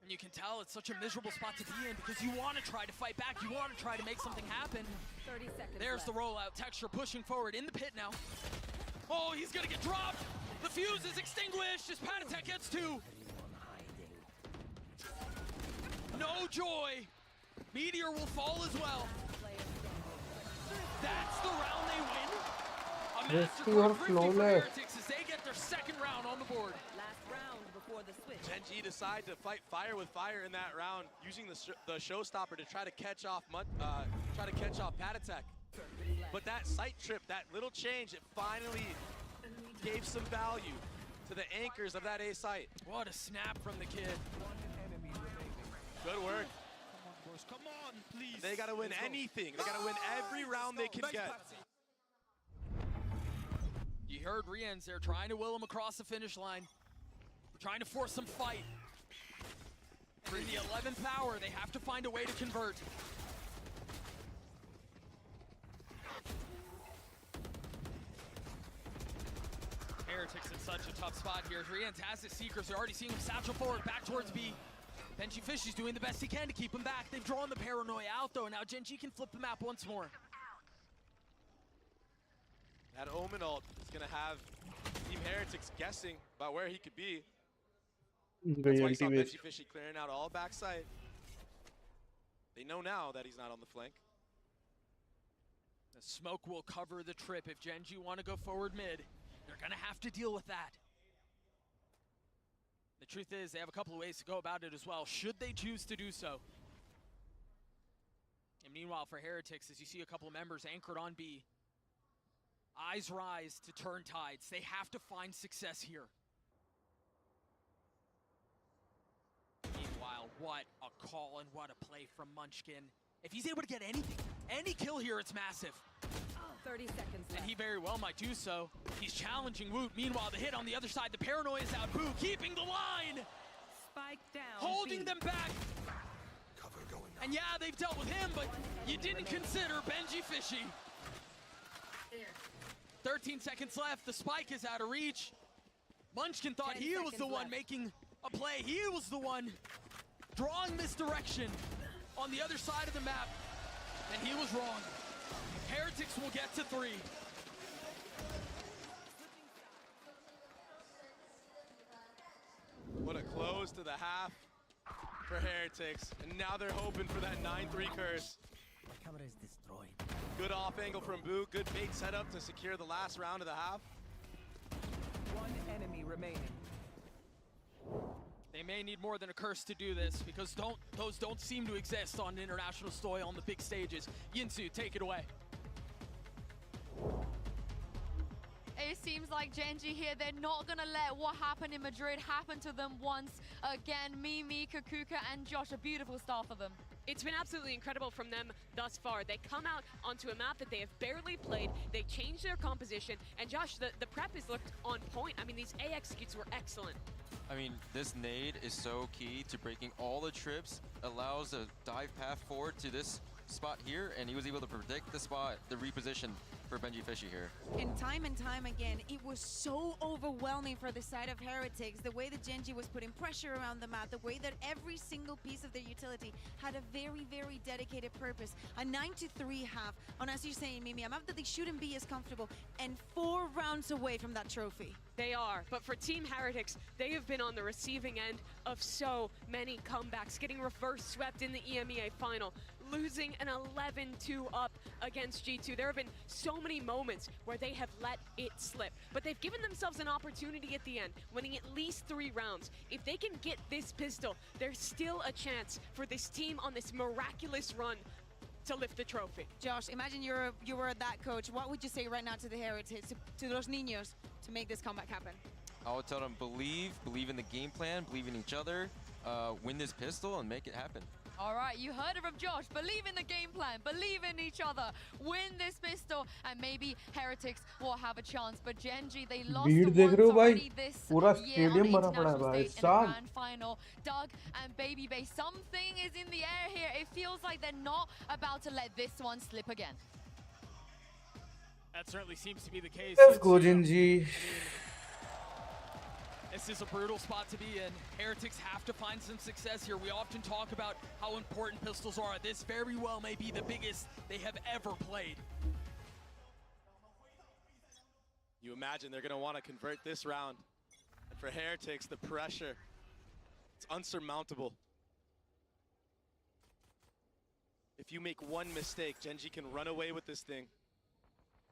Speaker 2: and you can tell it's such a miserable spot to be in because you want to try to fight back, you want to try to make something happen.
Speaker 22: 30 seconds
Speaker 2: There's
Speaker 22: left.
Speaker 2: the rollout. Texture pushing forward in the pit now. Oh, he's gonna get dropped. The fuse is extinguished as Patatek gets 2. No joy. Meteor will fall as well. That's the round they win. A mastercard for Heretics as they get their second round on the board.
Speaker 22: Last round before the switch.
Speaker 1: Genji decide to fight fire with fire in that round, using the showstopper to try to catch off Patatek. But that sight trip, that little change, it finally gave some value to the anchors of that A site.
Speaker 2: What a snap from the kid.
Speaker 1: Good work.
Speaker 6: Come on, please.
Speaker 1: They gotta win anything. They gotta win every round they can get.
Speaker 2: You heard Rians, they're trying to will him across the finish line. Trying to force some fight. For the 11th hour, they have to find a way to convert. Heretics in such a tough spot here. Rians has his Seekers. They're already seeing him satchel forward, back towards B. Benji Fish is doing the best he can to keep him back. They've drawn the paranoia out, though. Now Genji can flip the map once more.
Speaker 1: That Omen ult is gonna have Team Heretics guessing about where he could be. That's why you saw Benji Fishy clearing out all backside. They know now that he's not on the flank.
Speaker 2: The smoke will cover the trip. If Genji want to go forward mid, they're gonna have to deal with that. The truth is, they have a couple of ways to go about it as well, should they choose to do so. And meanwhile, for Heretics, as you see a couple of members anchored on B, eyes rise to turn tides. They have to find success here. Meanwhile, what a call and what a play from Munchkin. If he's able to get anything, any kill here, it's massive.
Speaker 22: 30 seconds left.
Speaker 2: And he very well might do so. He's challenging Woot. Meanwhile, the hit on the other side, the paranoia is out. Boo keeping the line.
Speaker 22: Spike down.
Speaker 2: Holding
Speaker 22: B.
Speaker 2: them back. And yeah, they've dealt with him, but you didn't consider Benji Fishy. 13 seconds left. The spike is out of reach. Munchkin thought he was the one making a play. He was the one drawing misdirection on the other side of the map. And he was wrong. Heretics will get to 3.
Speaker 1: What a close to the half for Heretics. And now they're hoping for that 9-3 curse.
Speaker 21: My camera is destroyed.
Speaker 1: Good off angle from Boot. Good bait setup to secure the last round of the half.
Speaker 21: One enemy remaining.
Speaker 2: They may need more than a curse to do this, because those don't seem to exist on international soil on the big stages. Yinsu, take it away.
Speaker 9: It seems like Genji here, they're not gonna let what happened in Madrid happen to them once again. Mimi, Kakuka, and Josh, a beautiful start for them.
Speaker 10: It's been absolutely incredible from them thus far. They come out onto a map that they have barely played. They changed their composition. And Josh, the prep has looked on point. I mean, these A executes were excellent.
Speaker 12: I mean, this nade is so key to breaking all the trips, allows a dive path forward to this spot here, and he was able to predict the spot, the reposition for Benji Fishy here.
Speaker 11: And time again, it was so overwhelming for the side of Heretics, the way that Genji was putting pressure around the map, the way that every single piece of their utility had a very, very dedicated purpose. A 9-3 half, and as you're saying, Mimi, a map that they shouldn't be as comfortable, and 4 rounds away from that trophy.
Speaker 10: They are, but for Team Heretics, they have been on the receiving end of so many comebacks, getting reverse swept in the EMEA final, losing an 11-2 up against G2. There have been so many moments where they have let it slip, but they've given themselves an opportunity at the end, winning at least 3 rounds. If they can get this pistol, there's still a chance for this team on this miraculous run to lift the trophy.
Speaker 11: Josh, imagine you were that coach. What would you say right now to the Heretics, to those niños, to make this comeback happen?
Speaker 12: I would tell them believe in the game plan, believe in each other, win this pistol and make it happen.
Speaker 9: All right, you heard it from Josh. Believe in the game plan, believe in each other, win this pistol, and maybe Heretics will have a chance. But Genji, they lost once already this year on the international stage in the grand final. Doug and Baby Bay, something is in the air here. It feels like they're not about to let this one slip again.
Speaker 2: That certainly seems to be the case.
Speaker 4: Let's go, Genji.
Speaker 2: This is a brutal spot to be in. Heretics have to find some success here. We often talk about how important pistols are. This very well may be the biggest they have ever played.
Speaker 1: You imagine they're going to want to convert this round. And for Heretics, the pressure, it's unsurmountable. If you make one mistake, Genji can run away with this thing.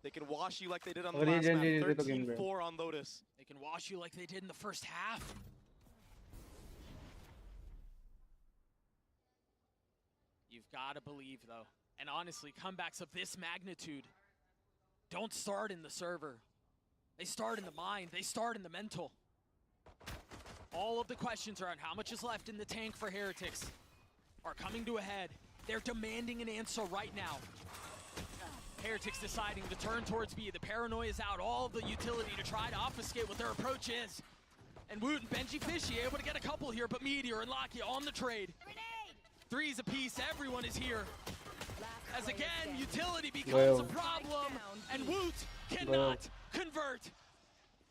Speaker 1: They can wash you like they did on the last map, 13-4 on Lotus.
Speaker 2: They can wash you like they did in the first half. You've got to believe, though. And honestly, comebacks of this magnitude don't start in the server. They start in the mind. They start in the mental. All of the questions around how much is left in the tank for Heretics are coming to a head. They're demanding an answer right now. Heretics deciding to turn towards B. The paranoia is out, all of the utility to try to obfuscate what their approach is. And Woot and Benji Fishy able to get a couple here, but Meteor and Locky on the trade. 3s apiece, everyone is here. As again, utility becomes a problem, and Woot cannot convert.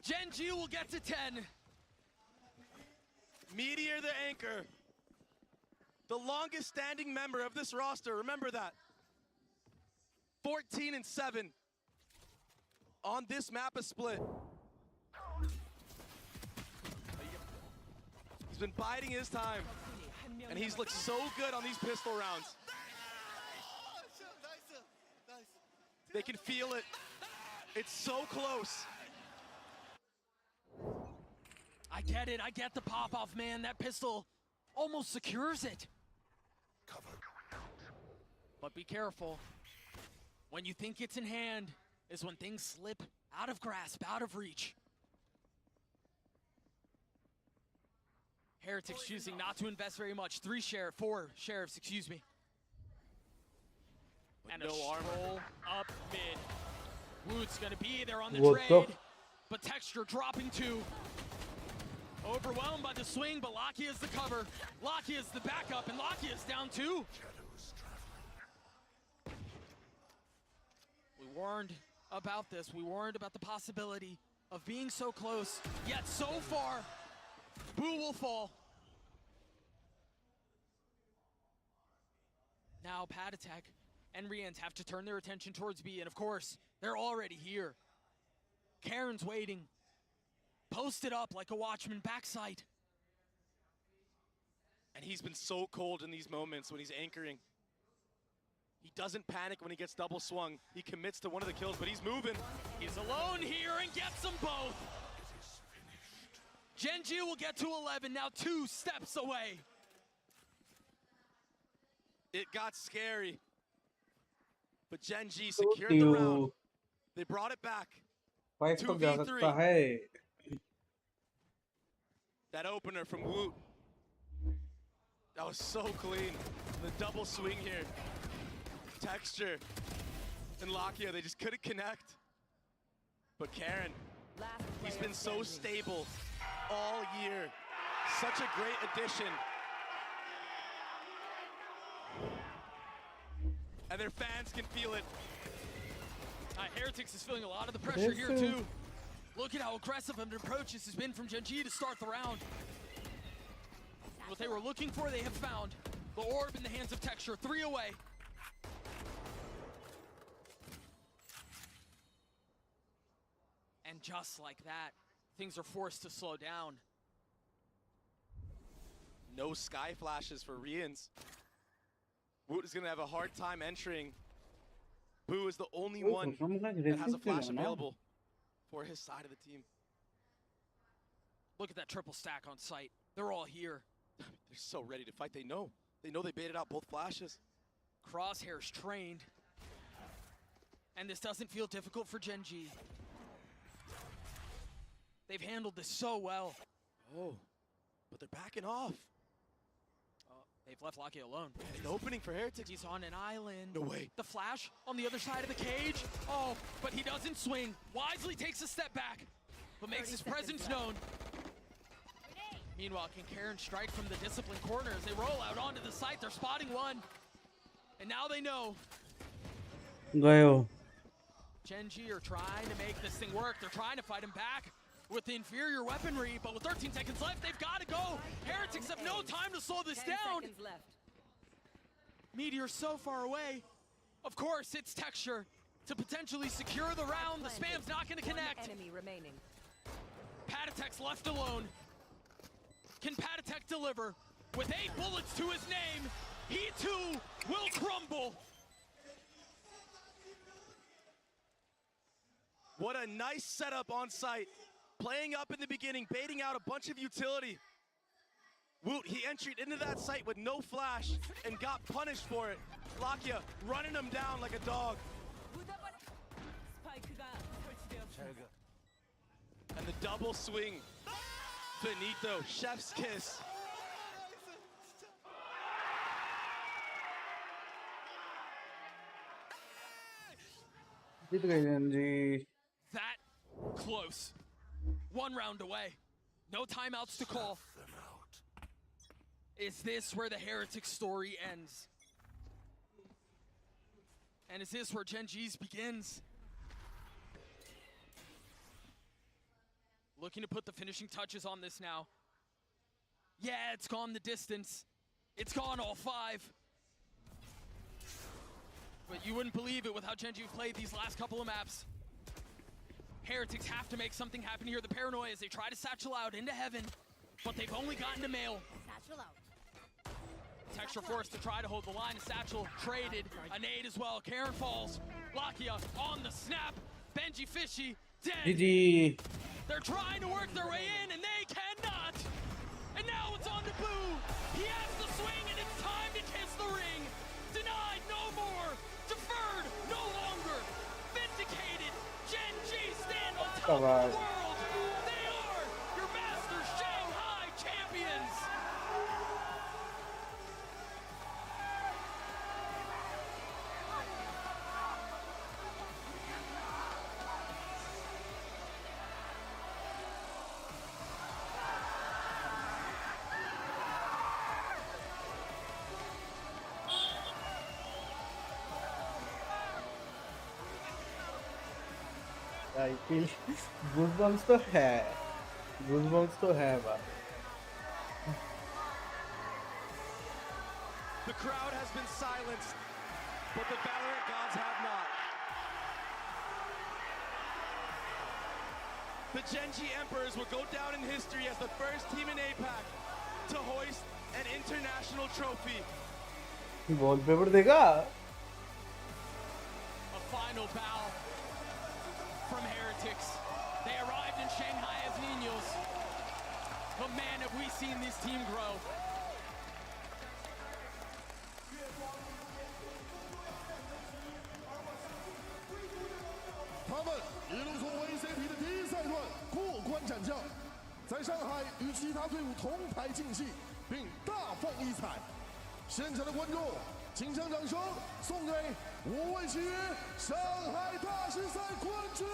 Speaker 2: Genji will get to 10.
Speaker 1: Meteor the anchor. The longest standing member of this roster, remember that. 14-7 on this map of split. He's been biding his time, and he's looked so good on these pistol rounds. They can feel it. It's so close.
Speaker 2: I get it. I get the pop-off, man. That pistol almost secures it. But be careful. When you think it's in hand is when things slip out of grasp, out of reach. Heretics choosing not to invest very much. 4 sheriffs, excuse me. And no armor up mid. Woot's gonna be there on the trade, but Texture dropping 2. Overwhelmed by the swing, but Locky is the cover. Locky is the backup, and Locky is down 2. We warned about this. We warned about the possibility of being so close, yet so far. Boo will fall. Now Pad Attack and Rians have to turn their attention towards B, and of course, they're already here. Karen's waiting. Posted up like a watchman backside.
Speaker 1: And he's been so cold in these moments when he's anchoring. He doesn't panic when he gets double swung. He commits to one of the kills, but he's moving.
Speaker 2: He's alone here and gets them both. Genji will get to 11, now 2 steps away.
Speaker 1: It got scary. But Genji secured the round. They brought it back. 2v3. That opener from Woot. That was so clean. The double swing here. Texture and Lakia, they just couldn't connect. But Karen, he's been so stable all year. Such a great addition. And their fans can feel it.
Speaker 2: Heretics is feeling a lot of the pressure here too. Look at how aggressive of an approach this has been from Gen G to start the round. What they were looking for, they have found. The orb in the hands of Texture, 3 away. And just like that, things are forced to slow down.
Speaker 1: No sky flashes for Rians. Woot is gonna have a hard time entering. Boo is the only one that has a flash available for his side of the team.
Speaker 2: Look at that triple stack on site. They're all here.
Speaker 1: They're so ready to fight. They know they baited out both flashes.
Speaker 2: Crosshair's trained. And this doesn't feel difficult for Gen G. They've handled this so well.
Speaker 1: Oh, but they're backing off.
Speaker 2: They've left Lakia alone.
Speaker 1: An opening for Heretics.
Speaker 2: He's on an island.
Speaker 1: No way.
Speaker 2: The flash on the other side of the cage. Oh, but he doesn't swing. Wisely takes a step back, but makes his presence known. Meanwhile, can Karen strike from the disciplined corner as they roll out onto the site? They're spotting one. And now they know.
Speaker 4: Gayo.
Speaker 2: Gen G are trying to make this thing work. They're trying to fight him back with the inferior weaponry, but with 13 seconds left, they've got to go. Heretics have no time to slow this down. Meteor's so far away. Of course, it's Texture to potentially secure the round. The spam's not going to connect.
Speaker 22: Enemy remaining.
Speaker 2: Patatek's left alone. Can Patatek deliver? With 8 bullets to his name, he too will crumble.
Speaker 1: What a nice setup on site. Playing up in the beginning, baiting out a bunch of utility. Woot, he entered into that site with no flash and got punished for it. Lakia running him down like a dog. And the double swing. Finito, chef's kiss.
Speaker 2: That close. 1 round away. No timeouts to call. Is this where the Heretic story ends? And is this where Gen G's begins? Looking to put the finishing touches on this now. Yeah, it's gone the distance. It's gone all 5. But you wouldn't believe it with how Gen G have played these last couple of maps. Heretics have to make something happen here. The paranoia as they try to satchel out into heaven, but they've only gotten to mail.
Speaker 3: Satchel out.
Speaker 2: Texture forced to try to hold the line. Satchel traded. A nade as well. Karen falls. Lakia on the snap. Benji Fishy dead.
Speaker 4: GG.
Speaker 2: They're trying to work their way in and they cannot. And now it's on to Boo. He has the swing and it's time to kiss the ring. Denied no more. Deferred no longer. Vindicated. Gen G stand on top of the world. They are your master Shanghai champions.
Speaker 4: I feel goosebumps तो है भाई.
Speaker 1: The crowd has been silenced, but the Valorant gods have not. The Gen G Emperors will go down in history as the first team in APAC to hoist an international trophy.
Speaker 4: Wallpaper देखा?
Speaker 2: A final bow from Heretics. They arrived in Shanghai as Niños. But man, have we seen this team grow.
Speaker 7: VCT 的第一赛段过关斩将，在上海与其他队伍同台竞技，并大放异彩。现场的观众，请将掌声送给5位契约上海大师赛冠军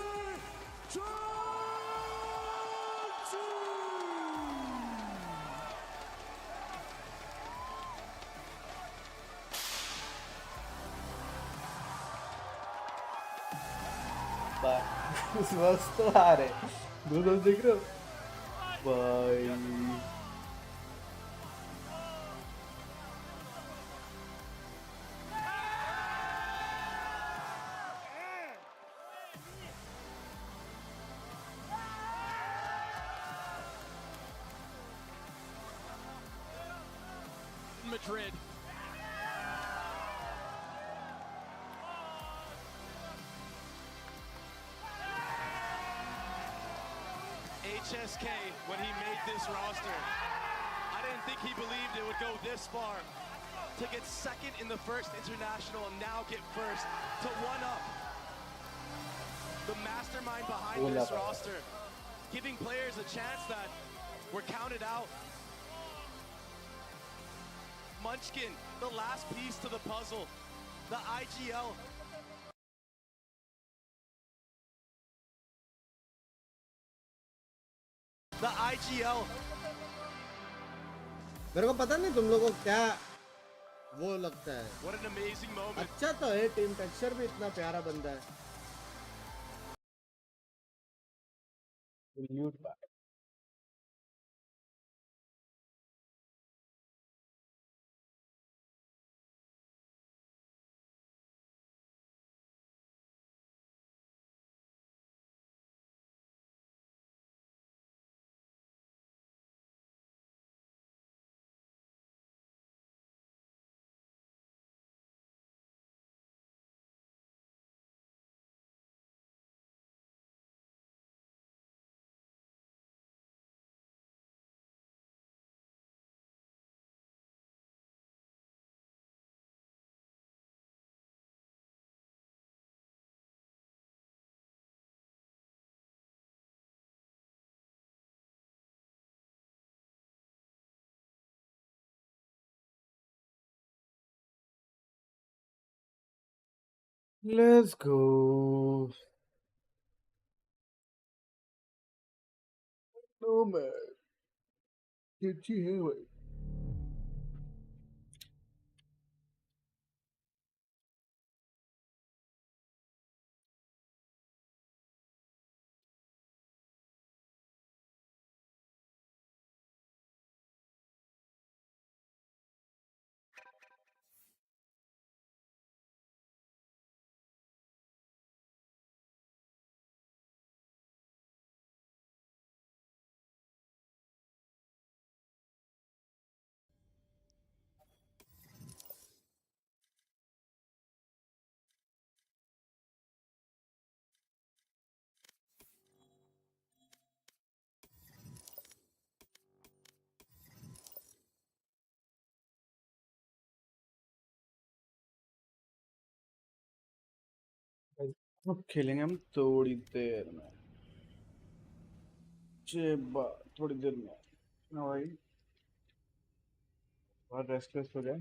Speaker 7: 真纪。
Speaker 4: मस्त आ रहे दोनों देख रहे हो भाई
Speaker 2: Madrid.
Speaker 1: HSK, when he made this roster, I didn't think he believed it would go this far. To get second in the first international and now get first, to one up the mastermind behind this roster, giving players a chance that were counted out. Munchkin, the last piece to the puzzle, the IGL. The IGL.
Speaker 5: मेरे को पता नहीं तुम लोगों को क्या वो लगता है।
Speaker 1: What an amazing moment.
Speaker 5: अच्छा तो है, टीम टेक्सचर भी इतना प्यारा बंदा है।
Speaker 4: Let's go. No man. Get you here. अब खेलेंगे हम थोड़ी देर में थोड़ी देर में ना भाई बहुत रेस्टलेस हो गया